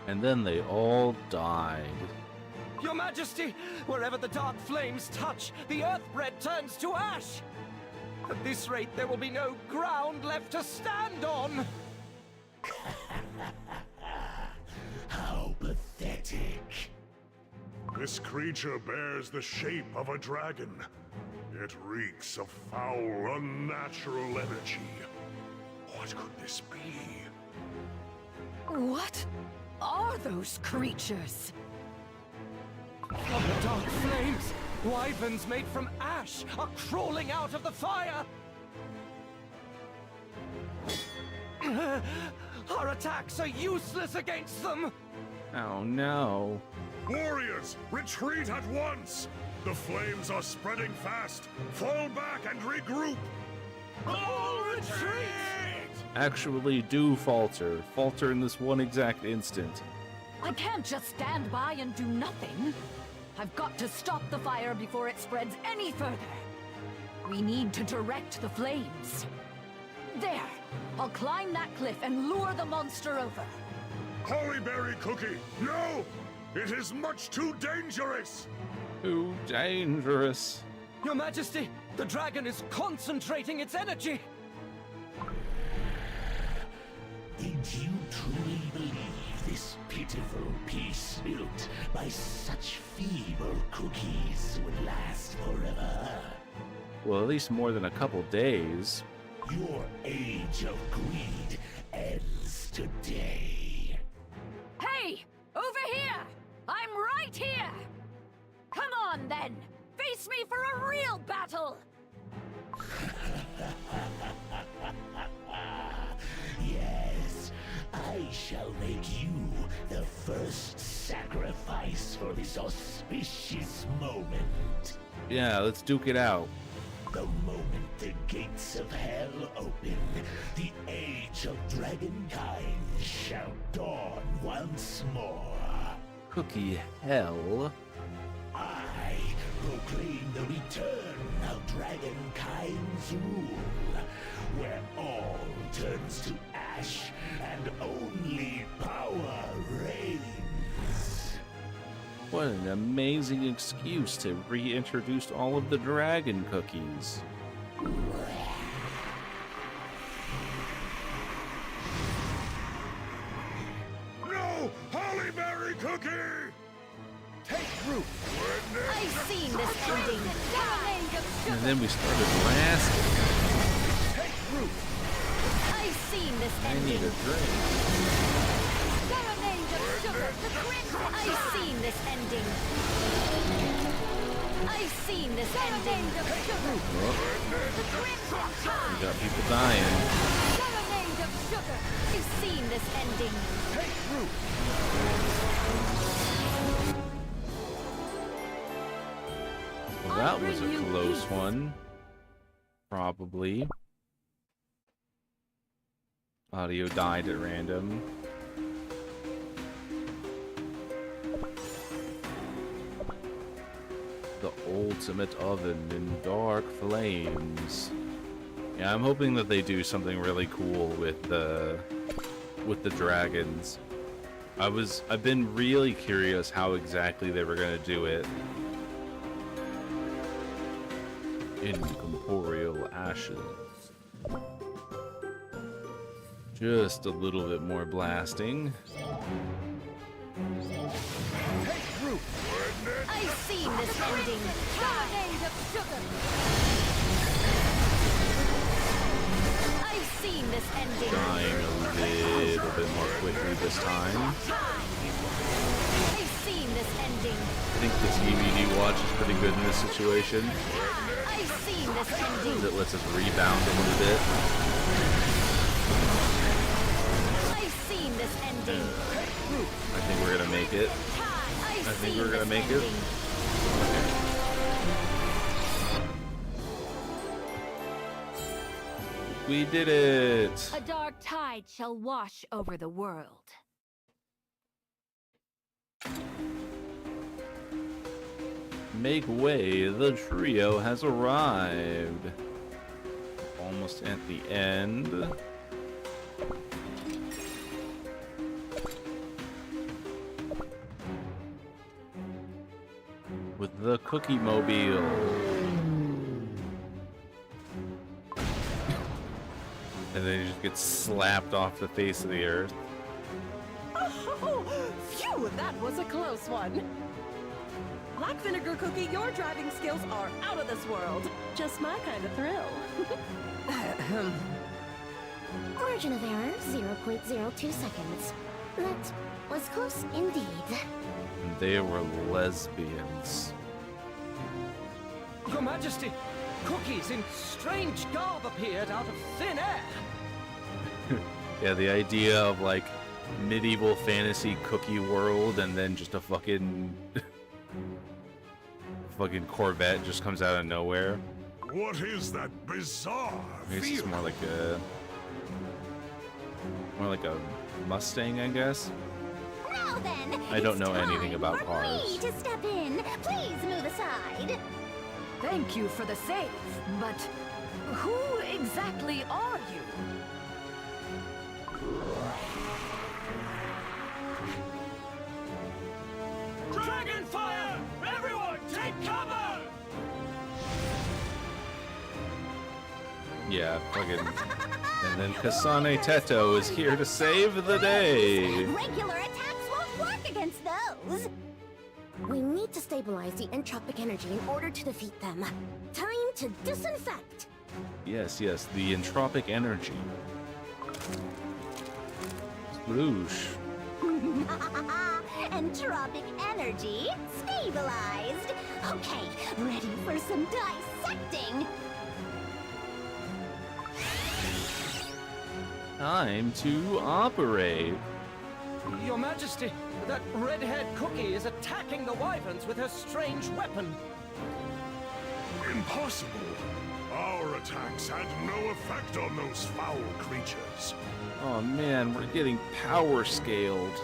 And then they all died. Your Majesty, wherever the dark flames touch, the Earthbred turns to ash. At this rate, there will be no ground left to stand on. How pathetic. This creature bears the shape of a dragon. It reeks of foul, unnatural energy. What could this be? What are those creatures? From the dark flames, wyverns made from ash are crawling out of the fire! Our attacks are useless against them! Oh no. Warriors, retreat at once! The flames are spreading fast! Fall back and regroup! All retreat! Actually do falter. Falter in this one exact instant. I can't just stand by and do nothing. I've got to stop the fire before it spreads any further. We need to direct the flames. There! I'll climb that cliff and lure the monster over. Hollyberry Cookie, no! It is much too dangerous! Too dangerous. Your Majesty, the dragon is concentrating its energy! Did you truly believe this pitiful piece built by such feeble cookies would last forever? Well, at least more than a couple days. Your age of greed ends today. Hey! Over here! I'm right here! Come on, then! Face me for a real battle! Yes, I shall make you the first sacrifice for this auspicious moment. Yeah, let's duke it out. The moment the gates of hell open, the age of dragonkind shall dawn once more. Cookie hell? I proclaim the return of dragonkind's rule, where all turns to ash and only power reigns. What an amazing excuse to reintroduce all of the dragon cookies. No! Hollyberry Cookie! Take root! I've seen this ending. And then we started blasting. Take root! I've seen this I need ending. a drink. I've seen this ending. I've seen this ending. We got people dying. I've seen this ending. Take root! Well, that was a close one. Probably. Audio died at random. The ultimate oven in dark flames. Yeah, I'm hoping that they do something really cool with the dragons. I've been really curious how exactly they were gonna do it. Incorporeal ashes. Just a little bit more blasting. Take root! I've seen this ending. I've seen this ending. Dying a little bit more quickly this time. I've seen this ending. I think the DVD watch is pretty good in this situation. I've seen this ending. It lets us rebound a little bit. I've seen this ending. I think we're gonna make it. I think we're gonna make it. We did it! A dark tide shall wash over the world. Make way, the trio has arrived. Almost at the end. With the Cookie Mobile. And then he just gets slapped off the face of the earth. Oh, phew, that was a close one. Black Vinegar Cookie, your driving skills are out of this world. Just my kind of thrill. Margin of error, 0.02 seconds. That was close indeed. They were lesbians. Your Majesty, cookies in strange garb appeared out of thin air. Yeah, the idea of like medieval fantasy cookie world and then just a fucking fucking Corvette just comes out of nowhere. What is that bizarre I guess it's feeling? more like a Mustang, I guess. Now then, I don't it's know time anything about for cars. me to step in. Please move aside. Thank you for the save, but who exactly are you? Dragonfire! Everyone, take cover! Yeah, fucking. And then Kasane Teto is here to save the day. Regular attacks won't work against those. We need to stabilize the entropic energy in order to defeat them. Time to disinfect. Yes, yes, the entropic energy. Sploosh. Entropic energy stabilized. Okay, ready for some dissecting. Time to operate. Your Majesty, that red-haired cookie is attacking the wyverns with her strange weapon. Impossible! Our attacks had no effect on those foul creatures. Oh man, we're getting power scaled.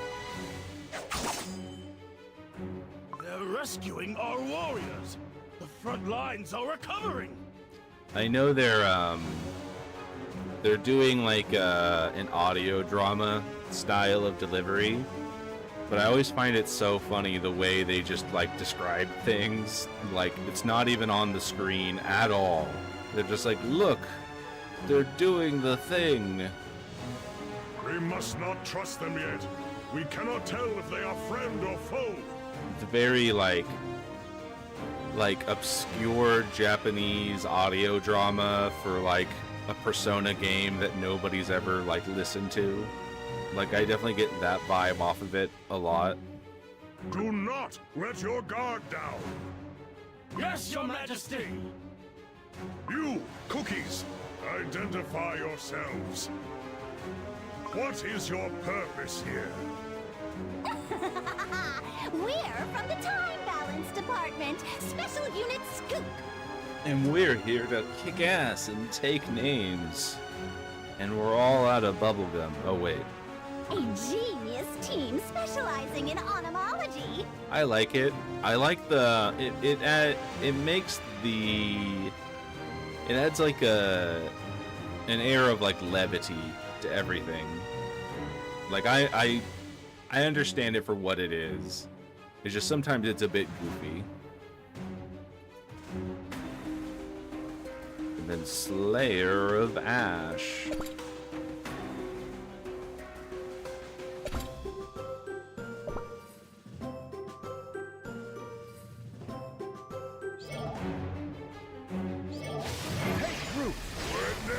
They're rescuing our warriors. The front lines are recovering. I know they're doing like an audio drama style of delivery, but I always find it so funny the way they just like describe things. Like it's not even on the screen at all. They're just like, look, they're doing the thing. We must not trust them yet. We cannot tell if they are friend or foe. It's very like obscure Japanese audio drama for like a Persona game that nobody's ever like listened to. Like I definitely get that vibe off of it a lot. Do not let your guard down. Yes, Your Majesty. You, Cookies, identify yourselves. What is your purpose here? We're from the Time Balance Department, Special Unit Scoop. And we're here to kick ass and take names. And we're all out of bubblegum. Oh wait. A genius team specializing in onomology. I like it. I like the it makes the it adds like an air of like levity to everything. Like I understand it for what it is. It's just sometimes it's a bit goofy. And then Slayer of Ash.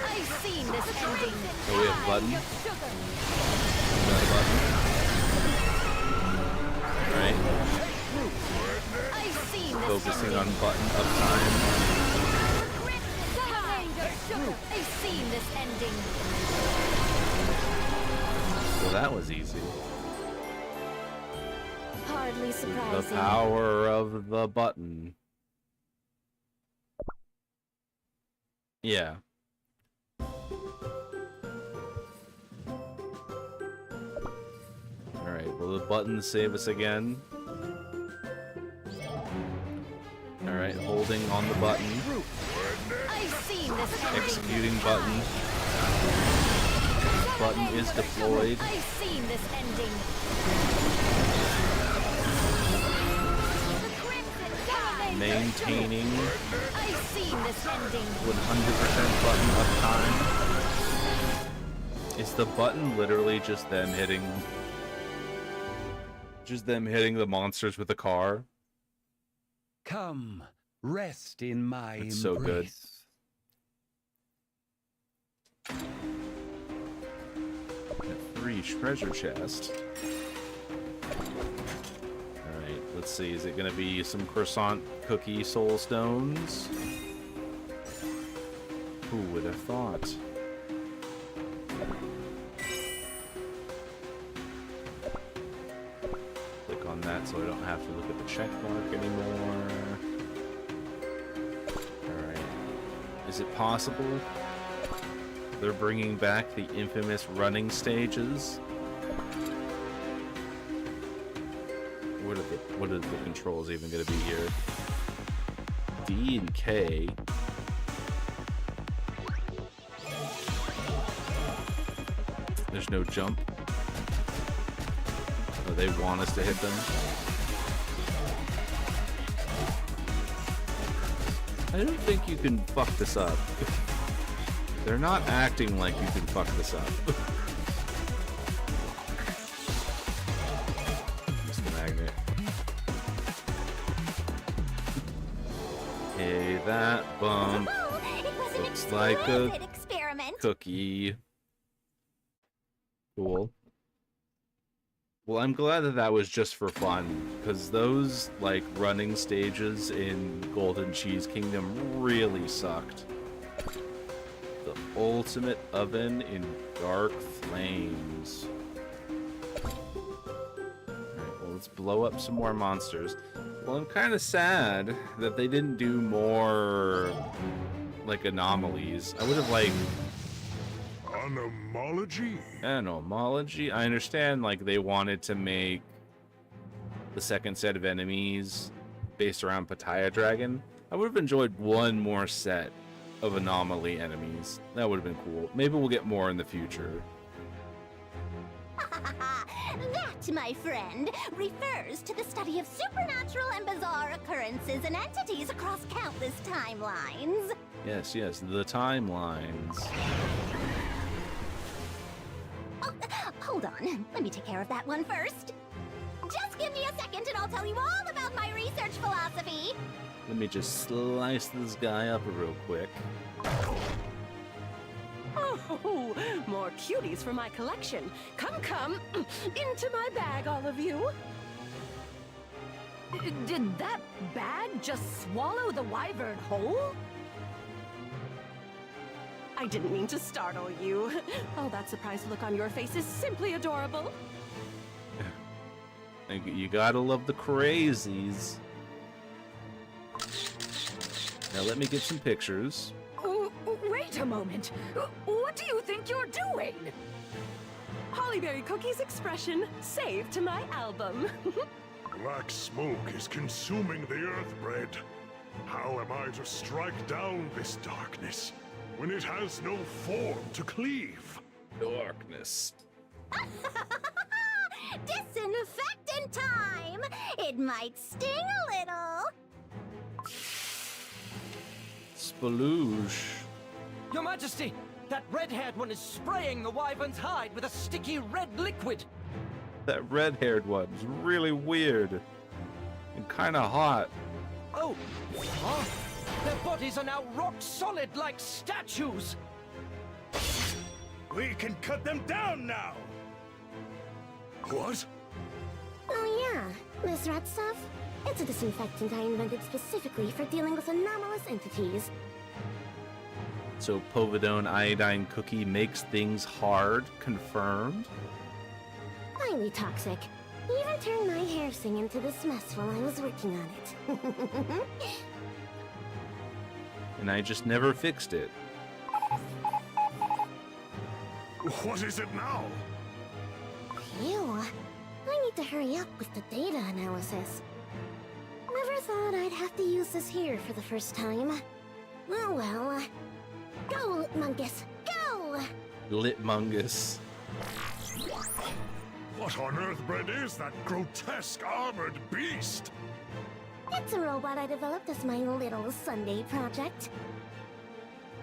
I've seen this ending. Oh, we have a button? Another button. Alright. I've seen this Focusing on button uptime. I've seen this ending. Well, that was easy. Hardly The surprising. power of the button. Yeah. Alright, will the button save us again? Alright, holding on the button. I've seen this ending. Executing button. Button is deployed. I've seen this ending. Maintaining I've seen this ending. 100% button uptime. Is the button literally just them hitting the monsters with the car? Come, rest in my It's embrace. so good. A free treasure chest. Alright, let's see. Is it going to be some croissant cookie soul stones? Who would have thought? Click on that so I don't have to look at the check mark anymore. Alright. Is it possible they're bringing back the infamous running stages? What are the controls even going to be here? D and K. There's no jump. Oh, they want us to hit them. I don't think you can fuck this up. They're not acting like you can fuck this up. Mr. Magnet. Hey, that bump looks like a cookie. Cool. Well, I'm glad that that was just for fun, because those, like, running stages in Golden Cheese Kingdom really sucked. The ultimate oven in dark flames. Alright, well, let's blow up some more monsters. Well, I'm kind of sad that they didn't do more, like, anomalies. I would have, like... Anomology? Anomology? I understand, like, they wanted to make the second set of enemies based around Pattaya Dragon. I would have enjoyed one more set of anomaly enemies. That would have been cool. Maybe we'll get more in the future. That, my friend, refers to the study of supernatural and bizarre occurrences and entities across countless timelines. Yes, yes, the timelines. Oh, hold on. Let me take care of that one first. Just give me a second and I'll tell you all about my research philosophy. Let me just slice this guy up real quick. Oh, more cuties for my collection. Come, into my bag, all of you. Did that bag just swallow the wyvern whole? I didn't mean to startle you. Oh, that surprised look on your face is simply adorable. You gotta love the crazies. Now let me get some pictures. Wait a moment. What do you think you're doing? Hollyberry Cookie's expression saved to my album. Black smoke is consuming the earth bread. How am I to strike down this darkness when it has no form to cleave? Darkness. Disinfectant time! It might sting a little. Sploosh. Your Majesty, that red-haired one is spraying the wyvern's hide with a sticky red liquid. That red-haired one's really weird. And kinda hot. Oh! Huh? Their bodies are now rock solid like statues! We can cut them down now! What? Oh yeah, this red stuff? It's a disinfectant I invented specifically for dealing with anomalous entities. So Povidone Iodine Cookie makes things hard, confirmed? Highly toxic. Even turned my hair sing into this mess while I was working on it. And I just never fixed it. What is it now? Phew. I need to hurry up with the data analysis. Never thought I'd have to use this here for the first time. Oh well. Go, Litmungus! Go! Litmungus. What on earth bread is that grotesque armored beast? It's a robot I developed as my little Sunday project.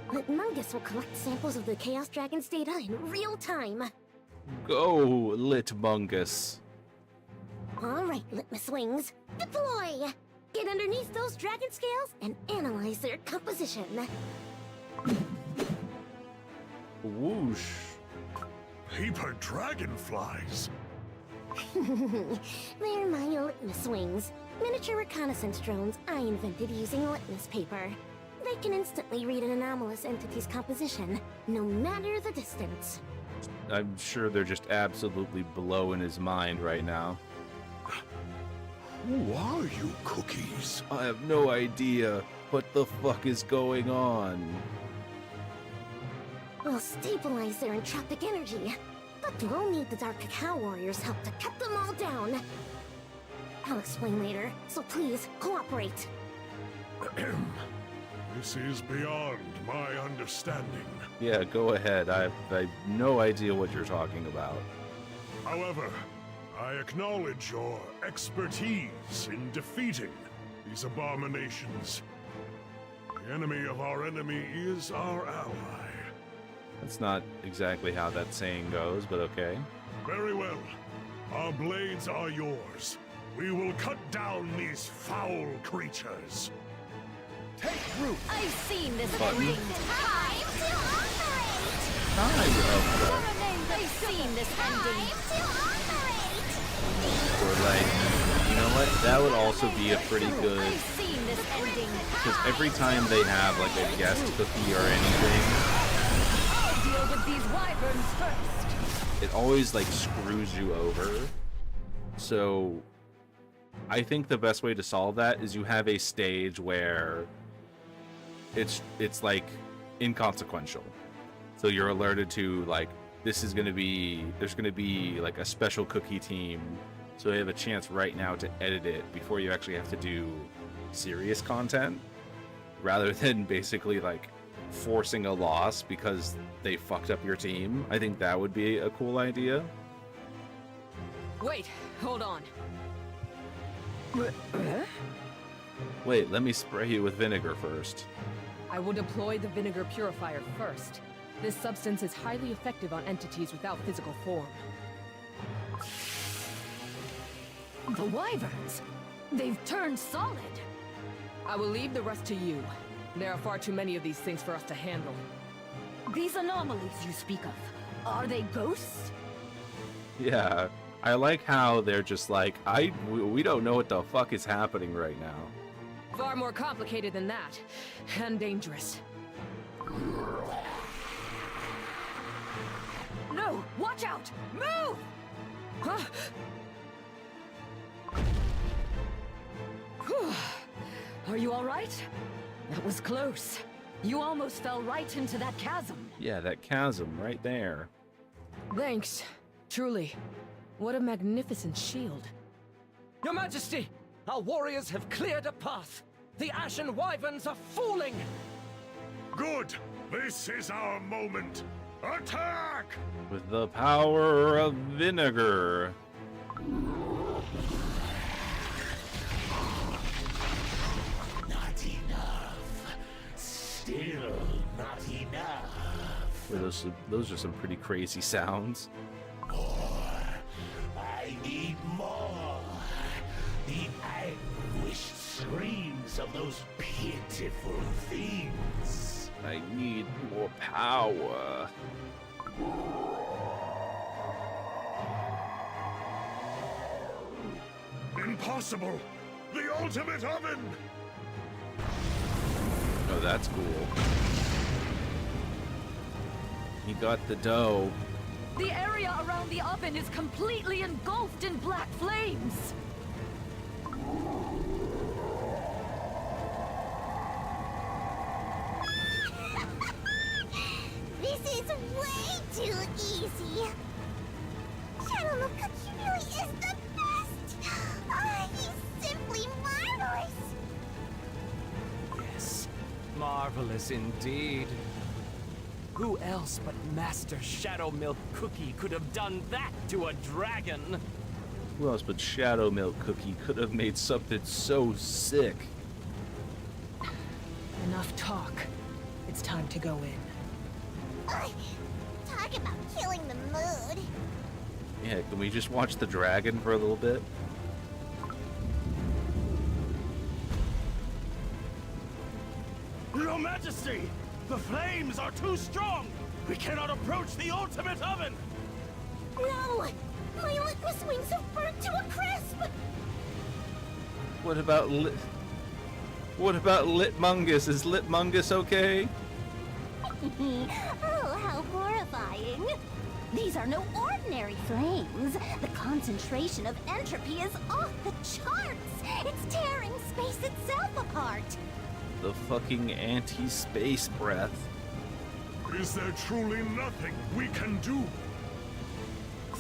Litmungus will collect samples of the Chaos Dragon's data in real time. Go, Litmungus. Alright, Litmus Wings. Deploy! get underneath those dragon scales and analyze their composition. Whoosh. Paper dragonflies. They're my litmus wings. Miniature reconnaissance drones I invented using litmus paper. They can instantly read an anomalous entity's composition, no matter the distance. I'm sure they're just absolutely blowing his mind right now. Who are you, Cookies? I have no idea what the fuck is going on. We'll stabilize their entropic energy, but we'll need the Dark Cacao Warriors' help to cut them all down. I'll explain later, so please cooperate. This is beyond my understanding. Yeah, go ahead. I have no idea what you're talking about. However, I acknowledge your expertise in defeating these abominations. The enemy of our enemy is our ally. That's not exactly how that saying goes, but okay. Very well. Our blades are yours. We will cut down these foul creatures. Take root! I've seen this Button. ring. Time to operate! I've seen this ending. Time to operate! Or like, you know what? That would also be a pretty good... I've seen this ending. Because every time they have like a guest cookie or anything, I'll deal with these wyverns first. it always like screws you over. So I think the best way to solve that is you have a stage where it's like inconsequential. So you're alerted to like there's gonna be like a special cookie team, so you have a chance right now to edit it before you actually have to do serious content, rather than basically like forcing a loss because they fucked up your team. I think that would be a cool idea. Wait, hold on. Wait, let me spray you with vinegar first. I will deploy the vinegar purifier first. This substance is highly effective on entities without physical form. The wyverns, they've turned solid. I will leave the rest to you. There are far too many of these things for us to handle. These anomalies you speak of, are they ghosts? Yeah, I like how they're just like, we don't know what the fuck is happening right now. Far more complicated than that, and dangerous. No, watch out! Move! Huh? Are you all right? That was close. You almost fell right into that chasm. Yeah, that chasm right there. Thanks. Truly. What a magnificent shield. Your Majesty, our warriors have cleared a path. The Ashen Wyverns are fooling! Good! This is our moment! Attack! With the power of vinegar. Not enough. Still not enough. Well, those are some pretty crazy sounds. More. I need more. The anguished screams of those pitiful things. I need more power. Impossible! The ultimate oven! Oh, that's cool. He got the dough. The area around the oven is completely engulfed in black flames. This is way too easy. Shadow Milk Cookie really is the best. He's simply marvelous. Yes, marvelous indeed. Who else but Master Shadow Milk Cookie could have done that to a dragon? Who else but Shadow Milk Cookie could have made something so sick? Enough talk. It's time to go in. Talk about killing the mood. Yeah, can we just watch the dragon for a little bit? Your Majesty! The flames are too strong! We cannot approach the ultimate oven! No! My litmus wings have burnt to a crisp! What about Litmungus? Is Litmungus okay? Oh, how horrifying! These are no ordinary flames. The concentration of entropy is off the charts. It's tearing space itself apart. The fucking anti-space breath. Is there truly nothing we can do?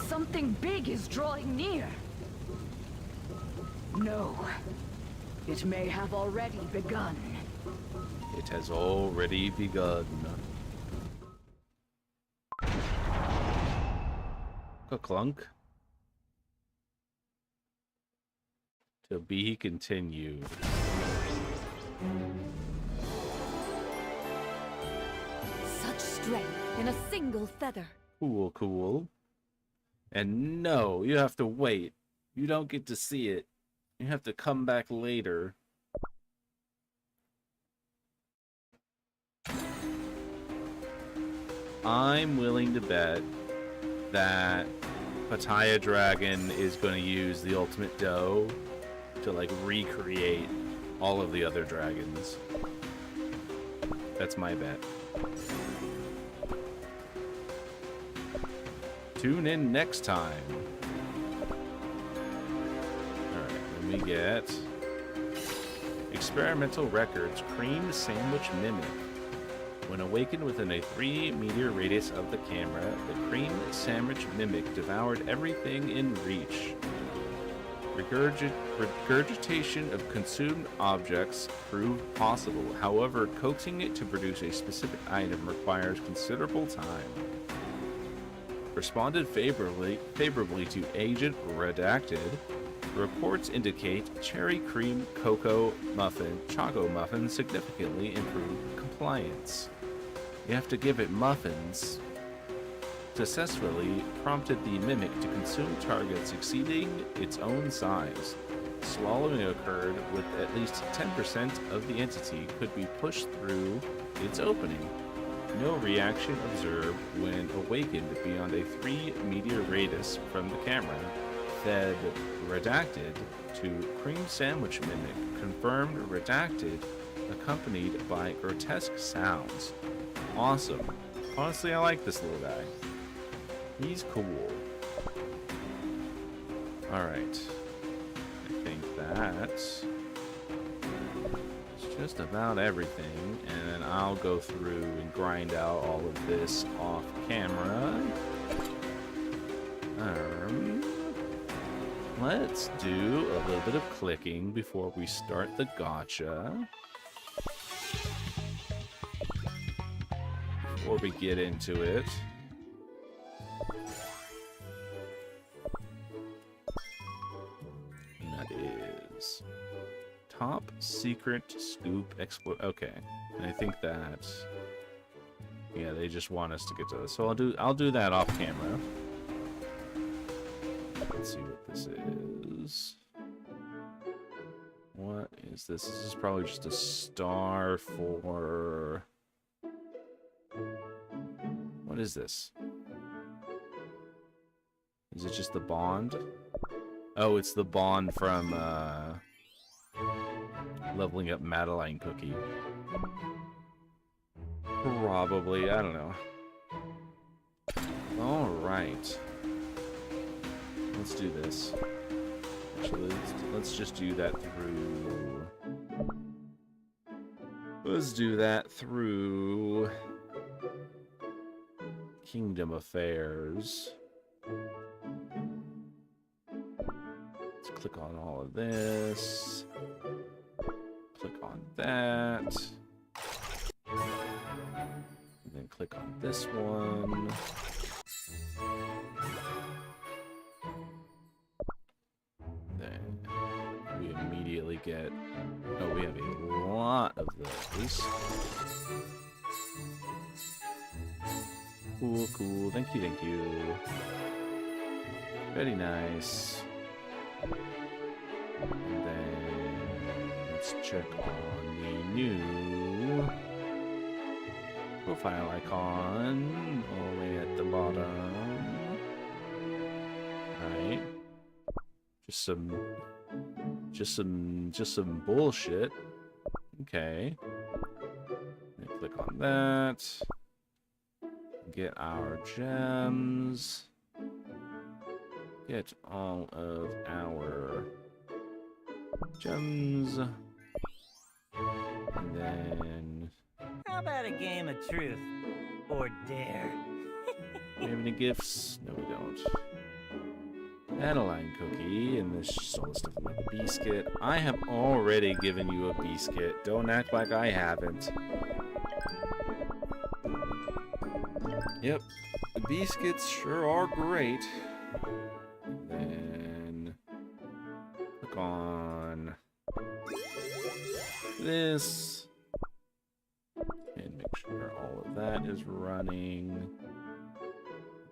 Something big is drawing near. No. It may have already begun. It has already begun. Clunk. To be continued. Such strength in a single feather. Cool, cool. And no, you have to wait. You don't get to see it. You have to come back later. I'm willing to bet that Pattaya Dragon is going to use the ultimate dough to like recreate all of the other dragons. That's my bet. Tune in next time. Alright, then we get Experimental Records Cream Sandwich Mimic. When awakened within a 3-meter radius of the camera, the cream sandwich mimic devoured everything in reach. Regurgitation of consumed objects proved possible. However, coaxing it to produce a specific item requires considerable time. Responded favorably to Agent Redacted. Reports indicate cherry cream choco muffin significantly improved compliance. You have to give it muffins. Successfully prompted the mimic to consume targets exceeding its own size. Swallowing occurred with at least 10% of the entity could be pushed through its opening. No reaction observed when awakened beyond a 3-meter radius from the camera. Fed Redacted to Cream Sandwich Mimic. Confirmed Redacted, accompanied by grotesque sounds. Awesome. Honestly, I like this little guy. He's cool. Alright. I think that's just about everything. And then I'll go through and grind out all of this off camera. Let's do a little bit of clicking before we start the gacha. Before we get into it. And that is top secret scoop exploit. Okay, I think that, yeah, they just want us to get to this. So I'll do that off camera. Let's see what this is. What is this? This is probably just a star for... What is this? Is it just the bond? Oh, it's the bond from leveling up Madeline Cookie. Probably, I don't know. Alright. Let's do this. Actually, let's just do that through... Let's do that through... Kingdom Affairs. Let's click on all of this. Click on that. And then click on this one. Then we immediately get... Oh, we have a lot of those. Cool, cool. Thank you, thank you. Very nice. And then let's check on the new profile icon all the way at the bottom. Alright. Just some bullshit. Okay. Click on that. Get our gems. Get all of our gems. And then... How about a game of truth? Or dare? Do we have any gifts? No, we don't. Iodine cookie, and this is all the stuff like the biscuit. I have already given you a biscuit. Don't act like I haven't. Yep, the biscuits sure are great. And then click on this and make sure all of that is running.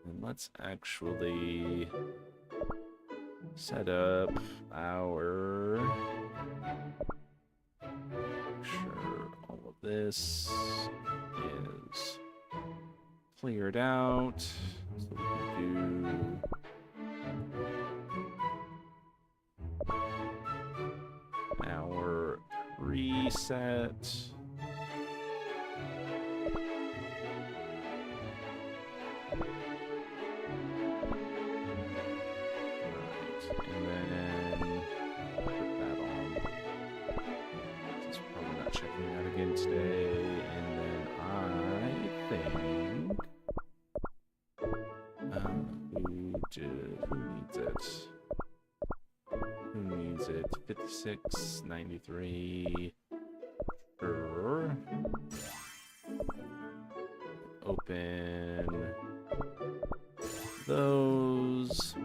And let's actually set up our... Make sure all of this is cleared out. So we can do our preset. And then put that on. Since we're probably not checking that again today. And then I think who needs it? Who needs it? 56, 93. Sure. Open those.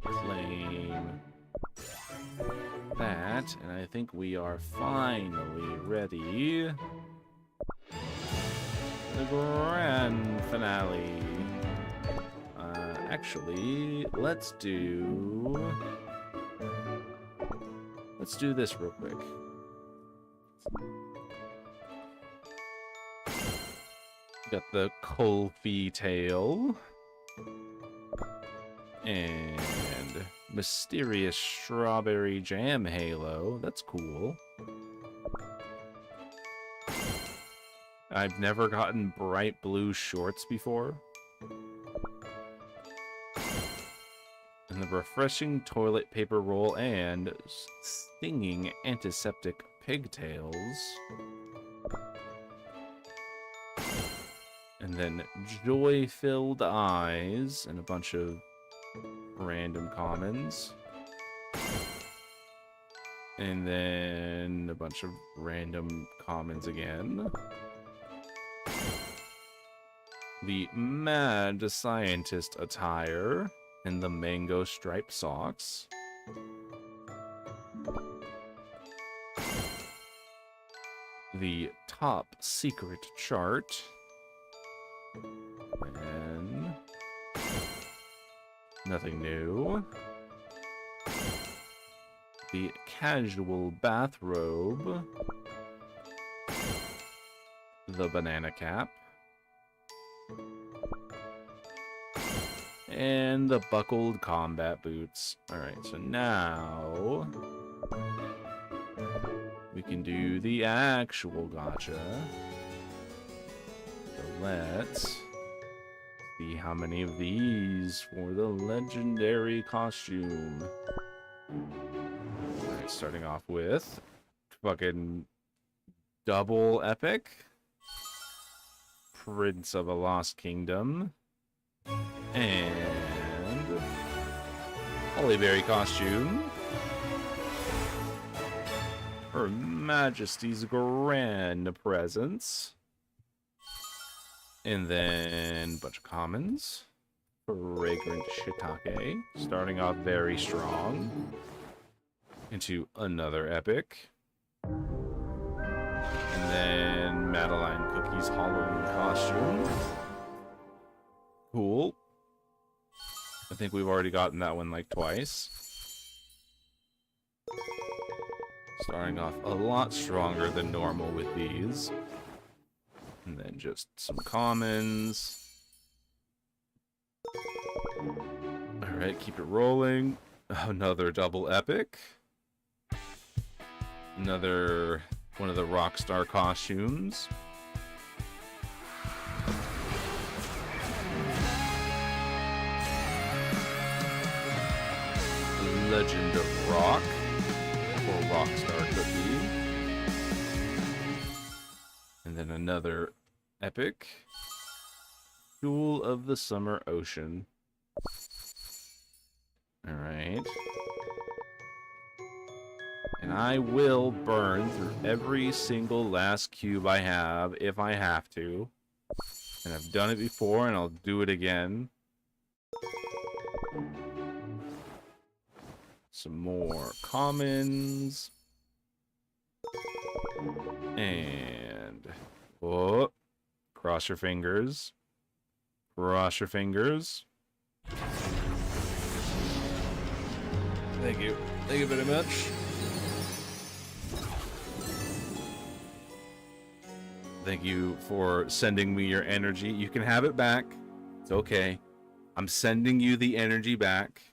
Claim that, and I think we are finally ready. The grand finale. Actually, let's do this real quick. Got the Colfie tail. And mysterious strawberry jam halo. That's cool. I've never gotten bright blue shorts before. And the refreshing toilet paper roll and stinging antiseptic pigtails. And then joy-filled eyes and a bunch of random commons. And then a bunch of random commons again. The mad scientist attire and the mango striped socks. The top secret chart. And nothing new. The casual bathrobe. The banana cap. And the buckled combat boots. Alright, so now we can do the actual gacha. So let's see how many of these for the legendary costume. Alright, starting off with fucking double epic. Prince of a Lost Kingdom. And Holyberry costume. Her Majesty's grand presence. And then a bunch of commons. Fragrant shiitake. Starting off very strong. Into another epic. And then Madeline Cookie's Halloween costume. Cool. I think we've already gotten that one like twice. Starting off a lot stronger than normal with these. And then just some commons. Alright, keep it rolling. Another double epic. Another one of the Rockstar costumes. Legend of Rock for Rockstar Cookie. And then another epic. Jewel of the Summer Ocean. Alright. And I will burn through every single last cube I have if I have to. And I've done it before and I'll do it again. Some more commons. And... oh, cross your fingers. Cross your fingers. Thank you. Thank you very much. Thank you for sending me your energy. You can have it back. It's okay. I'm sending you the energy back.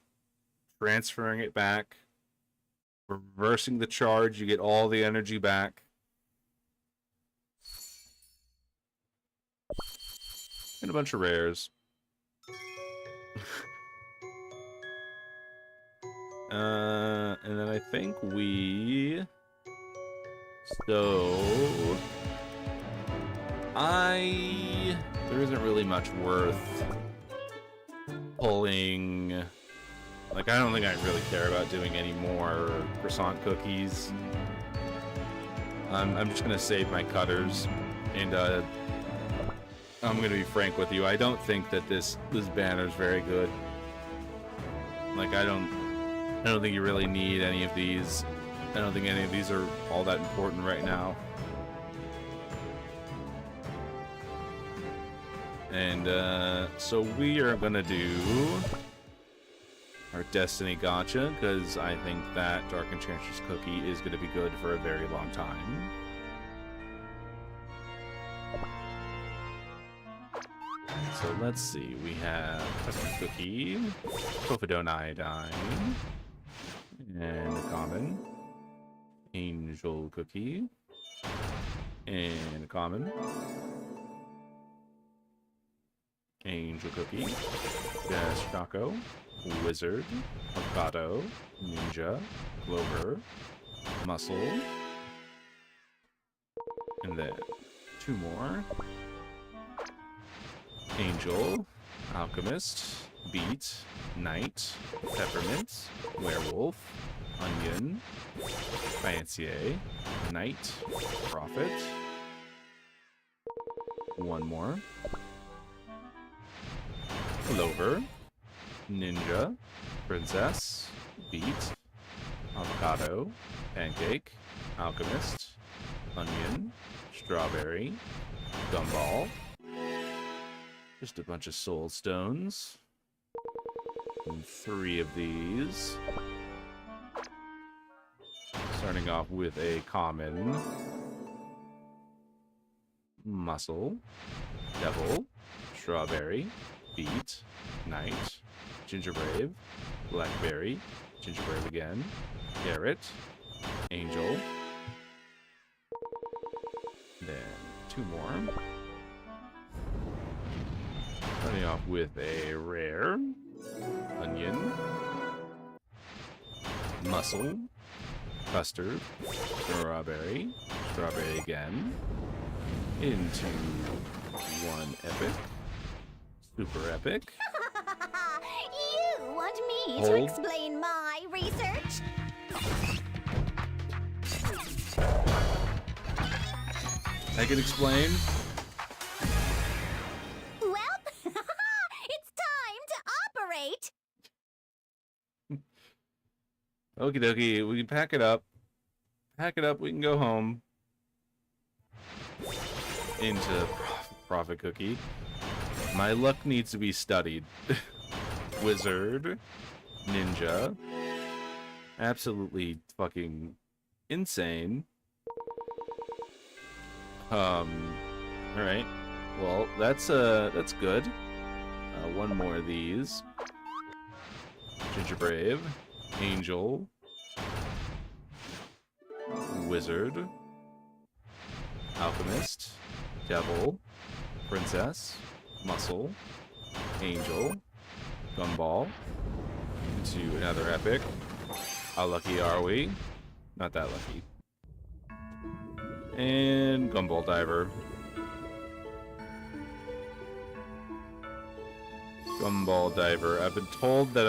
Transferring it back. Reversing the charge. You get all the energy back. And a bunch of rares. And then I think we... so... there isn't really much worth pulling. Like, I don't think I really care about doing any more croissant cookies. I'm just gonna save my cutters, and I'm gonna be frank with you. I don't think that this banner is very good. Like, I don't think you really need any of these. I don't think any of these are all that important right now. And so we are gonna do our Destiny Gacha, because I think that Dark Enchantress Cookie is gonna be good for a very long time. So let's see, we have Custom Cookie, Cofidone Iodine, and a common, Angel Cookie, and a common, Angel Cookie, Dash Choco, Wizard, Avocado, Ninja, Clover, Muscle, and then two more. Angel, Alchemist, Beet, Knight, Peppermint, Werewolf, Onion, Fancier, Knight, Prophet. One more. Clover, Ninja, Princess, Beet, Avocado, Pancake, Alchemist, Onion, Strawberry, Gumball. Just a bunch of soul stones. And 3 of these. Starting off with a common. Muscle. Devil. Strawberry. Beet. Knight. Gingerbrave. Blackberry. Gingerbrave again. Carrot. Angel. Then 2 more. Starting off with a rare. Onion. Muscle. Custard. Strawberry. Strawberry again. Into 1 epic. Super epic. You want me to Hold. explain my research? I can explain. Well, it's time to operate. Okie dokie, we can pack it up. Pack it up, we can go home. Into Prophet Cookie. My luck needs to be studied. Wizard. Ninja. Absolutely fucking insane. All right. Well, that's good. One more of these. Ginger Brave, Angel, Wizard, Alchemist, Devil, Princess, Muscle, Angel, Gumball, into another epic. How lucky are we? Not that lucky. And Gumball Diver. Gumball Diver. I've been told that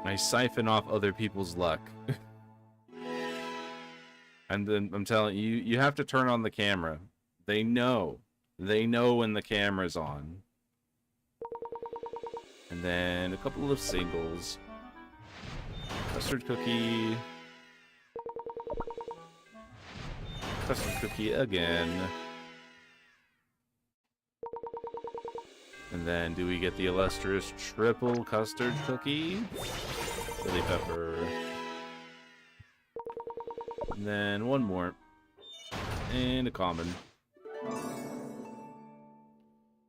I siphon off other people's luck. And then I'm telling you, you have to turn on the camera. They know. They know when the camera's on. And then a couple of singles. Custard Cookie. Custard Cookie again. And then do we get the illustrious triple custard cookie? Chili pepper. And then one more. And a common.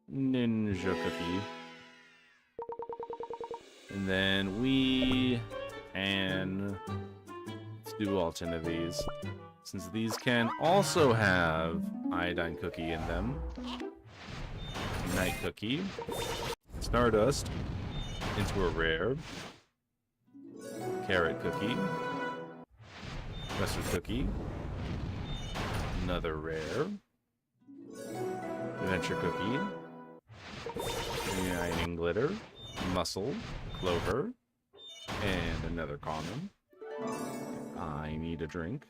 Ninja cookie. And then we can... let's do all 10 of these. Since these can also have iodine cookie in them. Night cookie. Stardust. Into a rare. Carrot cookie. Custard cookie. Another rare. Adventure cookie. Shining glitter. Muscle. Clover. And another common. I need a drink.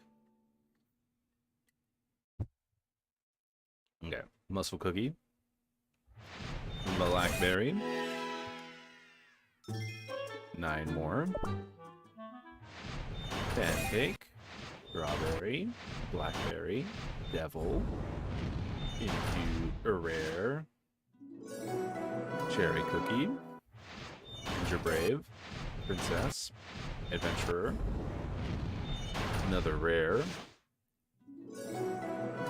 Okay. Muscle cookie. Blackberry. 9 more. Pancake. Strawberry. Blackberry. Devil. Into a rare. Cherry cookie. Ginger Brave. Princess. Adventurer. Another rare.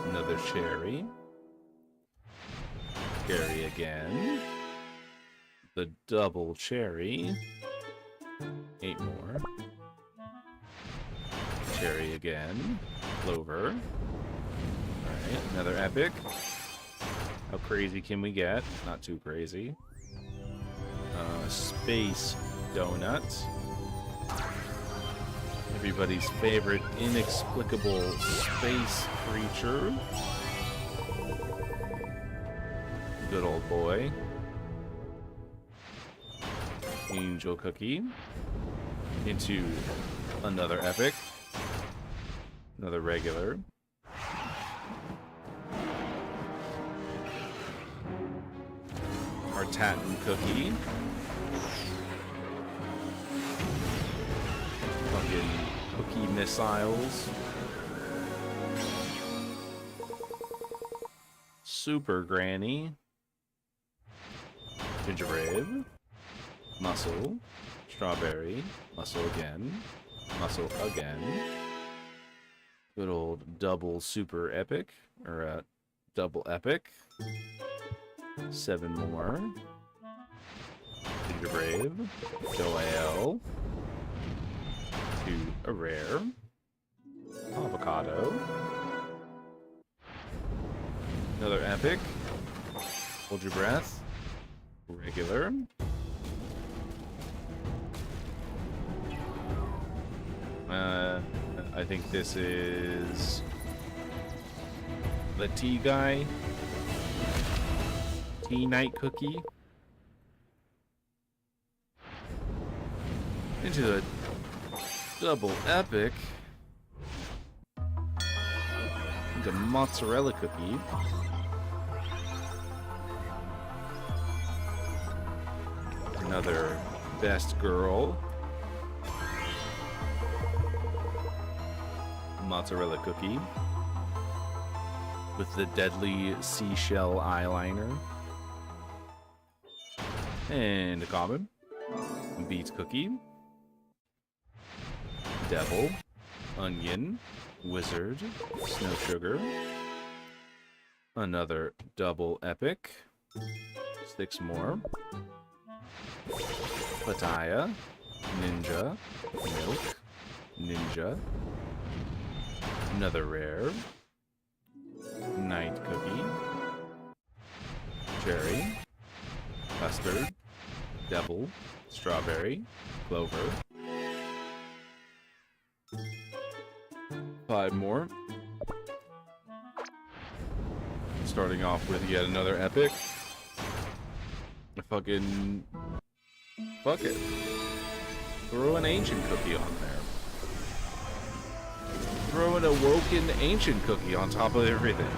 Another cherry. Cherry again. The double cherry. 8 more. Cherry again. Clover. Alright, another epic. How crazy can we get? Not too crazy. Space donut. Everybody's favorite inexplicable space creature. Good old boy. Angel cookie. Into another epic. Another regular. Our Tatin cookie. Fucking cookie missiles. Super Granny. Ginger Brave. Muscle. Strawberry. Muscle again. Muscle again. Good old double super epic. Or double epic. 7 more. Ginger Brave. Doyle. 2 a rare. Avocado. Another epic. Hold your breath. Regular. I think this is the tea guy. Tea night cookie. Into the double epic. The mozzarella cookie. Another best girl. Mozzarella cookie. With the deadly seashell eyeliner. And a common. Beets cookie. Devil. Onion. Wizard, Snow Sugar, another double epic, 6 more, Pataya, Ninja, Milk, Ninja, another rare, Night Cookie, Cherry, Custard, Devil, Strawberry, Clover, 5 more. Starting off with yet another epic. Fuck it. Throw an ancient cookie on there. Throw an awoken ancient cookie on top of everything.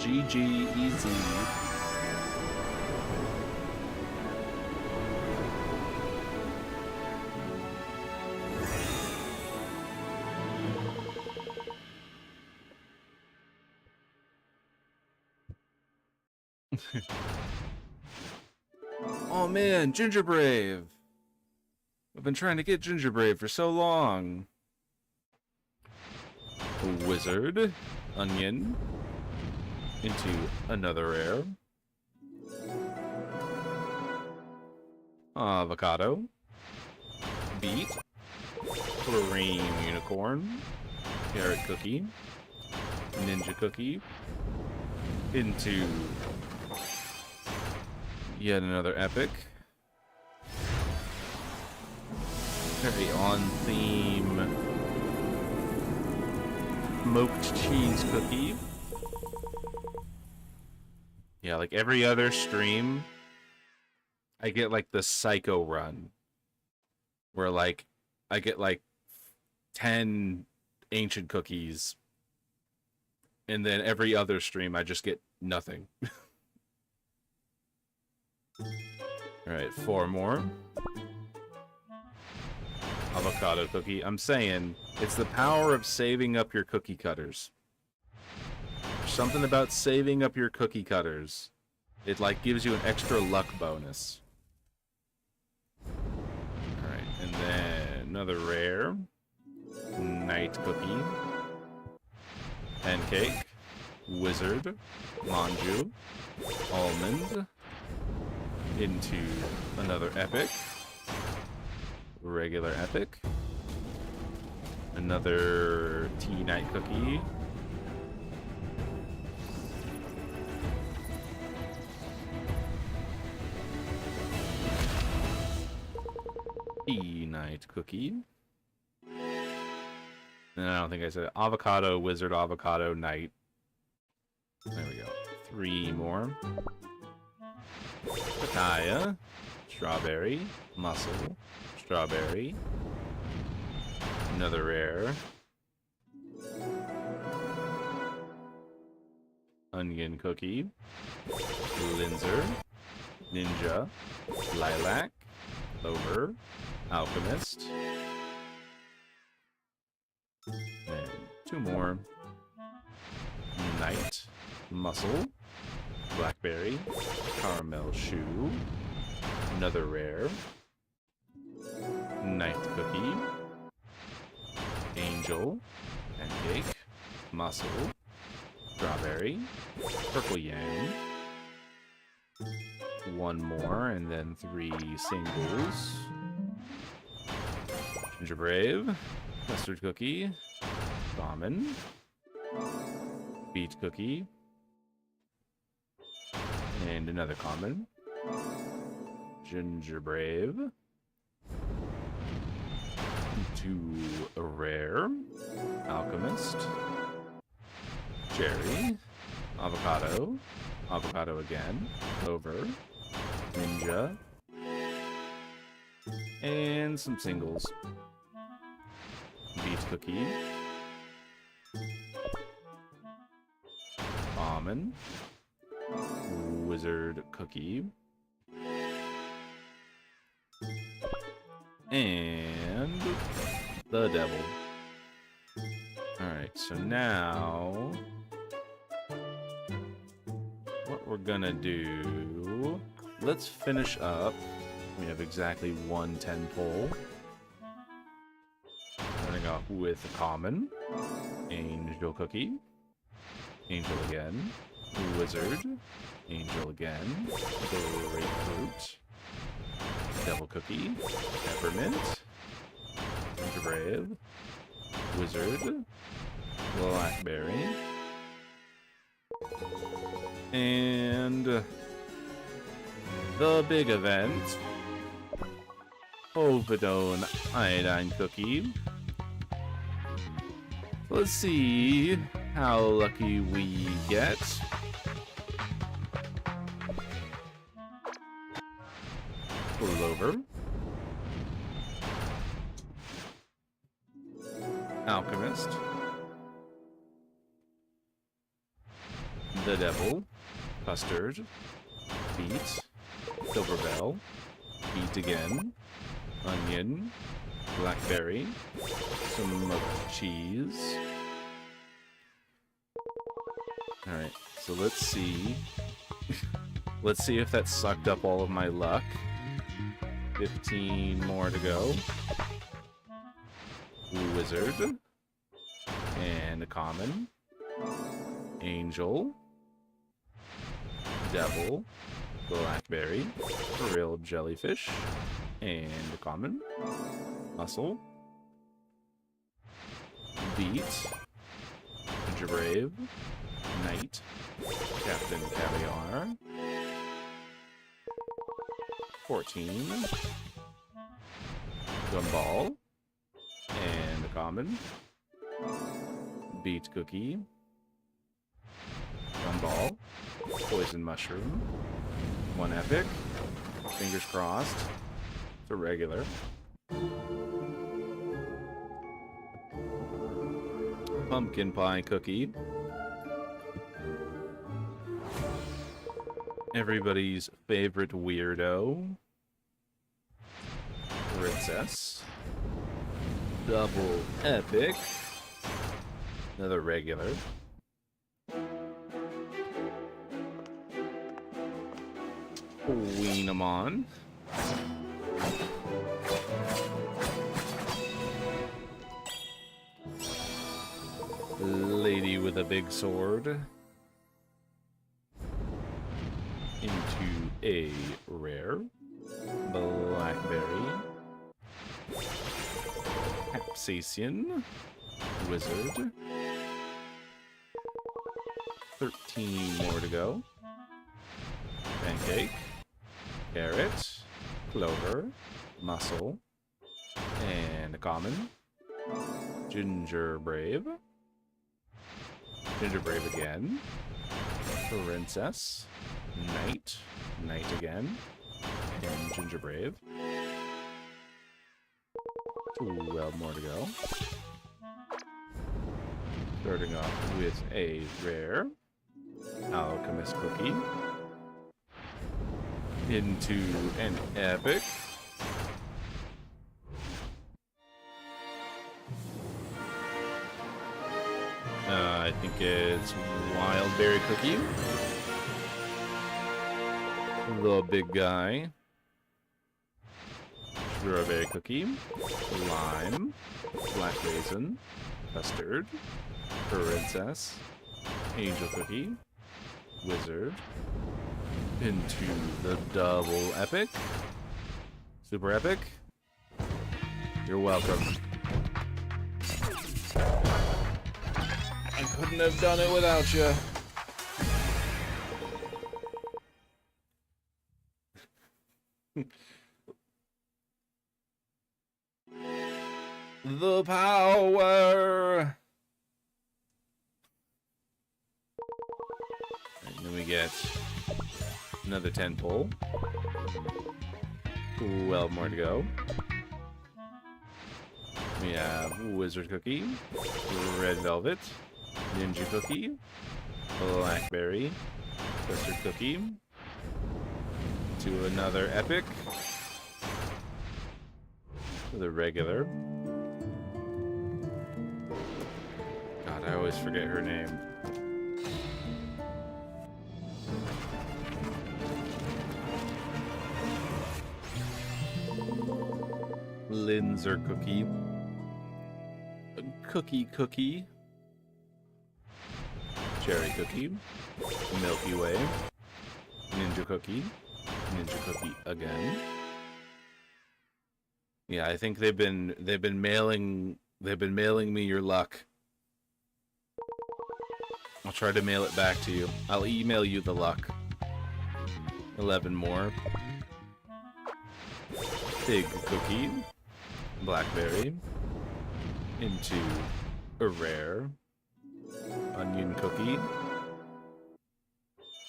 GG easy. Oh man, Gingerbrave! I've been trying to get Gingerbrave for so long. A wizard, onion, into another rare. Avocado, beet, cream unicorn, carrot cookie, ninja cookie, into yet another epic. Very on theme. Smoked cheese cookie. Yeah, like every other stream, I get like the psycho run. Where like, I get like 10 ancient cookies. And then every other stream, I just get nothing. Alright, 4 more. Avocado cookie. I'm saying, it's the power of saving up your cookie cutters. There's something about saving up your cookie cutters. It, like, gives you an extra luck bonus. Alright, and then another rare. Night cookie. Pancake. Wizard. Manju. Almond. Into another epic. Regular epic. Another tea night cookie. Tea night cookie. And I don't think I said it. Avocado, wizard, avocado, night. There we go. 3 more. Papaya, strawberry, mussel, strawberry, another rare, onion cookie, linzer, ninja, lilac, clover, alchemist, and 2 more, night, mussel, blackberry, caramel shoe, another rare, night cookie, angel, pancake, mussel, strawberry, purple yam, 1 more, and then 3 singles, gingerbrave, custard cookie, common, beet cookie, and another common. Gingerbrave. Into a rare. Alchemist. Cherry. Avocado. Avocado again. Clover. Ninja. And some singles. Beet cookie. Almond. Wizard cookie. And the devil. Alright, so now what we're gonna do let's finish up. We have exactly 1 10-pole. Starting off with a common. Angel cookie. Angel again. Wizard. Angel again. Grapefruit. Devil cookie. Peppermint. Gingerbread. Wizard. Blackberry. And the big event. Ovidone Iodine cookie. Let's see how lucky we get. Clover. Alchemist. The Devil. Custard. Beet. Silverbell. Beet again. Onion. Blackberry. Some smoked cheese. Alright, so let's see. Let's see if that sucked up all of my luck. 15 more to go. Wizard. And a common. Angel. Devil. Blackberry. Grilled jellyfish. And a common. Mussel. Beet. Gingerbread. Knight. Captain Caviar. 14. Gumball. And a common. Beet cookie. Gumball. Poison mushroom. 1 epic. Fingers crossed. It's a regular. Pumpkin pie cookie. Everybody's favorite weirdo. Princess. Double epic. Another regular. Queenamon. Lady with a big sword. Into a rare. Blackberry. Capsaicin. Wizard. 13 more to go. Pancake. Carrot. Clover. Mussel. And a common. Gingerbread. Gingerbread again. Princess. Knight. Knight again. And Gingerbread. 12 more to go. Starting off with a rare. Alchemist cookie. Into an epic. I think it's wild berry cookie. The big guy. Strawberry cookie. Lime. Black raisin. Custard. Princess. Angel cookie. Wizard. Into the double epic. Super epic. You're welcome. I couldn't have done it without you. The power. And then we get another 10-pole. 12 more to go. We have Wizard Cookie, Red Velvet, Ninja Cookie, Blackberry, Custard Cookie, to another Epic, the regular. God, I always forget her name. Linzer cookie. Cookie. Cherry cookie. Milky Way. Ninja cookie. Ninja cookie again. Yeah, I think they've been mailing me your luck. I'll try to mail it back to you. I'll email you the luck. 11 more. Fig cookie. Blackberry. Into a rare. Onion cookie.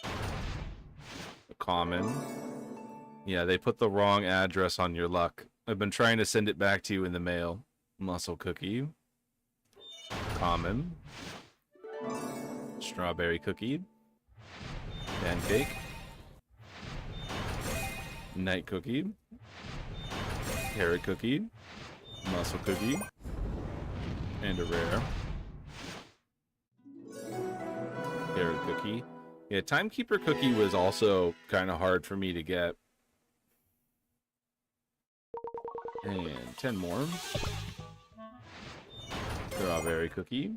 A common. Yeah, they put the wrong address on your luck. I've been trying to send it back to you in the mail. Muscle cookie. Common. Strawberry cookie. Pancake. Night cookie. Carrot cookie. Muscle cookie. And a rare. Carrot cookie. Yeah, Timekeeper cookie was also kind of hard for me to get. And 10 more. Strawberry cookie.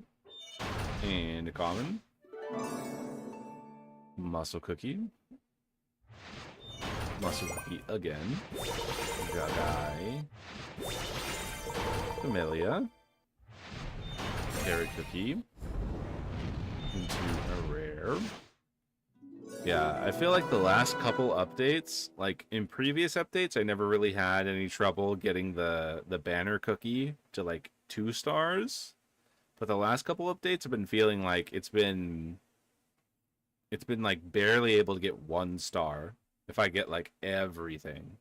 And a common. Muscle cookie. Muscle cookie again. Jedi. Camellia. Carrot cookie. Into a rare. Yeah, I feel like the last couple updates, like in previous updates, I never really had any trouble getting the banner cookie to like 2 stars. But the last couple updates I've been feeling like it's been like barely able to get 1 star if I get like everything.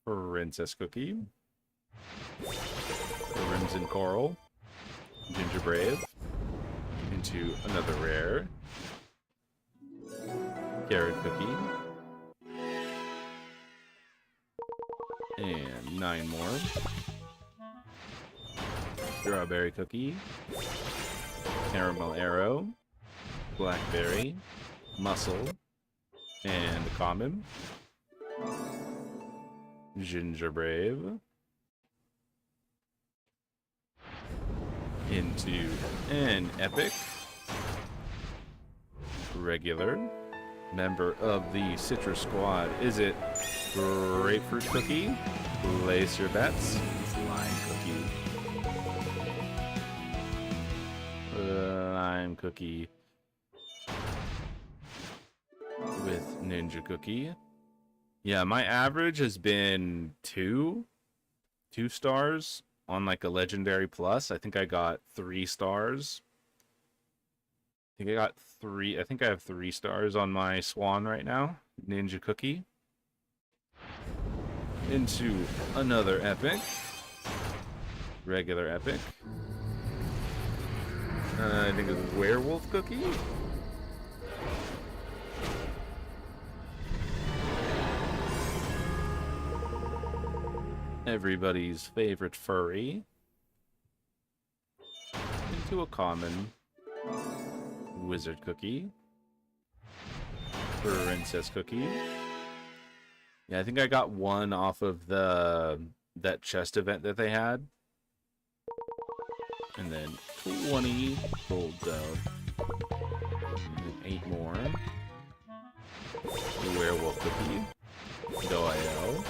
Princess cookie. Crimson coral. Ginger brave. Into another rare. Carrot cookie. And 9 more. Strawberry cookie. Caramel arrow. Blackberry. Mussel. And a common. Ginger brave. Into an epic. Regular. Member of the Citrus Squad. Is it grapefruit cookie? Place your bets. Lime cookie. Lime cookie. With ninja cookie. Yeah, my average has been 2 stars on like a legendary plus. I think I got 3 stars. I think I have 3 stars on my swan right now. Ninja cookie. Into another epic. Regular epic. I think it's werewolf cookie. Everybody's favorite furry. Into a common. Wizard cookie. Princess cookie. Yeah, I think I got 1 off of that chest event that they had. And then 20 gold dove. And then 8 more. The werewolf cookie. Doyle.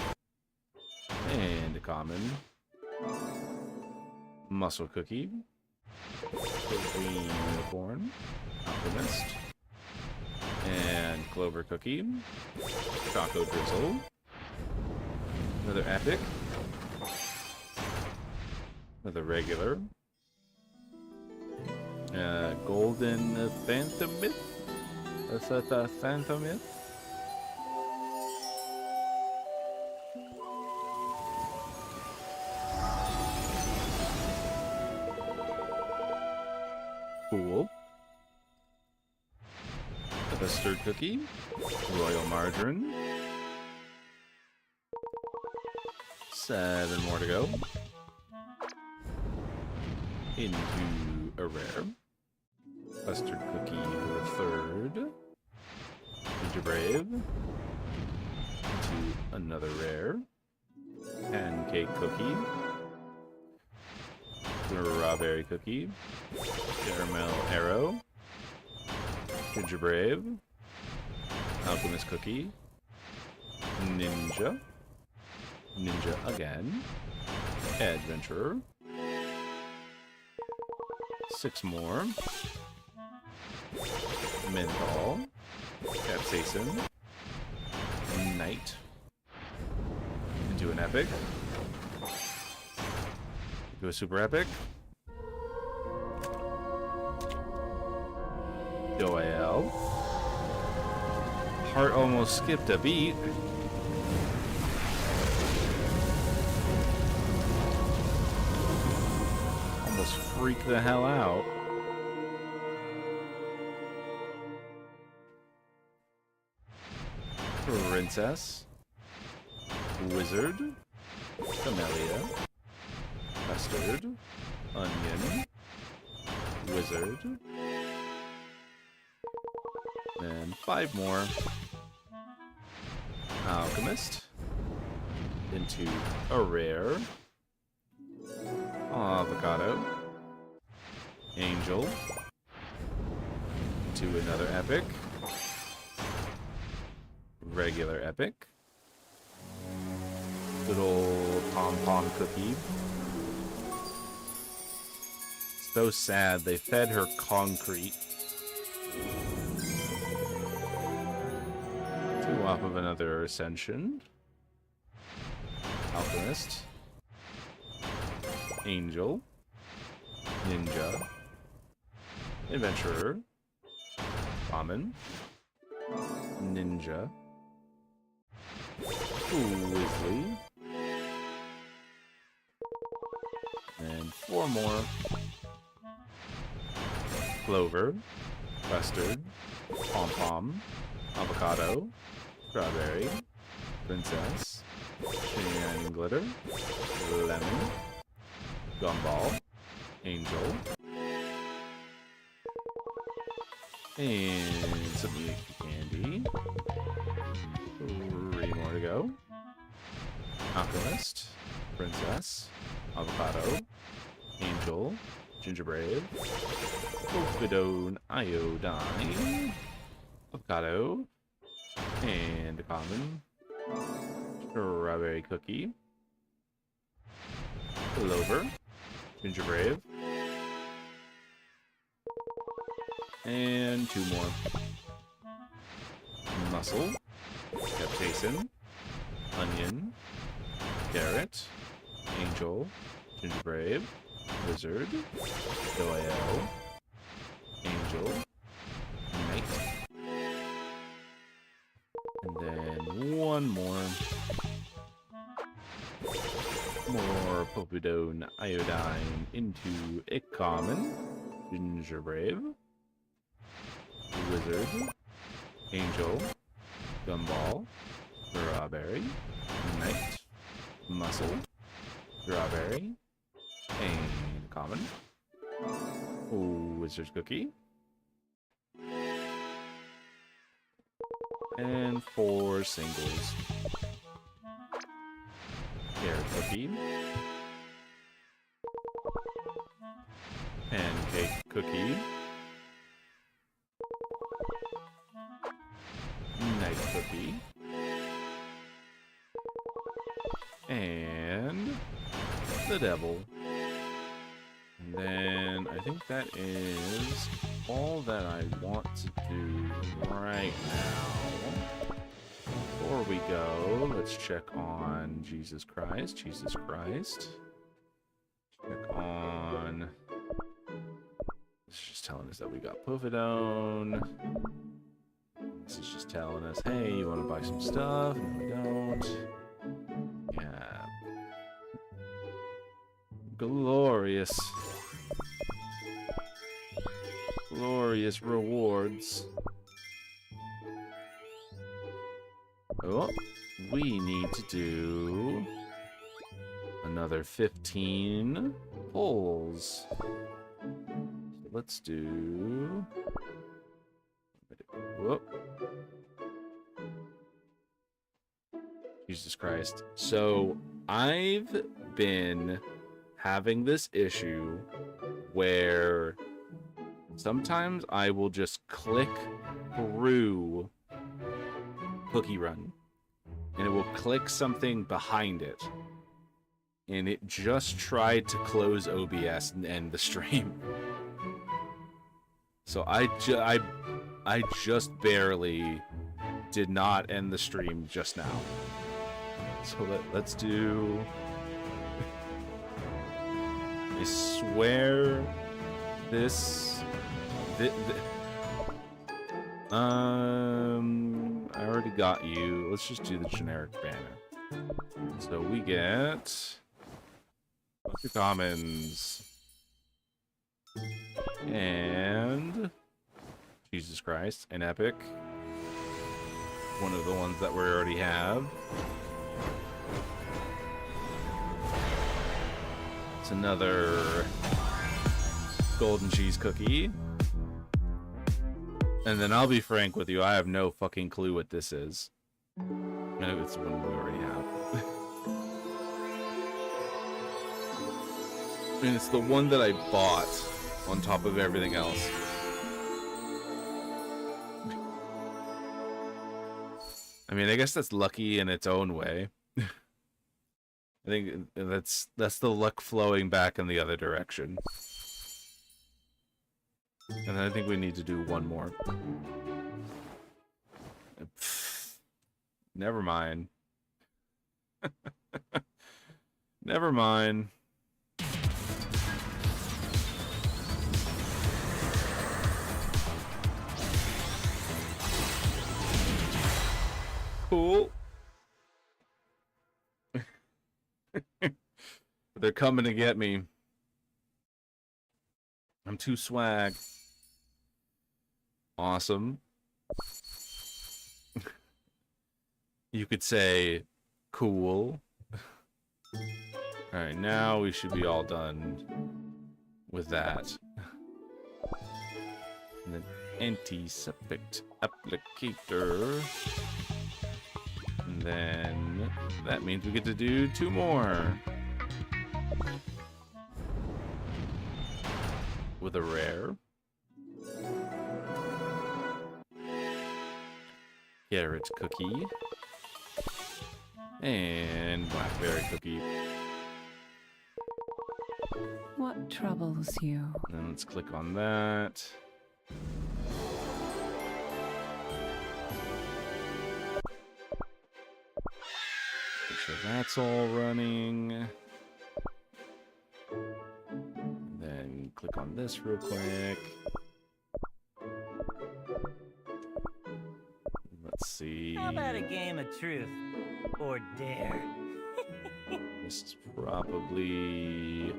And a common. Muscle cookie. Green unicorn. Alchemist. And clover cookie. Choco drizzle. Another epic. Another regular. Golden Phantomith. Is that a Phantomith? Cool. Custard cookie. Royal margarine. 7 more to go. Into a rare. Custard cookie for the 3rd. Ginger brave. Into another rare. Pancake cookie. Strawberry cookie. Caramel arrow. Gingerbread. Alchemist cookie. Ninja. Ninja again. Adventurer. 6 more. Menthol. Capsaicin. Knight. Into an epic. Into a super epic. Doyle. Heart almost skipped a beat. Almost freaked the hell out. Princess. Wizard. Camellia. Custard. Onion. Wizard. And 5 more. Alchemist. Into a rare. Avocado. Angel. Into another epic. Regular epic. Good old pom-pom cookie. So sad, they fed her concrete. 2 off of another ascension. Alchemist. Angel. Ninja. Adventurer. Common. Ninja. Weasley. And 4 more. Clover. Custard. Pom-pom. Avocado. Strawberry. Princess. Shining Glitter. Lemon. Gumball. Angel. And some candy. 3 more to go. Alchemist. Princess. Avocado. Angel. Gingerbread. Polkadone Iodine. Avocado. And a common. Strawberry cookie. Clover. Gingerbread. And 2 more. Mussel. Capsaicin. Onion. Carrot. Angel. Gingerbread. Wizard. Doyle. Angel. Knight. And then 1 more. More Polkadone Iodine into a common. Gingerbread. Wizard. Angel. Gumball. Strawberry. Knight. Mussel. Strawberry. And common. Wizard's cookie. And 4 singles. Carrot cookie. Pancake cookie. Night cookie. And the devil. And then I think that is all that I want to do right now. Before we go, let's check on Jesus Christ. Jesus Christ. Check on... It's just telling us that we got Povidone. This is just telling us, hey, you want to buy some stuff? And we don't. Yeah. Glorious. Glorious rewards. Oh, we need to do another 15 pulls. So let's do... Whoop. Jesus Christ. So I've been having this issue where sometimes I will just click through CookieRun and it will click something behind it. And it just tried to close OBS and end the stream. So I just barely did not end the stream just now. So let's do... I swear this... I already got you. Let's just do the generic banner. So we get... your commons. And... Jesus Christ, an epic. One of the ones that we already have. It's another golden cheese cookie. And then I'll be frank with you, I have no fucking clue what this is. No, it's one we already have. And it's the one that I bought on top of everything else. I mean, I guess that's lucky in its own way. I think that's the luck flowing back in the other direction. And I think we need to do one more. Never mind. Never mind. Cool. They're coming to get me. I'm too swag. Awesome. You could say cool. Alright, now we should be all done with that. And then antiseptic applicator. And then that means we get to do 2 more. With a rare. Carrot cookie. And blackberry cookie. What troubles you? And then let's click on that. Make sure that's all running. Then click on this real quick. Let's see. How about a game of truth or dare? This is probably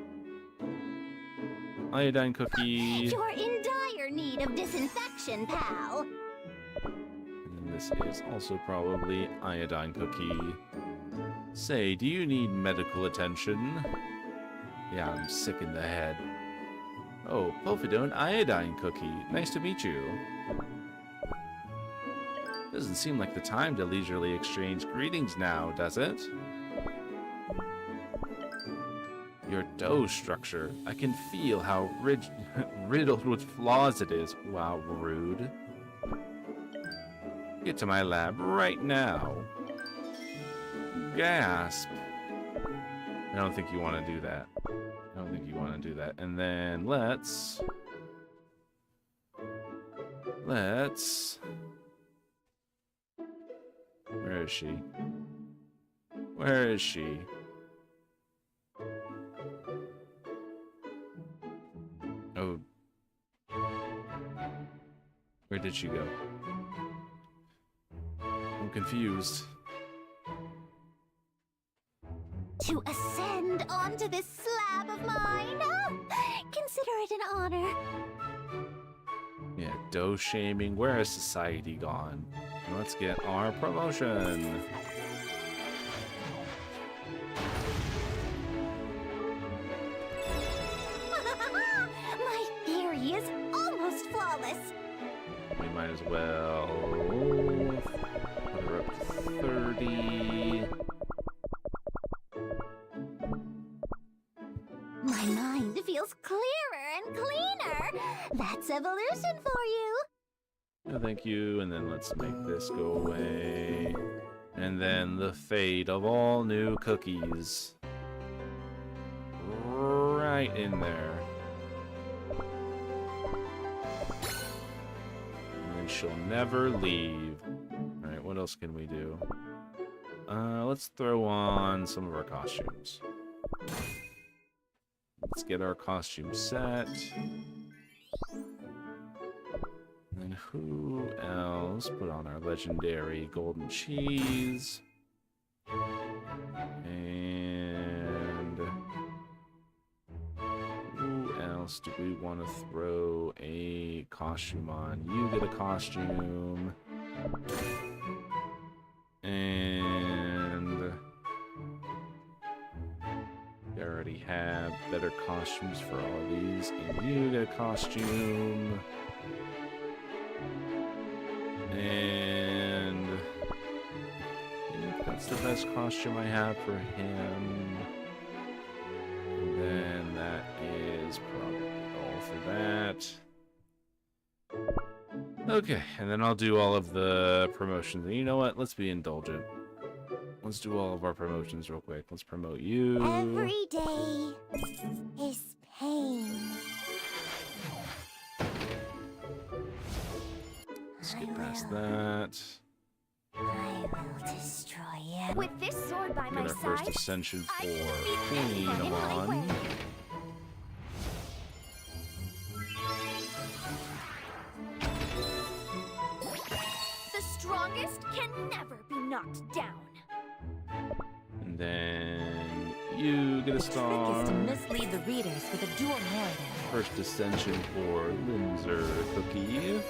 iodine cookie. You're in dire need of disinfection, pal. And then this is also probably iodine cookie. Say, do you need medical attention? Yeah, I'm sick in the head. Oh, Povidone iodine cookie. Nice to meet you. Doesn't seem like the time to leisurely exchange greetings now, does it? Your dough structure. I can feel how riddled with flaws it is. Wow, rude. Get to my lab right now. Gasp. I don't think you want to do that. I don't think you want to do that. And then let's... Where is she? Where is she? Oh. Where did she go? I'm confused. To ascend onto this slab of mine? Consider it an honor. Yeah, dough shaming. Where has society gone? Let's get our promotion. My theory is almost flawless. We might as well put her up to 30. and cleaner. That's evolution for you. No, thank you. And then let's make this go away. And then the fate of all new cookies. Right in there. And then she'll never leave. Alright, what else can we do? Let's throw on some of our costumes. Let's get our costume set. And who else? Put on our legendary golden cheese. And who else do we want to throw a costume on? You get a costume. And we already have better costumes for all of these. And you get a costume. And I think that's the best costume I have for him. And then that is probably all for that. Okay, and then I'll do all of the promotions. And you know what? Let's be indulgent. Let's do all of our promotions real quick. Let's promote you. Every day is pain. Skip past that. I will destroy you. With this sword by Get my our first side, ascension I for can defeat anyone in my Queen way. The strongest can never be knocked down. And then you get a star. Trick is to mislead the readers with a dual narrative. First ascension for Linzer Cookie.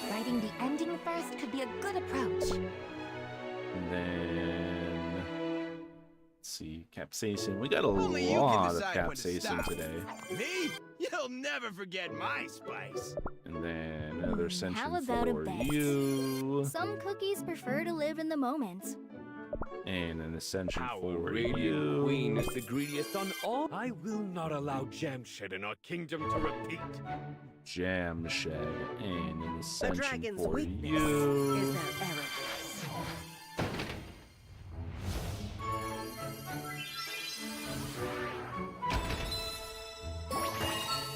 Writing the ending first could be a good approach. And then let's see, capsaicin. We got a Only you can lot of decide when to capsaicin stop. today. Me? You'll never forget my spice. And then another ascension How about a for bet? you. Some cookies prefer to live in the moment. And an ascension Our for radiant you. queen is the greediest on all. I will not allow Jamshed in our kingdom to repeat. Jam Shed. And an ascension dragon's for weakness you. is their arrogance.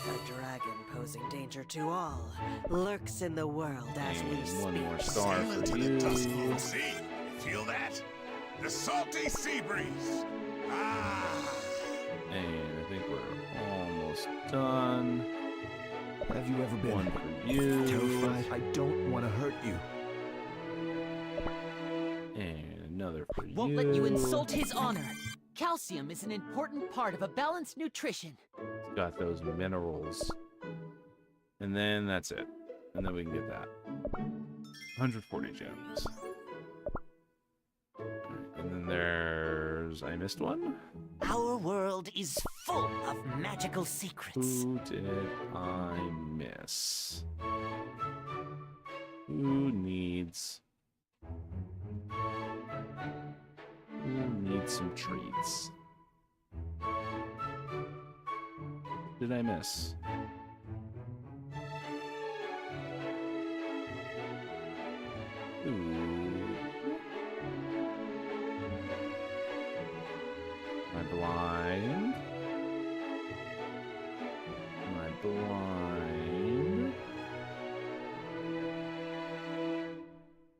A dragon posing danger to all lurks in the world as we And speak. one more star Sail into for the Tuscan you. Sea. Feel that? The salty sea breeze. Ah! And I think we're almost done. Have you ever been One for you. terrified? I don't want to hurt you. And another for you. Won't let you insult his honor. Calcium is an important part of a balanced nutrition. It's got those minerals. And then that's it. And then we can get that. 140 gems. And then there's... I missed one? Our world is full of magical secrets. Who did I miss? Who needs... Who needs some treats? Did I miss? Ooh. Am I blind? Am I blind?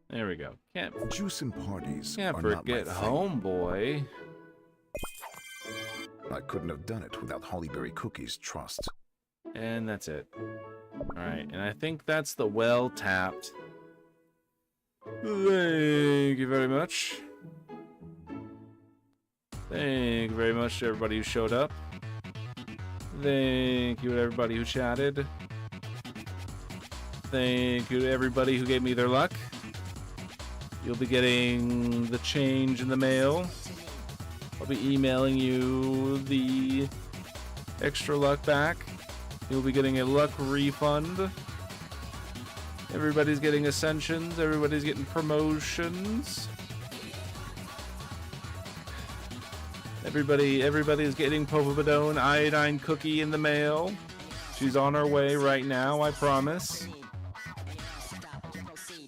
There we go. Can't Juice and parties Can't are not my forget thing. homeboy. I couldn't have done it without Hollyberry Cookie's trust. And that's it. Alright, and I think that's the well tapped. Thank you very much. Thank you very much to everybody who showed up. Thank you to everybody who chatted. Thank you to everybody who gave me their luck. You'll be getting the change in the mail. I'll be emailing you the extra luck back. You'll be getting a luck refund. Everybody's getting ascensions. Everybody's getting promotions. Everybody's getting Povidone Iodine cookie in the mail. She's on her way right now, I promise.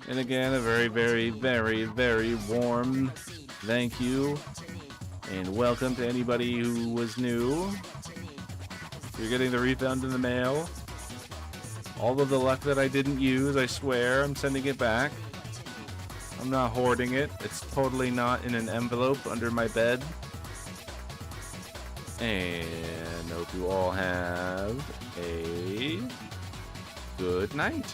And again, a very, very, very, very warm thank you and welcome to anybody who was new. You're getting the refund in the mail. All of the luck that I didn't use, I swear, I'm sending it back. I'm not hoarding it. It's totally not in an envelope under my bed. And hope you all have a good night.